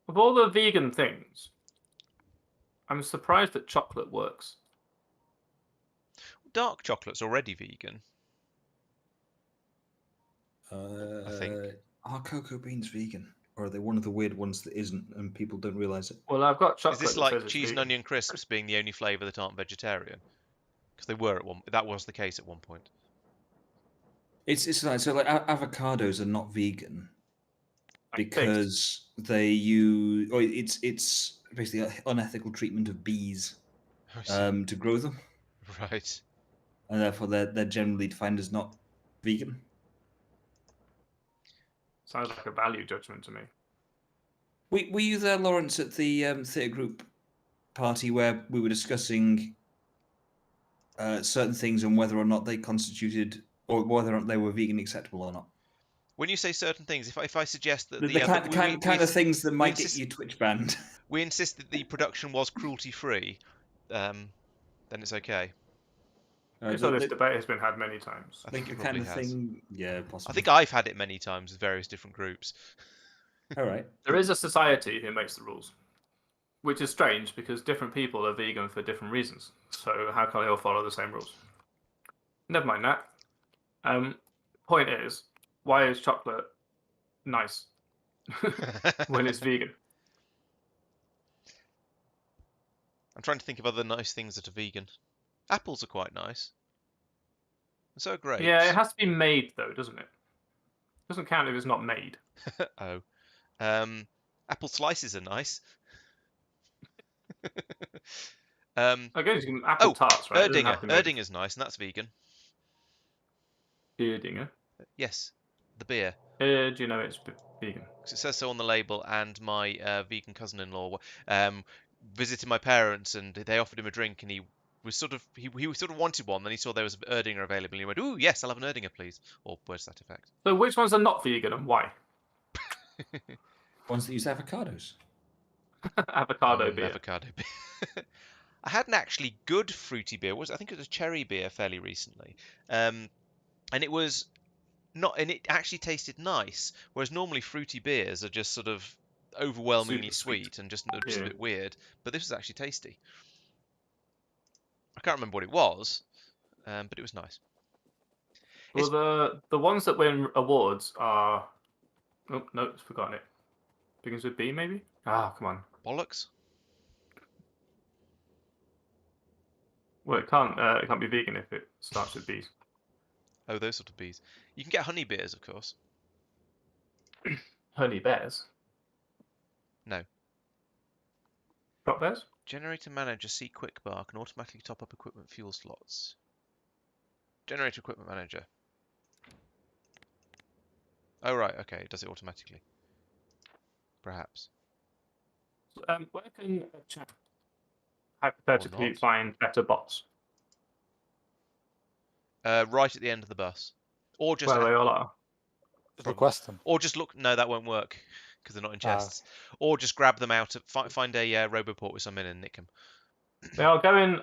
Of all the vegan things, I'm surprised that chocolate works. Dark chocolate's already vegan. think. Are cocoa beans vegan? Or are they one of the weird ones that isn't and people don't realise it? Well, I've got chocolate. Is this that like says it's cheese and vegan. onion crisps being the only flavour that aren't vegetarian? Because they were at one. That was the case at one point. It's like so like avocados are not vegan I think. because they use or it's basically unethical treatment of bees to grow them, Right. and therefore they're generally defined as not vegan. Sounds like a value judgment to me. Were you there, Laurence, at the theatre group party where we were discussing certain things and whether or not they constituted or whether or not they were vegan acceptable or not? When you say certain things, if I suggest that The kind of things that might get you Twitch banned. we insist that the production was cruelty free, then it's okay. So this debate has been had many times. I think the it kind probably of has. thing, yeah, possibly. I think I've had it many times with various different groups. All right. There is a society who makes the rules, which is strange because different people are vegan for different reasons. So how can they all follow the same rules? Never mind that. point is, why is chocolate nice when it's vegan? I'm trying to think of other nice things that are vegan. Apples are quite nice. And so are grapes. Yeah, it has to be made though, doesn't it? Doesn't count if it's not made. Oh. Apple slices are nice. I guess you can apple tarts, right? It doesn't have to be made. Erdinger's nice, and that's vegan. Erdinger. Yes, the beer. Do you know it's vegan? 'Cause it says so on the label, and my vegan cousin-in-law visited my parents, and they offered him a drink, and he sort of wanted one. Then he saw there was an Erdinger available, and he went, "Ooh, yes, I'll have an Erdinger, please," or words to that effect. So which ones are not vegan and why? Ones that use avocados. Avocado beer. Avocado beer. I had an actually good fruity beer. I think it was a cherry beer fairly recently, and it was not, and it actually tasted nice. Whereas normally fruity beers are just sort of overwhelmingly Super sweet. sweet and just a Yeah. bit weird. But this was actually tasty. I can't remember what it was, but it was nice. Well, the ones that win awards are. Oh no, it's forgotten it. Begins with B, maybe. Ah, come on. Bollocks. Well, it can't be vegan if it starts with B's. Oh, those sort of beers. You can get honey beers, of course. Honey bears. No. Got bears? Generator manager C quick bar can automatically top up equipment fuel slots. Generator equipment manager. Oh right, okay, it does it automatically. Perhaps. Where can a chap hypothetically not. find better bots? Right at the end of the bus, or just Where they all are. Request them. or just look. No, that won't work because they're not in chests. Or just grab them out. Find a Roboport with some in and nick them. They are going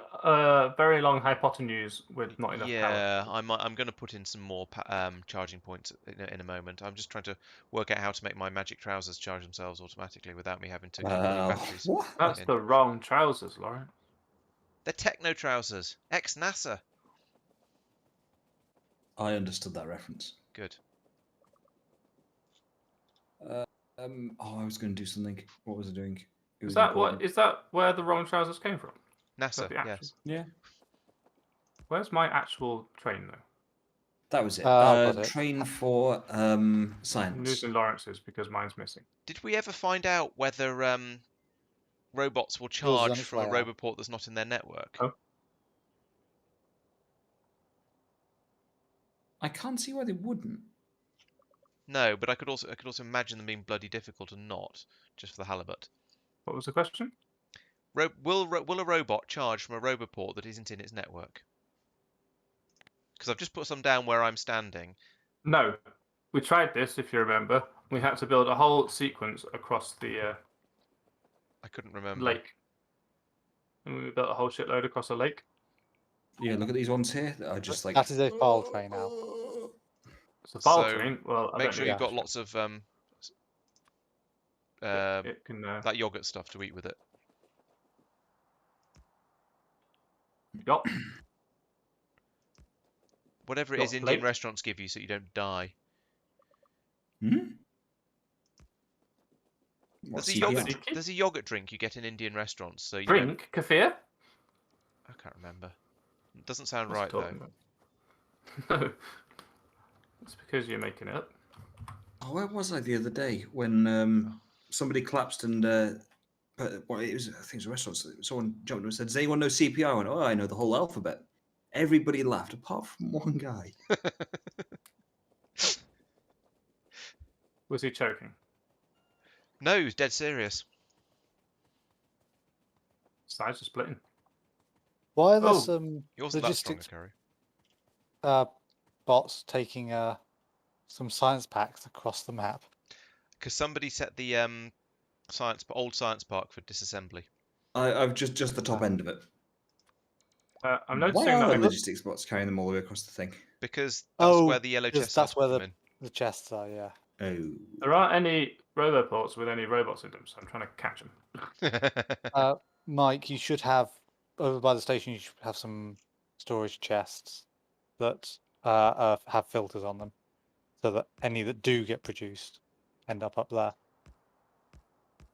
very long hypotenuse with not enough power. Yeah, I'm going to put in some more charging points in a moment. I'm just trying to work out how to make my magic trousers charge themselves automatically without me having to keep putting batteries. What? That's in. the wrong trousers, Laurence. They're techno trousers. Ex-NASA. I understood that reference. Good. Oh, I was going to do something. What was I doing? It was Is that important. what? Is that where the wrong trousers came from? NASA, the actual- yes. Yeah, Where's my actual train though? that was it. I've got it. Train for I'm science. losing Lawrence's because mine's missing. Did we ever find out whether robots will Yours is charge on its from a way out. Roboport that's not in their network? Oh. I can't see why they wouldn't. No, but I could also imagine them being bloody difficult and not, just for the halibut. What was the question? Will a robot charge from a Roboport that isn't in its network? Because I've just put some down where I'm standing. No, we tried this. If you remember, we had to build a whole sequence across the I couldn't remember. lake, and we built a whole shitload across a lake. Yeah, look at these ones here that are just like. That is a file tray now. It's a file So, train. Well, I Make don't sure know. you've got lots of It can. that yogurt stuff to eat with it. Yup. Whatever it Got is a Indian plate? restaurants give you so you don't die. Hmm? There's What's a he yogurt. got? Tzatziki? There's a yogurt drink you get in Indian restaurants. So you Drink kefir. I can't remember. It doesn't sound What's right it though. talking about? No, it's because you're making it up. Oh, where was I the other day when somebody collapsed and well, it was, I think it was a restaurant. So someone jumped and said, "Does anyone know CPR?" I went, "Oh, I know the whole alphabet." Everybody laughed apart from one guy. Was he choking? No, he was dead serious. Sides are splitting. Why are there Oh. some He wasn't that strong, logistics Curry. bots taking some science packs across the map? Because somebody set the old science park for disassembly. I've just the top end of it. I'm Why noticing are that. logistics bots carrying them all the way across the thing? Because that's Oh, where the yellow because chests that's where come the chests are. Yeah. Oh, There aren't any roboports with any robots in them, so I'm trying to catch them. in. Mike, you should have over by the station. You should have some storage chests that have filters on them. so that any that do get produced end up there.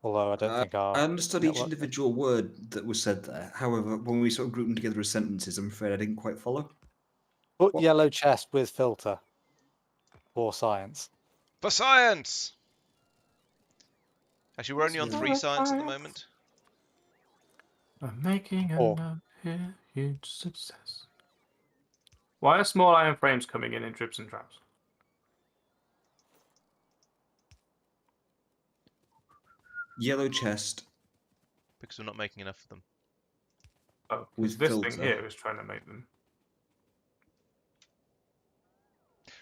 Although I don't think our I understood each network- individual word that was said there. However, when we sort of grouped them together as sentences, I'm afraid I didn't quite follow. Put What? yellow chest with filter for science. For science! Actually, we're only on That's 3 science at the moment. I'm making Or- another huge success. Why are small iron frames coming in dribs and drabs? Yellow chest Because we're not making enough of them. Oh, with this filter. thing here is trying to make them.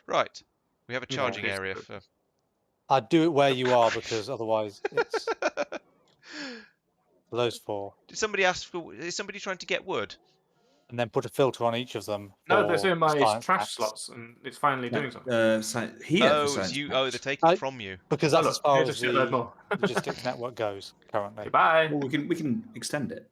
Right. We have a Yeah, charging it's area good. for... I'd do it where you are because otherwise it's those 4. Did somebody ask for... Is somebody trying to get wood? And then put a filter on each of them. No, that's for in my science trash packs. slots, and it's finally doing something. Here for Oh, it's science. you. packs. Oh, they're taking I- from you. Because Oh, that's as look, far here's as a shitload the more. logistics network goes currently. Goodbye. Well, we can extend it.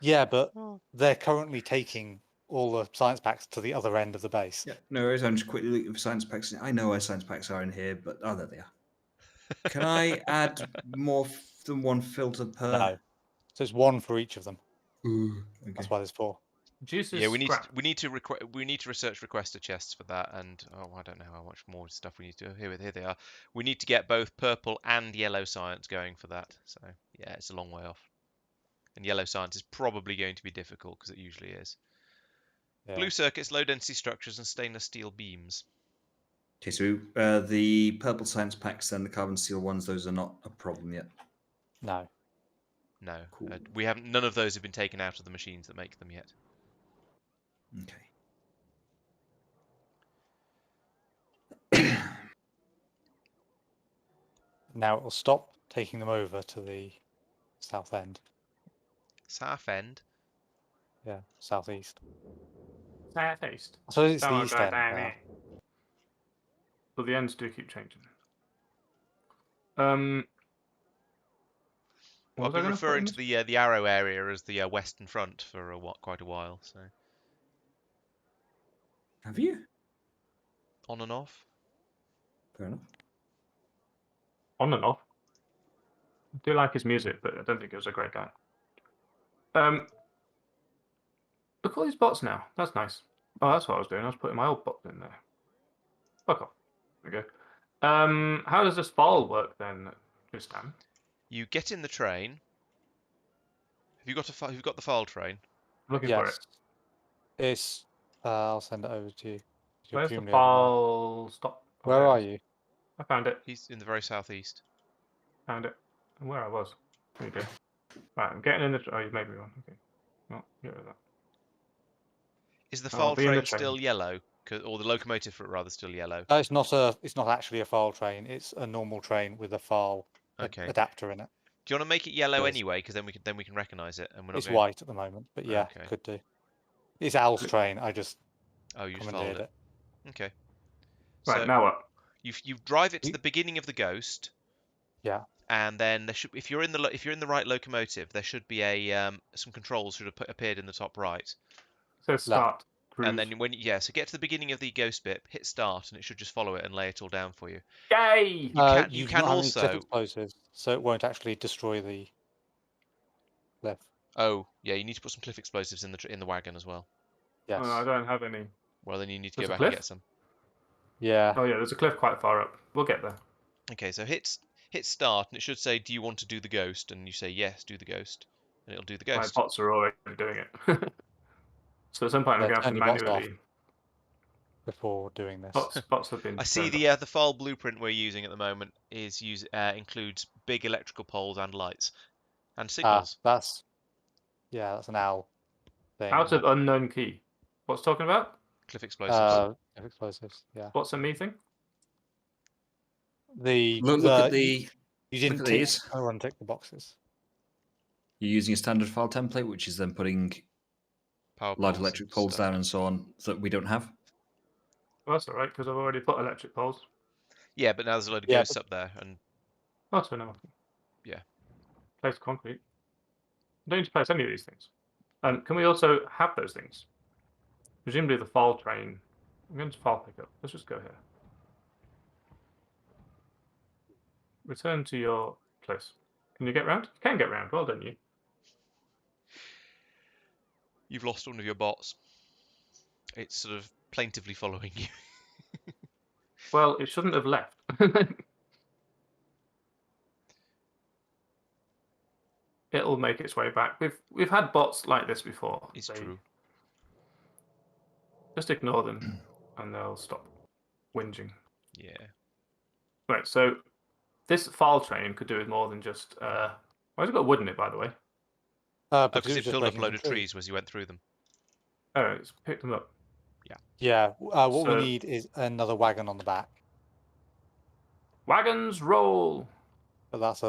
Yeah, but they're currently taking all the science packs to the other end of the base. Yeah, no worries. I'm just quickly looking for science packs. I know where science packs are in here, but there they are. Can I add more than one filter per? No. So it's 1 for each of them. Ooh, okay. That's why there's 4. Juice is Yeah, we scrap. need to research requester chests for that, and I don't know how much more stuff we need to do. Here they are. We need to get both purple and yellow science going for that. So yeah, it's a long way off. And yellow science is probably going to be difficult because it usually is. Yeah. Blue circuits, low density structures, and stainless steel beams. Okay, so the purple science packs, then the carbon steel ones, those are not a problem yet. No. No, Cool. we haven't. None of those have been taken out of the machines that make them yet. Okay. Now it will stop taking them over to the south end. South end. Yeah, southeast. Southeast. I suppose it's the Don't east go end down now. there. But the ends do keep changing. Well, I've been referring to the arrow area as the western front for quite a while. So Have you? on and off. Fair enough. On and off. I do like his music, but I don't think he was a great guy. Look at all these bots now. That's nice. Oh, that's what I was doing. I was putting my old bots in there. Fuck off. There we go. How does this file work then, Tristan? You get in the train. Have you got You've got the file train? I'm looking for Yes. it. It's. I'll send it over to you. You're Where's the presumably over file? Stop. there. Where are you? I found it. He's in the very southeast. Found it. And where I was. There you go. Right, I'm getting in the. Oh, you made me one. Okay. Well, get rid of that. Is the I'll file be in the train still yellow? Or the locomotive rather still yellow? It's not a. It's not actually a file train. It's a normal train with a file Okay. adapter in it. Do you want to make it yellow Yes. anyway? Because then we can recognise it, and we're not It's going... white at the moment, but yeah, Okay. could do. It's Al's train. I just Oh, you just commandeered followed it. it. Okay. Right, So now what? you drive it to You- the beginning of the ghost. Yeah. And then there should, if you're in the right locomotive, there should be a some controls should have appeared in the top right. It says start. Cruise. And then so get to the beginning of the ghost bit, hit start, and it should just follow it and lay it all down for you. Yay! You do can not have any cliff also... explosives, so it won't actually destroy the cliff. Oh, yeah, you need to put some cliff explosives in the wagon as well. Yes. Oh, I don't have any. Well, then you need to There's go a back and cliff? get some. Yeah. Oh yeah, there's a cliff quite far up. We'll get there. Okay, so hit start, and it should say, "Do you want to do the ghost?" And you say, "Yes, do the ghost," and it'll do the My ghost. bots are already doing it. So at some point I'm Yeah, going to have to turn your bots off. manually. Before doing this. Bots have been. I see turned off. the file blueprint we're using at the moment includes big electrical poles and lights and signals. That's an Al thing. Out of unknown key. What's talking about? Cliff explosives. Cliff explosives. Yeah. What's a me thing? Look at the. You didn't at tick these. or untick the boxes. You're using a standard file template, which is then putting Power large poles electric and poles stuff. down and so on that we don't have. Well, that's all right because I've already put electric poles. Yeah, but now there's a load of Yeah, ghosts up there, and Oh, so now. Yeah. Place concrete. I don't need to place any of these things. Can we also have those things? Presumably the file train. I'm going to file pickup. Let's just go here. return to your place. Can you get round? You can get round. Well done, you. You've lost one of your bots. It's sort of plaintively following you. Well, it shouldn't have left. It'll make its way back. We've had bots like this before. It's true. Just ignore them, and they'll stop whinging. Yeah. Right. So this file train could do with more than just. Why has it got wood in it, by the way? Because was it just filled up a making load some of trees as you went through them. Oh, it's picked them up. Yeah. What we So- need is another wagon on the back, Wagons roll. but that's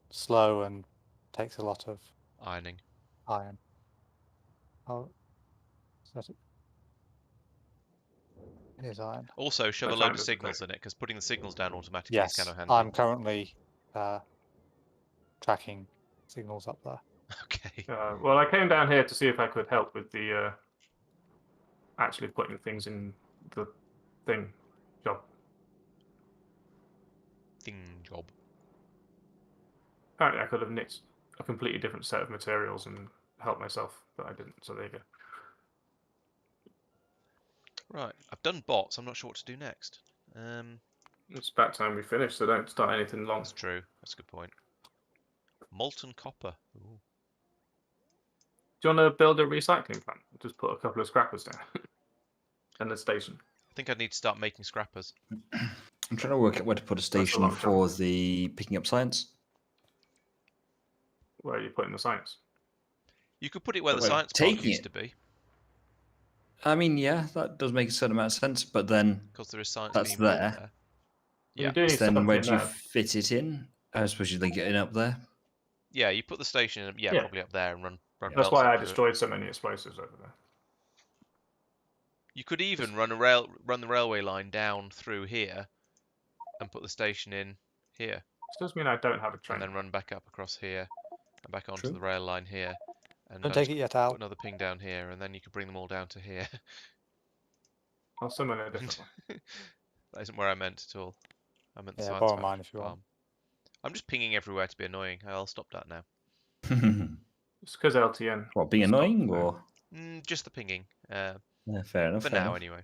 slow and takes a lot of Ironing. iron. Oh, is that it? It is iron. Also, shove a That's load fine, of that's signals okay. in it, because putting the signals down automatically Yes, is kind of handy. I'm currently tracking signals up there. Okay. Well, I came down here to see if I could help with the actually putting things in the thing job. Thing job. Apparently, I could have knit a completely different set of materials and helped myself, but I didn't. So there you go. Right. I've done bots. I'm not sure what to do next. It's about time we finish, so don't start anything long. That's true. That's a good point. Molten copper. Ooh. Do you want to build a recycling plant? Just put a couple of scrappers down. And a station. I think I need to start making scrappers. I'm trying to work out where to put a station lot of for the picking up science. Where are you putting the science? You could put it where the Well, science park taking used it. to be, I mean, yeah, that does make a certain amount of sense, but then because there is science That's being built there. there. You Yeah. do need then where something do you there. fit it in? I suppose you'd get it up there. Yeah, you put the station in, Yeah. probably up there and run That's That's belts why up I to it. destroyed so many explosives over there. You could even run the railway line down through here and put the station in here, This does mean I don't have a train. and then run back up across here and back onto True. the rail line here, and Don't I take just it yet, put Al. another ping down here, and then you could bring them all down to here. I'll summon a different one. That isn't where I meant at all. I meant the Yeah, science borrow factory mine if you want. farm. I'm just pinging everywhere to be annoying. I'll stop that now. It's because LTN. What, being Stop annoying there. or? Just the pinging. Yeah, fair enough. For fair now, enough. anyway.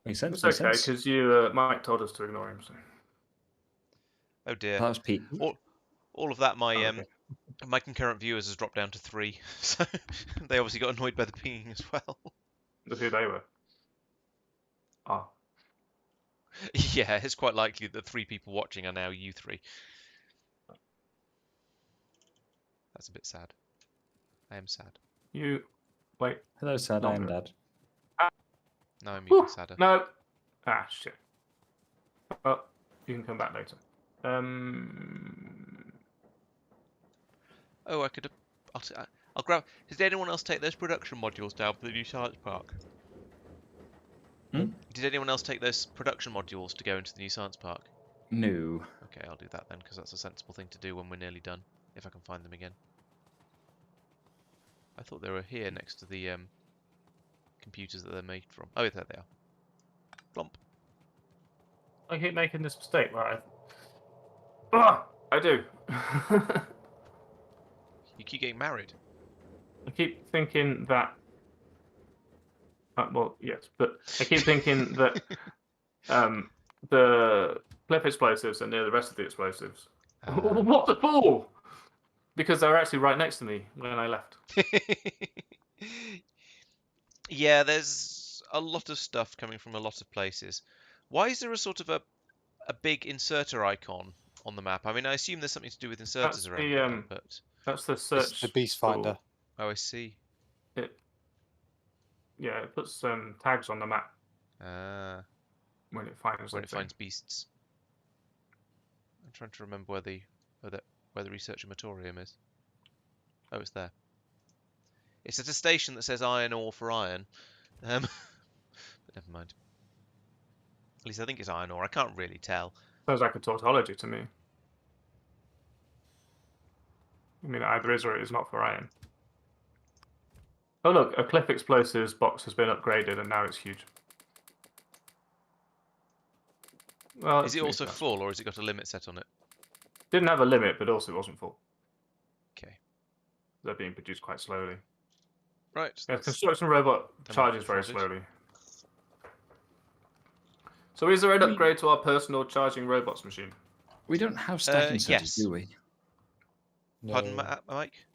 Makes sense. It's Makes okay, sense. because you Mike told us to ignore him. So. Oh dear. That was Pete. All of that, my Oh, okay. my concurrent viewers has dropped down to 3, so they obviously got annoyed by the pinging as well. That's who they were. Ah. Yeah, it's quite likely that 3 people watching are now you 3. That's a bit sad. I am sad. You. Wait. Hello, sad. I am Longer. dad. Now I'm Whew, even sadder. No. Ah, shit. Well, you can come back later. Oh, I could. I'll grab. Did anyone else take those production modules down for the new science park? Hmm? Did anyone else take those production modules to go into the new science park? No. Okay, I'll do that then, because that's a sensible thing to do when we're nearly done, if I can find them again. I thought they were here next to the computers that they're made from. Oh, there they are. Glomp. I keep making this mistake where I do. You keep getting married. I keep thinking that. Well, yes, but I keep thinking that the cliff explosives are near the rest of the explosives. What the fool! Because they were actually right next to me when I left. Yeah, there's a lot of stuff coming from a lot of places. Why is there a sort of a big inserter icon on the map? I mean, I assume there's something to do with inserters That's around the, here, but... That's the It's search. the beast finder. tool. Oh, I see. Yeah, it puts tags on the map Ah, when it finds when the it thing. finds beasts. I'm trying to remember where the research amatorium is. Oh, it's there. It's at a station that says iron ore for iron. But never mind. At least I think it's iron ore. I can't really tell. Sounds like a tautology to me. I mean, it either is or it is not for iron. Oh look, a cliff explosives box has been upgraded and now it's huge. Well, Is it also full, or has it got a limit set on it? Didn't have a limit, but also it wasn't full. Okay. They're being produced quite slowly. Right. Yeah, That's construction robot them charges very folded. slowly. So is there an upgrade to our personal charging robots machine? We don't have stack inserters, yes. do we? Pardon, No. Mike?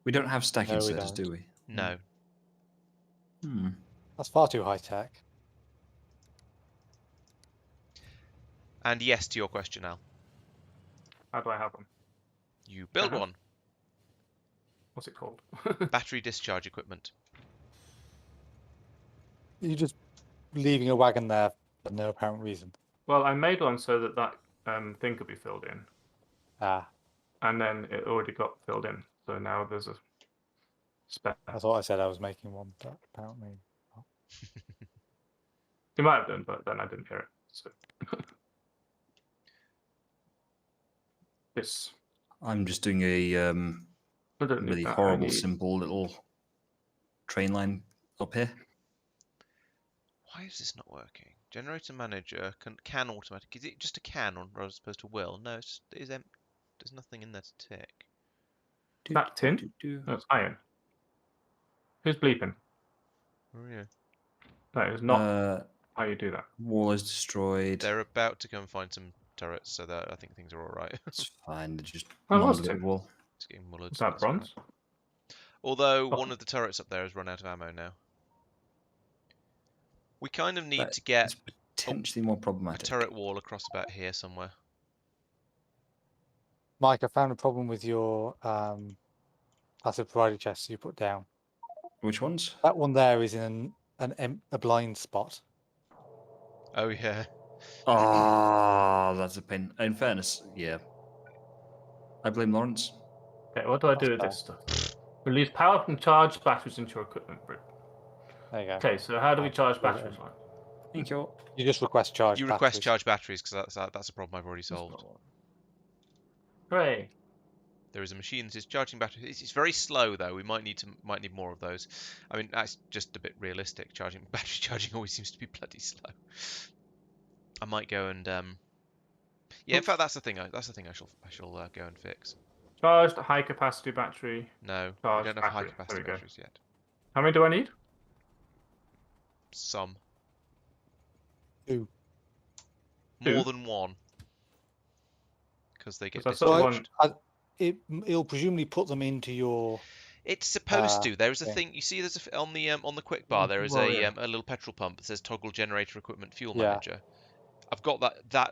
We don't have stack No, we inserters, don't. do we? No. Hmm. That's far too high tech. And yes to your question, Al. How do I have them? You build one. What's it called? Battery discharge equipment. You're just leaving a wagon there for no apparent reason. Well, I made one so that thing could be filled in, Ah, and then it already got filled in. So now there's a spare. I thought I said I was making one, but apparently not. You might have done, but then I didn't hear it. So it's. I'm just doing a I don't need really that. I horrible, need- simple little train line up here. Why is this not working? Generator manager can automatic. Is it just a can as opposed to will? No, it is empty. There's nothing in there to tick. That tin? That's iron. Who's bleeping? Oh, yeah. That is not how you do that. Wall is destroyed. They're about to go and find some turrets, so that I think things are all right. It's fine. They're just Oh, what's monolithic it? wall. It's getting mullered. Is so that that's all bronze? right. Although Oh. one of the turrets up there has run out of ammo now. We kind of need That to get is potentially more a problematic. turret wall across about here somewhere. Mike, I found a problem with your passive priority chests you put down. Which ones? That one there is in a blind spot. Oh yeah. Ah, that's a pain. In fairness, yeah. I blame Laurence. Okay, what do I do with this stuff? Release power from charged batteries into your equipment brick. There you go. Okay, so how do we I'll charge build it batteries? in. Like? Thank you. You just request charge. You request batteries. charge batteries because that's a problem I've already solved. Hooray! There is a machine that is charging batteries. It's very slow though. We might need more of those. I mean, that's just a bit realistic. Battery charging always seems to be bloody slow. I might go and yeah. In fact, that's the thing. That's the thing I shall go and fix. Charged high capacity battery. No, we Charged don't have high battery. capacity There we go. batteries yet. How many do I need? Some. Two. More Two? than one. Because they get Because I saw discharged. one. It'll presumably put them into your. It's supposed to. There is a yeah. thing. You see, there's on the quick bar. There is Well, yeah. a little petrol pump that says toggle generator equipment fuel Yeah. manager. I've got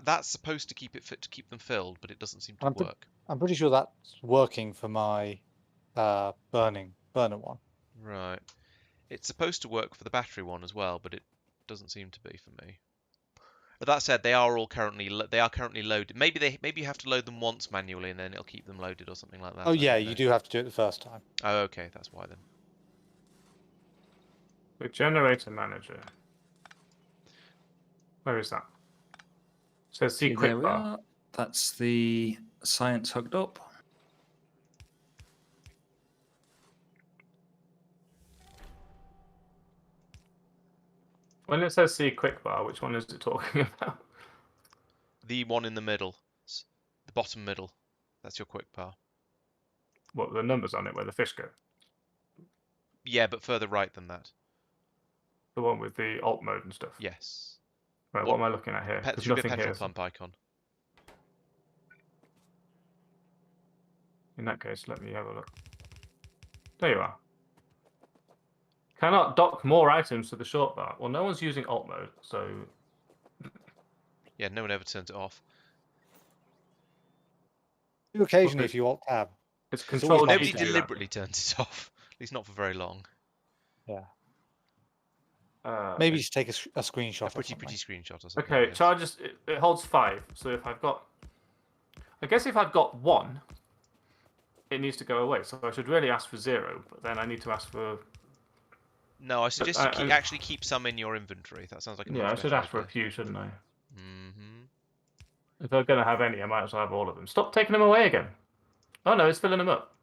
that's supposed to keep it fit to keep them filled, but it doesn't seem to work. I'm pretty sure that's working for my burner one. Right. It's supposed to work for the battery one as well, but it doesn't seem to be for me. But that said, they are currently loaded. Maybe you have to load them once manually, and then it'll keep them loaded or something like that. Oh I yeah, don't you know. do have to do it the first time. Oh, okay, that's why then. The generator manager. Where is that? It says see There quick we bar. are. That's the science hooked up. When it says see quick bar, which one is it talking about? The one in the middle, the bottom middle. That's your quick bar. What, the numbers on it where the fish go? Yeah, but further right than that. The one with the alt mode and stuff. Yes. Right, what am I looking at here? There There's should be a nothing petrol here. pump icon. In that case, let me have a look. There you are. Cannot dock more items to the short bar. Well, no one's using alt mode, so Yeah, no one ever turns it off. Do occasionally Okay. if you alt tab. it's always control nice G Nobody to do that. deliberately turns it off. At least not for very long. Yeah. Uh, Maybe just take a screenshot. A of pretty something. screenshot or something. Okay, yes. charges. It holds 5. So if I've got, I guess if I've got 1, it needs to go away. So I should really ask for 0, but then I need to ask for. No, I suggest I- you actually keep some in your inventory. That sounds like a Yeah, much I should better ask for a idea. few, shouldn't I? Mm-hmm. If I'm gonna have any, I might as well have all of them. Stop taking them away again. Oh no, it's filling them up.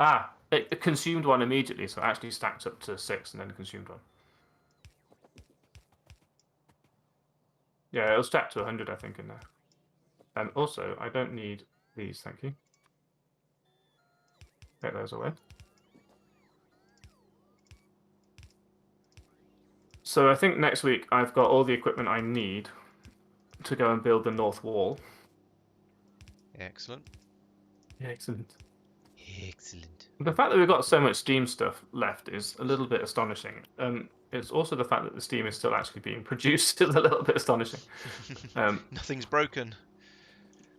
Ah, it consumed one immediately, so it actually stacked up to 6 and then consumed one. Yeah, it'll stack to 100, I think, in there. And also, I don't need Please, thank you. Take those away. So I think next week I've got all the equipment I need to go and build the north wall. Excellent. Yeah, excellent. Excellent. The fact that we've got so much Steam stuff left is a little bit astonishing. It's also the fact that the Steam is still actually being produced is a little bit astonishing. Nothing's broken.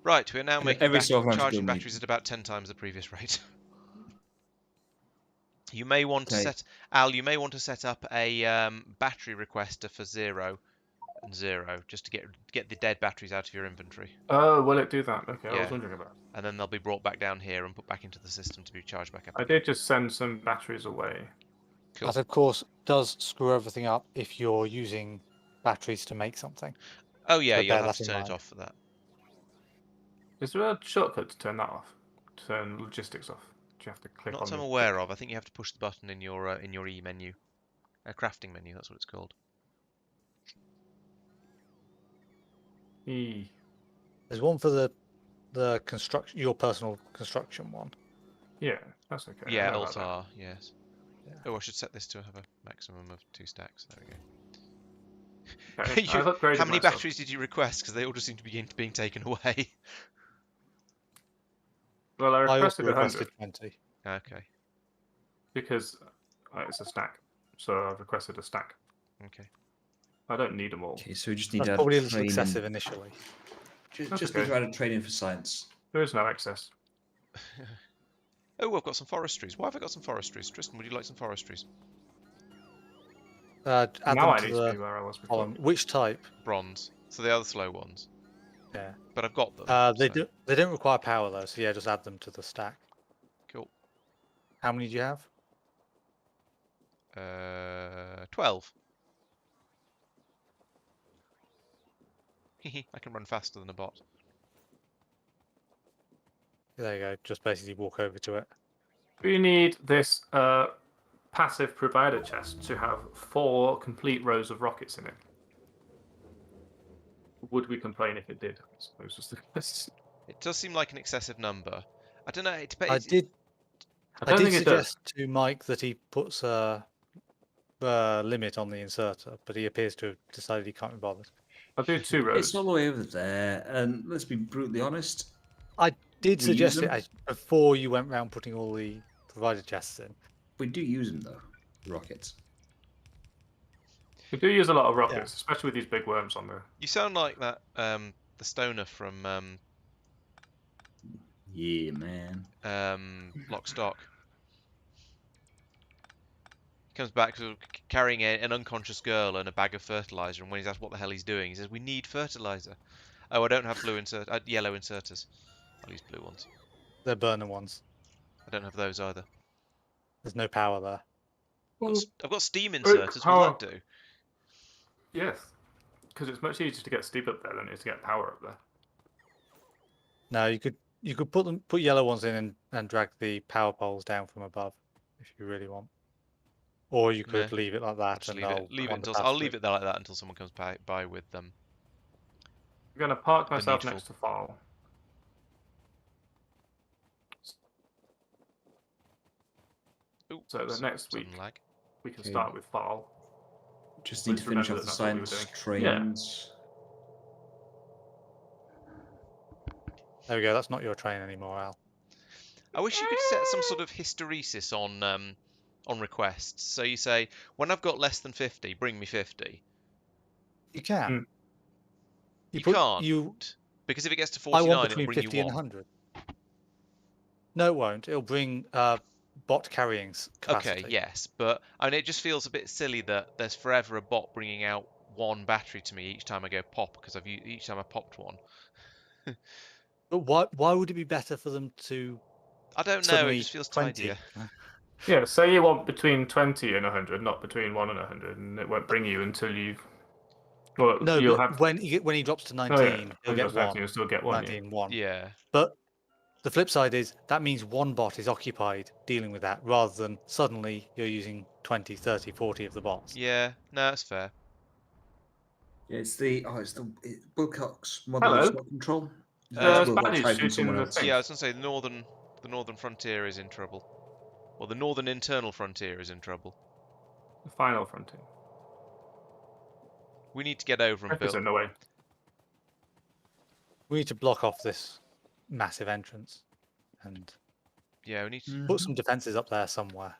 Right, we're now making every so often I have to charging go batteries meet. at about 10 times the previous rate. You may want to Okay. set Al. You may want to set up a battery requester for 0 and 0, just to get the dead batteries out of your inventory. Oh, will it do that? Okay, I Yeah. was wondering about it. And then they'll be brought back down here and put back into the system to be charged back up. I did just send some batteries away. Cool. That, of course, does screw everything up if you're using batteries to make something. Oh yeah, So you'll bear have that to in turn it mind. off for that. Is there a shortcut to turn that off? Turn logistics off? Do you have to click Not on that I'm the aware of. I think you have to push the button in your E menu, a crafting menu. That's what it's called. E? There's one for the construction, your personal construction one. Yeah, that's okay. I Yeah, know about that. Alt-R, yes. Yeah. Oh, I should set this to have a maximum of 2 stacks. There we go. Okay, I've upgraded How many myself. batteries did you request? Because they all just seem to be being taken away. Well, I I also requested 100 requested 20. Okay. because it's a stack. So I've requested a stack. Okay. I don't need them all. Okay, so we just need That's to add probably a a little training. excessive initially. That's Just okay. need to add a training for science. There is no excess. Oh, I've got some forestries. Why have I got some forestries? Tristan, would you like some forestries? Add Now I them need to to be the where I was before. column. Which type? Bronze. So they are the slow ones. Yeah. But I've got them. They so- They don't require power though, so yeah, just add them to the stack. Cool. How many do you have? 12. I can run faster than a bot. There you go. Just basically walk over to it. We need this passive provider chest to have 4 complete rows of rockets in it. Would we complain if it did? I suppose is the question. It does seem like an excessive number. I don't know. It I depends. did I don't think it does. suggest to Mike that he puts a limit on the inserter, but he appears to have decided he can't be bothered. I'll do 2 rows. It's all the way over there, and let's be brutally honest. I did We suggest use it them? before you went round putting all the provider chests in. We do use them though, rockets. We do use a lot of rockets, especially with these big worms on there. You sound like that the stoner from Yeah, man. Lock Stock. He comes back carrying an unconscious girl and a bag of fertilizer, and when he's asked what the hell he's doing, he says, "We need fertilizer." Oh, I don't have yellow inserters. I'll use blue ones. They're burner ones. I don't have those either. There's no power there. I've got steam inserters. What will that do? Yes, because it's much easier to get steep up there than it is to get power up there. No, you could put yellow ones in and drag the power poles down from above if you really want. Or you could leave it like that. Just And leave it. Leave it until I'll leave it there like that until someone comes by with them. I'm going to park myself needful. next to File. Ooh, So the next sudden week lag. we can Okay. start with File. Just need to Just finish remember off the that that's what we were science doing. Yeah. trains. There we go. That's not your train anymore, Al. I wish you could set some sort of hysteresis on requests. So you say, when I've got less than 50, bring me 50. You can. You can't. Because if it gets to 49, I want it'll between bring 50 you and one. 100. No, it won't. It'll bring bot carrying capacity. Okay, yes, but I mean, it just feels a bit silly that there's forever a bot bringing out 1 battery to me each time I go pop, because each time I popped one. But why would it be better for them to? I don't know. It Suddenly just feels 20. tidier. Yeah, say you want between 20 and 100, not between 1 and 100, and it won't bring you until you've... Well, No, you'll but have... when he drops to 19, Oh, yeah. he'll When he get goes back, 1. you'll still get 1, yeah. 19, 1. Yeah. But the flip side is that means one bot is occupied dealing with that, rather than suddenly you're using 20, 30, 40 of the bots. Yeah. No, that's fair. Yeah, it's the Wilcox model of Hello. slot control. We'll Spanish try them shooting somewhere the else. thing. Yeah, I was gonna say the northern frontier is in trouble. Or the northern internal frontier is in trouble. The final frontier. We need to get over and build. In the way. We need to block off this massive entrance and Yeah, we need to. put some defenses up there somewhere.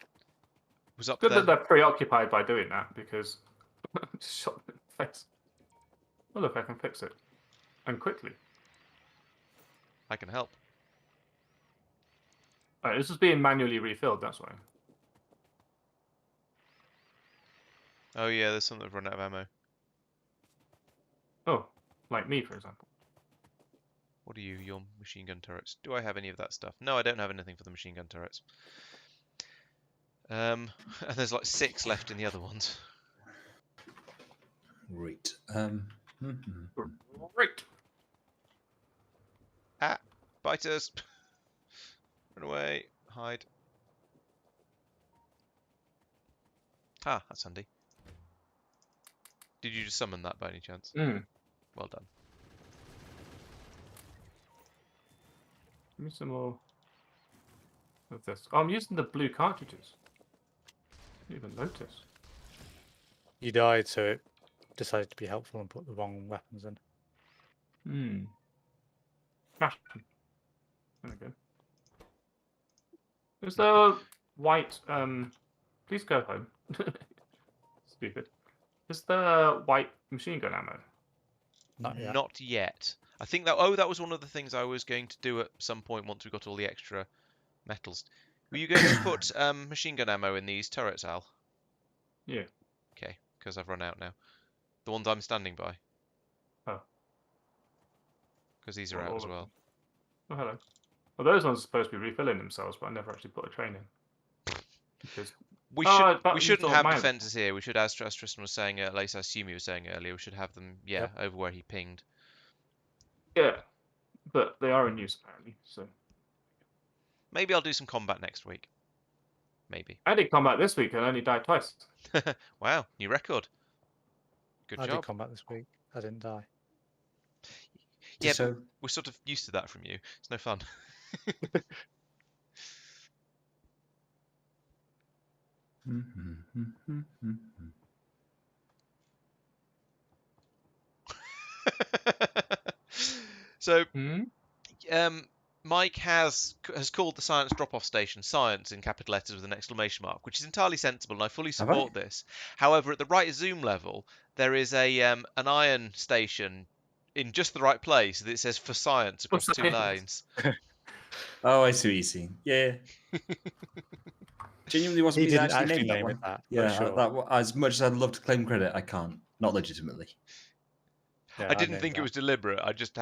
Was up Good there. that they're preoccupied by doing that because just shot them in the face. Oh look, I can fix it. And quickly. I can help. Alright, this is being manually refilled, that's why. Oh yeah, there's some that have run out of ammo. Oh, like me, for example. What are you? Your machine gun turrets. Do I have any of that stuff? No, I don't have anything for the machine gun turrets. And there's like 6 left in the other ones. Right. Great. Ah, biters! Run away, hide. Ah, that's handy. Did you just summon that by any chance? Mm. Well done. Give me some more of this. Oh, I'm using the blue cartridges. Didn't even notice. You died, so it decided to be helpful and put the wrong weapons in. Hmm. Smash them. There we go. Is there white? Please go home. Stupid. Is there white machine gun ammo? Not yet. Not yet. I think that. Oh, that was one of the things I was going to do at some point once we got all the extra metals. Were you going to put machine gun ammo in these turrets, Al? Yeah. Okay, because I've run out now. The ones I'm standing by. Oh. Because these are Well, out all as of well. them. Oh, hello. Well, those ones are supposed to be refilling themselves, but I never actually put a train in. Because We you shouldn't thought have mine- defences here. We should, as Tristan was saying, at least I assume he was saying earlier, we should have them, yeah, over where he pinged. Yeah, but they are in use apparently. So Maybe I'll do some combat next week. Maybe. I did combat this week and only died twice. Wow, new record. Good I did job. combat this week. I didn't die. Yeah, So but we're sort of used to that from you. It's no fun. So, Mike has called the science drop-off station science in capital letters with an exclamation mark, which is entirely sensible, and I fully support this. However, at the right zoom level, there is a an iron station in just the right place that it says for science across 2 lanes. Oh, I see what you're saying. Yeah. Genuinely wasn't He me that didn't actually actually named that name one. it that. Yeah, Sure. as much as I'd love to claim credit, I can't. Not legitimately. Yeah, I didn't named think it that. was deliberate. I just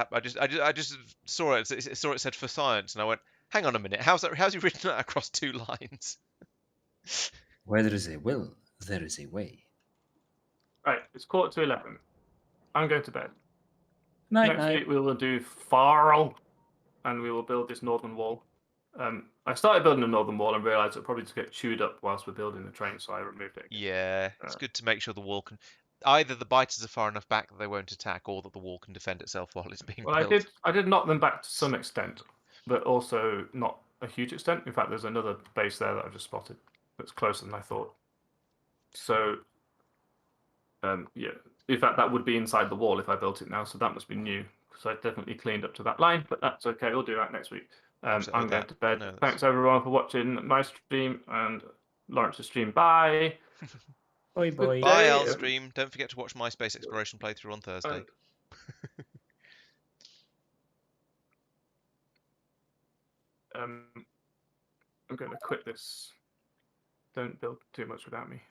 saw it. Saw it said for science, and I went, "Hang on a minute. How's he written that across 2 lines?" Where there is a will, there is a way. Right, it's 11:15. I'm going to bed. Night, Next week we will do Farrell, and we will build this northern wall. I started building the northern wall and realised it'll probably just get chewed up whilst we're building the train, so I removed it. Yeah, it's good to make sure the wall can. Either the biters are far enough back that they won't attack, or that the wall can defend itself while it's being built. I did knock them back to some extent, but also not a huge extent. In fact, there's another base there that I've just spotted that's closer than I thought. So, yeah. In fact, that would be inside the wall if I built it now, so that must be new. So I definitely cleaned up to that line, but that's okay. We'll do that next week. I'm going to bed. No, Thanks everyone for watching my stream and Laurence's stream. Bye. Bye bye. Bye, Al stream. Don't forget to watch my space exploration playthrough on Thursday. I'm going to quit this. Don't build too much without me.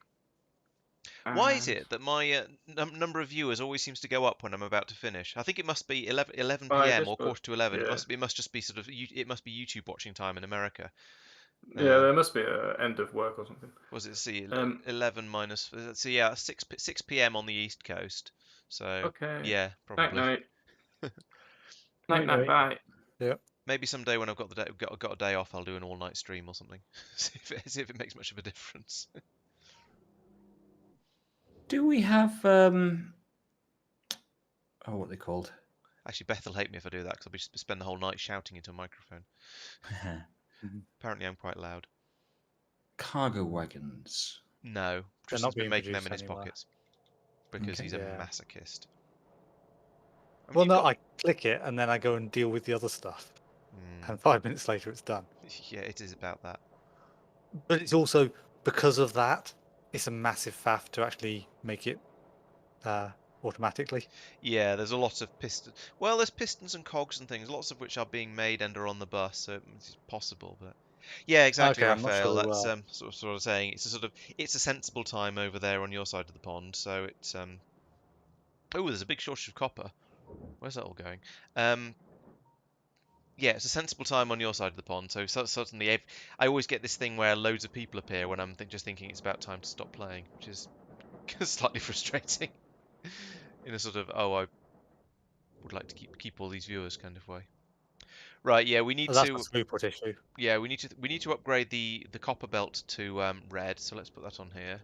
Why is it that my number of viewers always seems to go up when I'm about to finish? I think it must be 11 p.m. or quarter to 11. Yeah. It must just be sort of it must be YouTube watching time in America. Yeah, there must be an end of work or something. Was it 11 minus? So yeah, 6 p.m. on the East Coast. So okay. Yeah, probably. Night. Night. Bye. Yeah. Maybe someday when I've got a day off, I'll do an all-night stream or something. see if it makes much of a difference. Do we have what are they called? Actually, Beth will hate me if I do that because I'll be spend the whole night shouting into a microphone. Apparently, I'm quite loud. Cargo wagons. No, They're Tristan's not been being making them in produced his anywhere. pockets because Okay. he's a Yeah. masochist. I mean, Well, you've no, got... I click it and then I go and deal with the other stuff, Hmm. and 5 minutes later it's done. Yeah, it is about that. But it's also because of that, it's a massive faff to actually make it automatically. Yeah, there's a lot of pistons. Well, there's pistons and cogs and things, lots of which are being made and are on the bus, so it's possible. But yeah, exactly, Okay, I'm not Raphael. sure. That's sort of saying it's a sensible time over there on your side of the pond. So it's oh, there's a big shortage of copper. Where's that all going? Yeah, it's a sensible time on your side of the pond. So suddenly, I always get this thing where loads of people appear when I'm just thinking it's about time to stop playing, which is slightly frustrating. In a sort of, oh, I would like to keep all these viewers kind of way. Right, yeah, we need That's a to throughput issue. yeah, we need to upgrade the copper belt to red. So let's put that on here.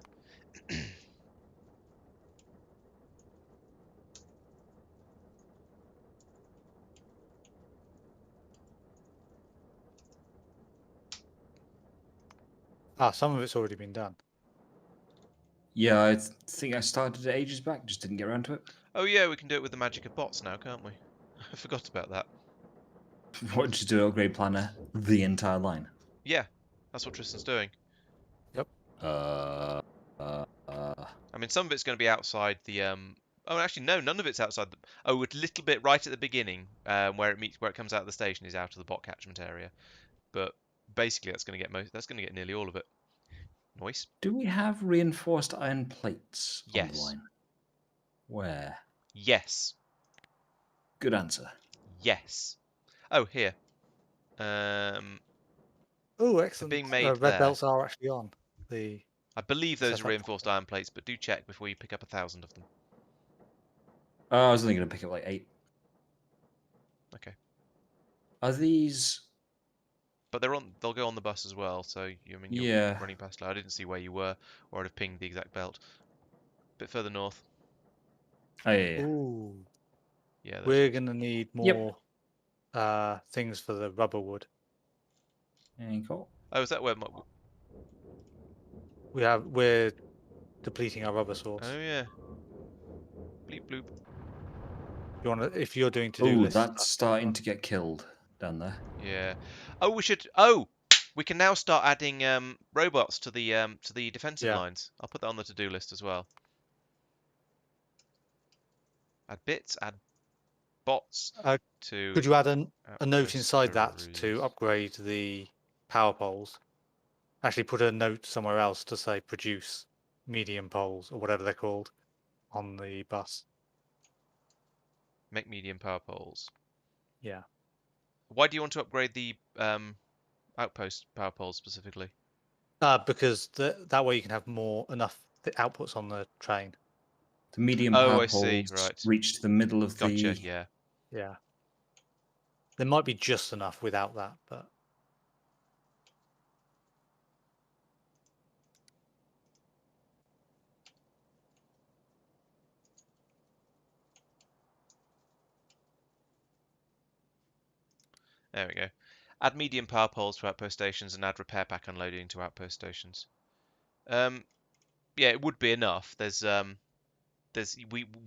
Some of it's already been done. Yeah, I think I started it ages back, just didn't get around to it. Oh yeah, we can do it with the magic of bots now, can't we? I forgot about that. What, just do upgrade planner the entire line? Yeah, that's what Tristan's doing. Yep. I mean, some of it's going to be outside the Oh, actually, no, none of it's outside the. Oh, a little bit right at the beginning, where it comes out of the station is out of the bot catchment area. But basically, that's going to get That's going to get nearly all of it. Nice. Do we have reinforced iron plates on the Yes. line? Where? Yes. Good answer. Yes. Oh, here. Um, Oh, they're excellent. being made Red there. belts are actually on. The I believe those are setup. reinforced iron plates, but do check before you pick up 1,000 of them. I was only going to pick up like 8. Okay. Are these? But they'll go on the bus as well. So I mean, you're Yeah. running past. I didn't see where you were, or I'd have pinged the exact belt. Bit further north. Oh yeah. Ooh, Yeah. we're gonna need Yep. more things for the rubber wood. Cool. Oh, is that where? We're depleting our rubber source. Oh yeah. Bleep bloop. If you're doing to-do Oh, lists, that's starting to get killed down there. Yeah. Oh, we should. Oh, we can now start adding robots to the defensive Yeah. lines. I'll put that on the to-do list as well. Add bits. Add bots to. Could you add a note inside that outpost to upgrade the power poles? Actually, put a note somewhere else to say produce medium poles or whatever they're called on the bus. Make medium power poles. Yeah. Why do you want to upgrade the outpost power poles specifically? Because that way you can have enough outputs on the train. The medium Oh, power I see, poles right. reach to the middle of Gotcha. the. Yeah. Yeah. There might be just enough without that, but There we go. Add medium power poles to outpost stations and add repair pack unloading to outpost stations. Yeah, it would be enough. We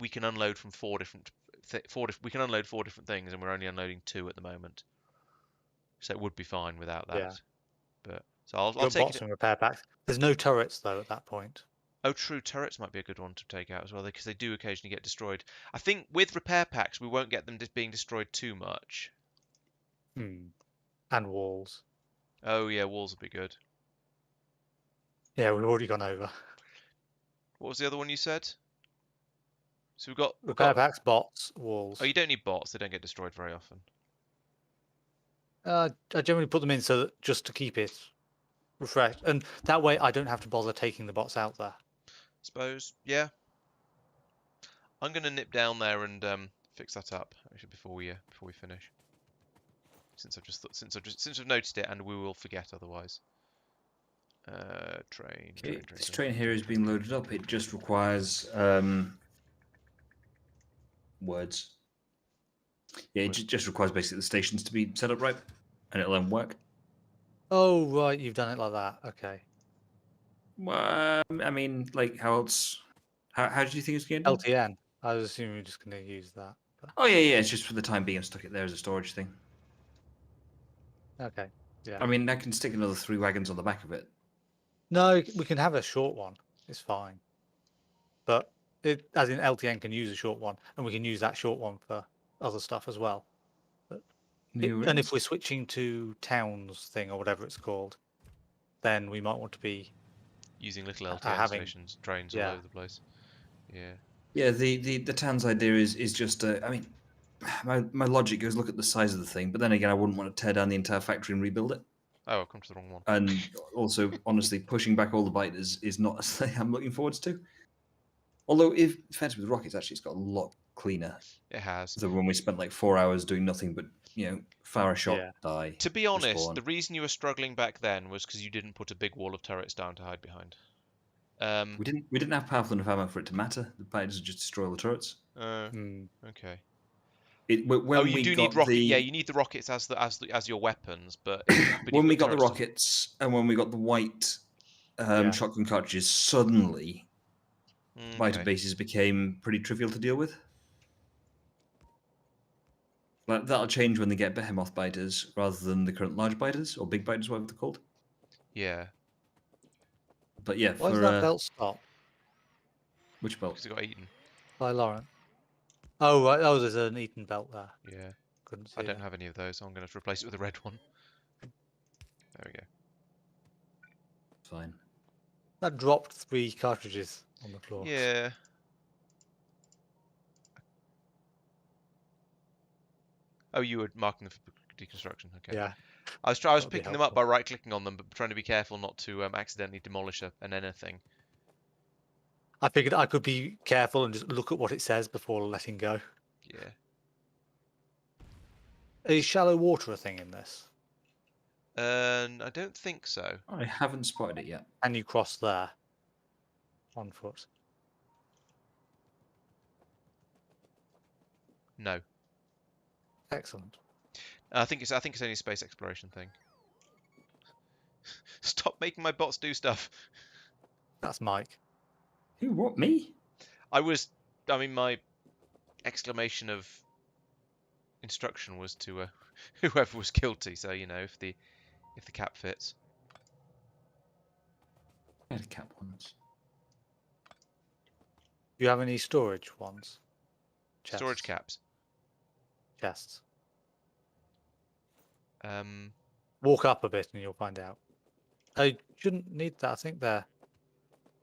can unload from we can unload 4 different things, and we're only unloading 2 at the moment. So it would be fine without that. Yeah. But so I'll got take bots it. and repair packs. There's no turrets though at that point. Oh, true. Turrets might be a good one to take out as well, because they do occasionally get destroyed. I think with repair packs, we won't get them being destroyed too much. And walls. Oh yeah, walls would be good. Yeah, we've already gone over. What was the other one you said? So we've got Repair packs, bots, walls. Oh, you don't need bots. They don't get destroyed very often. I generally put them in just to keep it refreshed, and that way I don't have to bother taking the bots out there. Suppose, yeah. I'm gonna nip down there and fix that up actually before we finish. Since I've noticed it, and we will forget otherwise. Train. This train here has been loaded up. It just requires words. Yeah, it just requires basically the stations to be set up right, and it'll then work. Oh, right, you've done it like that. Okay. Well, I mean, like, how else? How do you think it's going to do? LTN. I was assuming you're just going to use that. But... Oh yeah, it's just for the time being. I've stuck it there as a storage thing. Okay. Yeah. I mean, I can stick another 3 wagons on the back of it. No, we can have a short one. It's fine. But as in LTN can use a short one, and we can use that short one for other stuff as well. And if we're switching to towns thing or whatever it's called, then we might want to be using little LTN stations, trains all over the place. Yeah. Yeah, the town's idea is just. I mean, my logic goes look at the size of the thing, but then again, I wouldn't want to tear down the entire factory and rebuild it. Oh, I've come to the wrong one. And also, honestly, pushing back all the biters is not a thing I'm looking forwards to. Although, if Fence with Rockets, actually, it's got a lot cleaner. It has. So when we spent like 4 hours doing nothing but, fire a shot, die. To be honest, respawn. the reason you were struggling back then was because you didn't put a big wall of turrets down to hide behind. We didn't have powerful enough ammo for it to matter. The biters would just destroy all the turrets. Okay. When you do need rockets. Yeah, you need the rockets as your weapons, but when we got the rockets and when we got the white shotgun cartridges, suddenly biter bases became pretty trivial to deal with. But that'll change when they get behemoth biters rather than the current large biters or big biters, whatever they're called. Yeah. But yeah, why does that belt stop? Which belt? Because it got eaten. By Laurence. Oh right. Oh, there's an eaten belt there. Yeah. Couldn't see I don't it. have any of those, so I'm going to replace it with a red one. There we go. Fine. That dropped 3 cartridges on the floor. Yeah. Oh, you were marking them for deconstruction. Okay. Yeah. I was picking them up by right-clicking on them, but trying to be careful not to accidentally demolish an anything. I figured I could be careful and just look at what it says before letting go. Yeah. Is shallow water a thing in this? I don't think so. I haven't spotted it yet. And you cross there on foot? No. Excellent. I think it's only a space exploration thing. Stop making my bots do stuff. That's Mike. Who? What? Me? My exclamation of instruction was to whoever was guilty. So if the cap fits. I had a cap once. Do you have any storage ones? Chests. Storage caps. Chests. Um. Walk up a bit and you'll find out. I shouldn't need that. I think were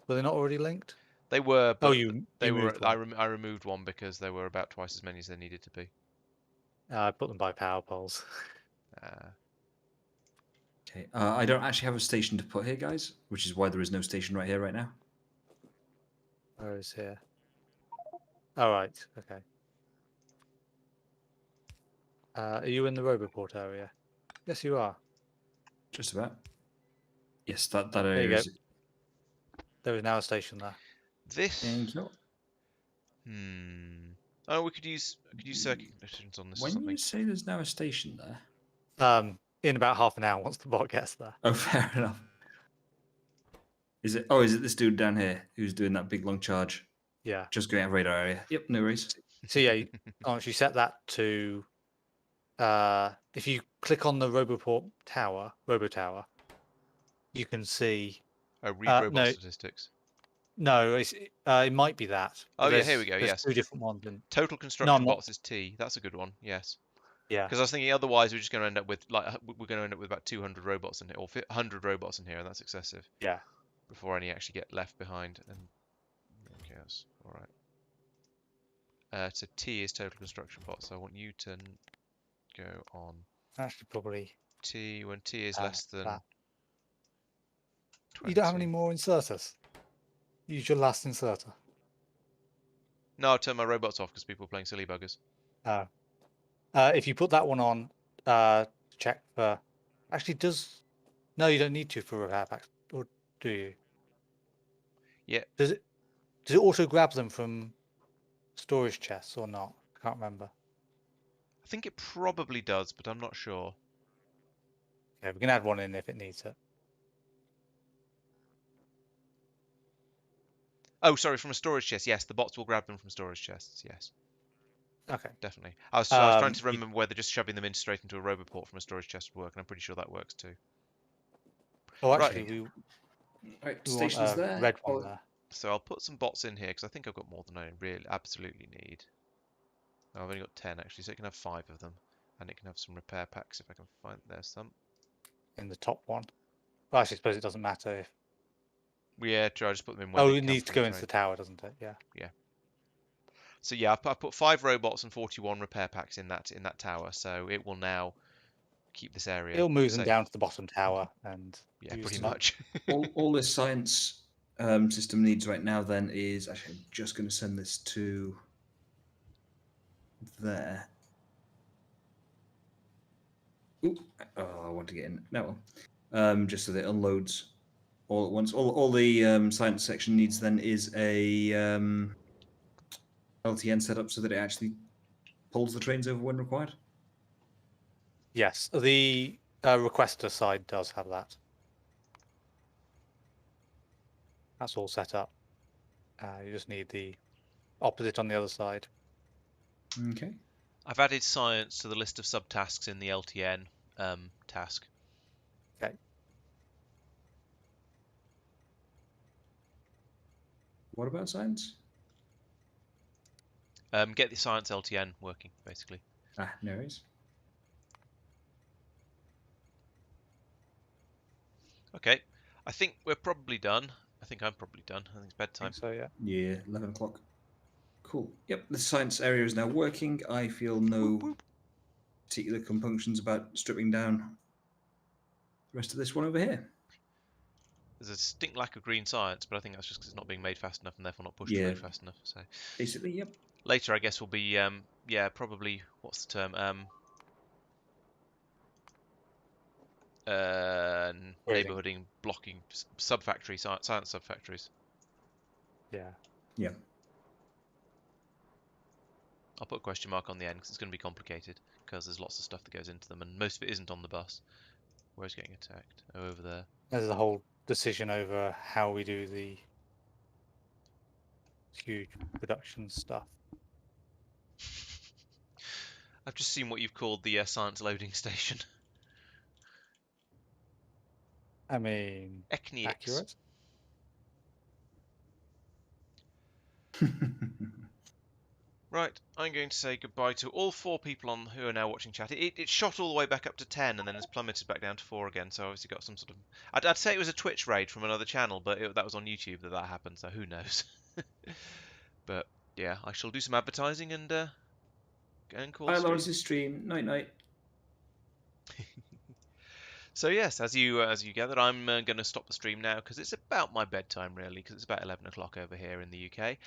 they not already linked? They were. But they were. I removed one because there were about twice as many as there needed to be. I put them by power poles. Okay. I don't actually have a station to put here, guys, which is why there is no station right here right now. Where is here? All right. Okay. Are you in the Roboport area? Yes, you are. Just about. Yes, that There area you is. go. There is now a station there. This. Thank you. Oh, we could use circuit conditions on this. When you say there's now a station there. In about half an hour once the bot gets there. Oh, fair enough. Is it? Oh, is it this dude down here who's doing that big long charge? Yeah. Just going out of radar area. Yep, no worries. So yeah, you set that to. If you click on the Roboport tower, Robotower, you can see. Oh, read robot statistics. No, it might be that. Oh yeah, here we go. Yes, 2 different ones. Total construction bots is T. That's a good one. Yes. Yeah. Because I was thinking otherwise we're just going to end up with about 200 robots in here or 100 robots in here, and that's excessive. Yeah. Before any actually get left behind. And okay, that's all right. So T is total construction bots. So I want you to go on. Actually, probably. T when T is less than. 20. You don't have any more inserters. Use your last inserter. No, I'll turn my robots off because people are playing silly buggers. Oh. If you put that one on, check for. Actually, no, you don't need to for repair packs, or do you? Yeah. Does it auto grab them from storage chests or not? I can't remember. I think it probably does, but I'm not sure. Yeah, we can add one in if it needs it. Oh, sorry, from a storage chest. Yes, the bots will grab them from storage chests. Yes, Okay. definitely. I was trying to You- remember whether just shoving them in straight into a roboport from a storage chest would work, and I'm pretty sure that works too. Oh, Right. actually, we Right, we want stations a there. red one Oh, there. So I'll put some bots in here because I think I've got more than I really absolutely need. Oh, I've only got 10 actually, so it can have 5 of them, and it can have some repair packs if I can find. There's some. In the top one. Well, actually, I suppose it doesn't matter if. Yeah, true. I just put them in when Oh, they it come needs from to the go train. into the tower, doesn't it? Yeah. So yeah, I put 5 robots and 41 repair packs in that tower, so it will now keep this area It'll move them safe. down to the bottom tower and Yeah, use pretty them up. much. all this science system needs right now then is actually I'm just going to send this to there. Ooh, oh, I want to get in. No, just so that it unloads all at once. All the science section needs then is a LTN setup so that it actually pulls the trains over when required. Yes, the requester side does have that. That's all set up. You just need the opposite on the other side. Okay. I've added science to the list of subtasks in the LTN task. Okay. What about science? Get the science LTN working, basically. Ah, no worries. Okay, I think we're probably done. I think I'm probably done. I think it's I bedtime. think so, yeah. Yeah, 11 o'clock. Cool. Yep, the science area is now working. I feel no particular compunctions about stripping down the rest of this one over here. There's a distinct lack of green science, but I think that's just because it's not being made fast enough and therefore not pushed Yeah. through fast enough. So Basically, yep. later, I guess, will be yeah, probably what's the term? Neighborhooding, blocking, sub-factory, science sub-factories. Yeah. Yeah. I'll put a question mark on the end because it's going to be complicated because there's lots of stuff that goes into them and most of it isn't on the bus. Where's getting attacked? Oh, over there. There's a whole decision over how we do the huge production stuff. I've just seen what you've called the science loading station. I mean, Eknix. accurate. Right, I'm going to say goodbye to all 4 people on who are now watching chat. It shot all the way back up to 10 and then has plummeted back down to 4 again. So obviously got some sort of. I'd say it was a Twitch raid from another channel, but that was on YouTube that happened. So who knows? But yeah, I shall do some advertising and call Hi, the stream. Lawrence's stream. Night night. So yes, as you gathered, I'm going to stop the stream now because it's about my bedtime really, because it's about 11 o'clock over here in the UK.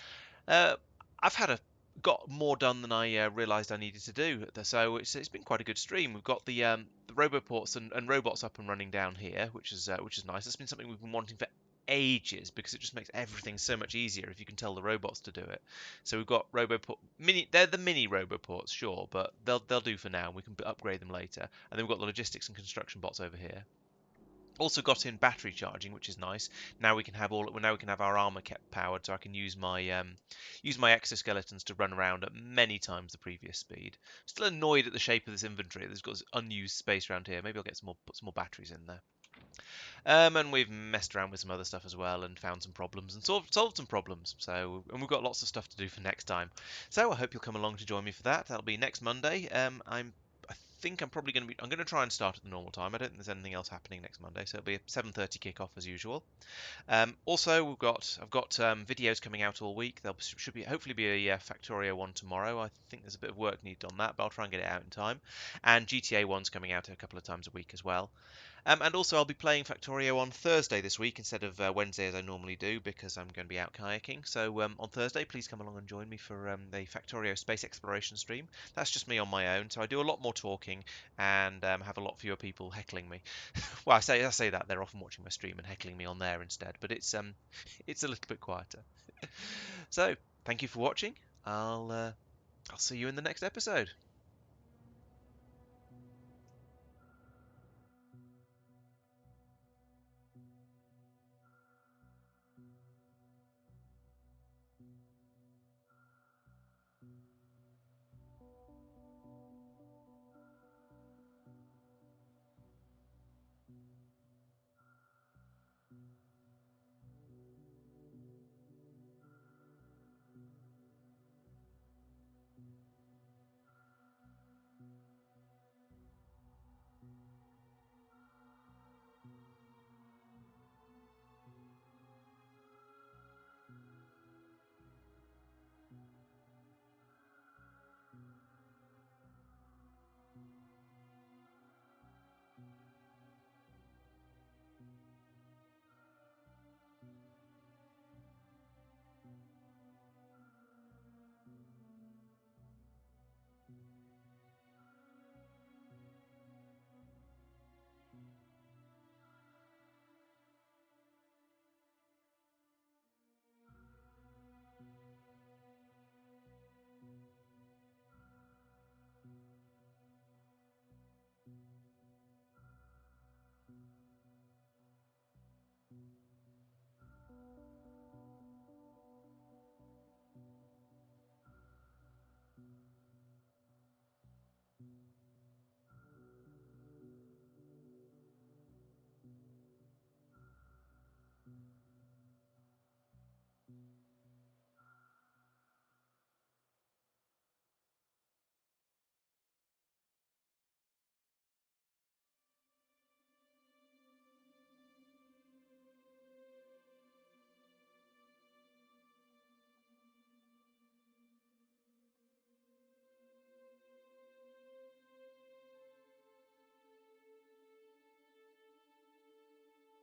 I've got more done than I realised I needed to do, so it's been quite a good stream. We've got the roboports and robots up and running down here, which is nice. It's been something we've been wanting for ages because it just makes everything so much easier if you can tell the robots to do it. So we've got roboport mini. They're the mini roboports, sure, but they'll do for now. We can upgrade them later. And then we've got the logistics and construction bots over here. Also got in battery charging, which is nice. Now we can have our armor kept powered, so I can use my exoskeletons to run around at many times the previous speed. Still annoyed at the shape of this inventory. There's got unused space around here. Maybe I'll put some more batteries in there. And we've messed around with some other stuff as well and found some problems and solved some problems. And we've got lots of stuff to do for next time. So I hope you'll come along to join me for that. That'll be next Monday. I think I'm probably going to I'm going to try and start at the normal time. I don't think there's anything else happening next Monday, so it'll be a 7:30 kickoff as usual. Also, I've got videos coming out all week. Should hopefully be a Factorio one tomorrow. I think there's a bit of work needed on that, but I'll try and get it out in time. And GTA one's coming out a couple of times a week as well. And also, I'll be playing Factorio on Thursday this week instead of Wednesday as I normally do because I'm going to be out kayaking. So on Thursday, please come along and join me for the Factorio space exploration stream. That's just me on my own, so I do a lot more talking and have a lot fewer people heckling me. Well, I say that they're often watching my stream and heckling me on there instead, but it's a little bit quieter. So thank you for watching. I'll see you in the next episode.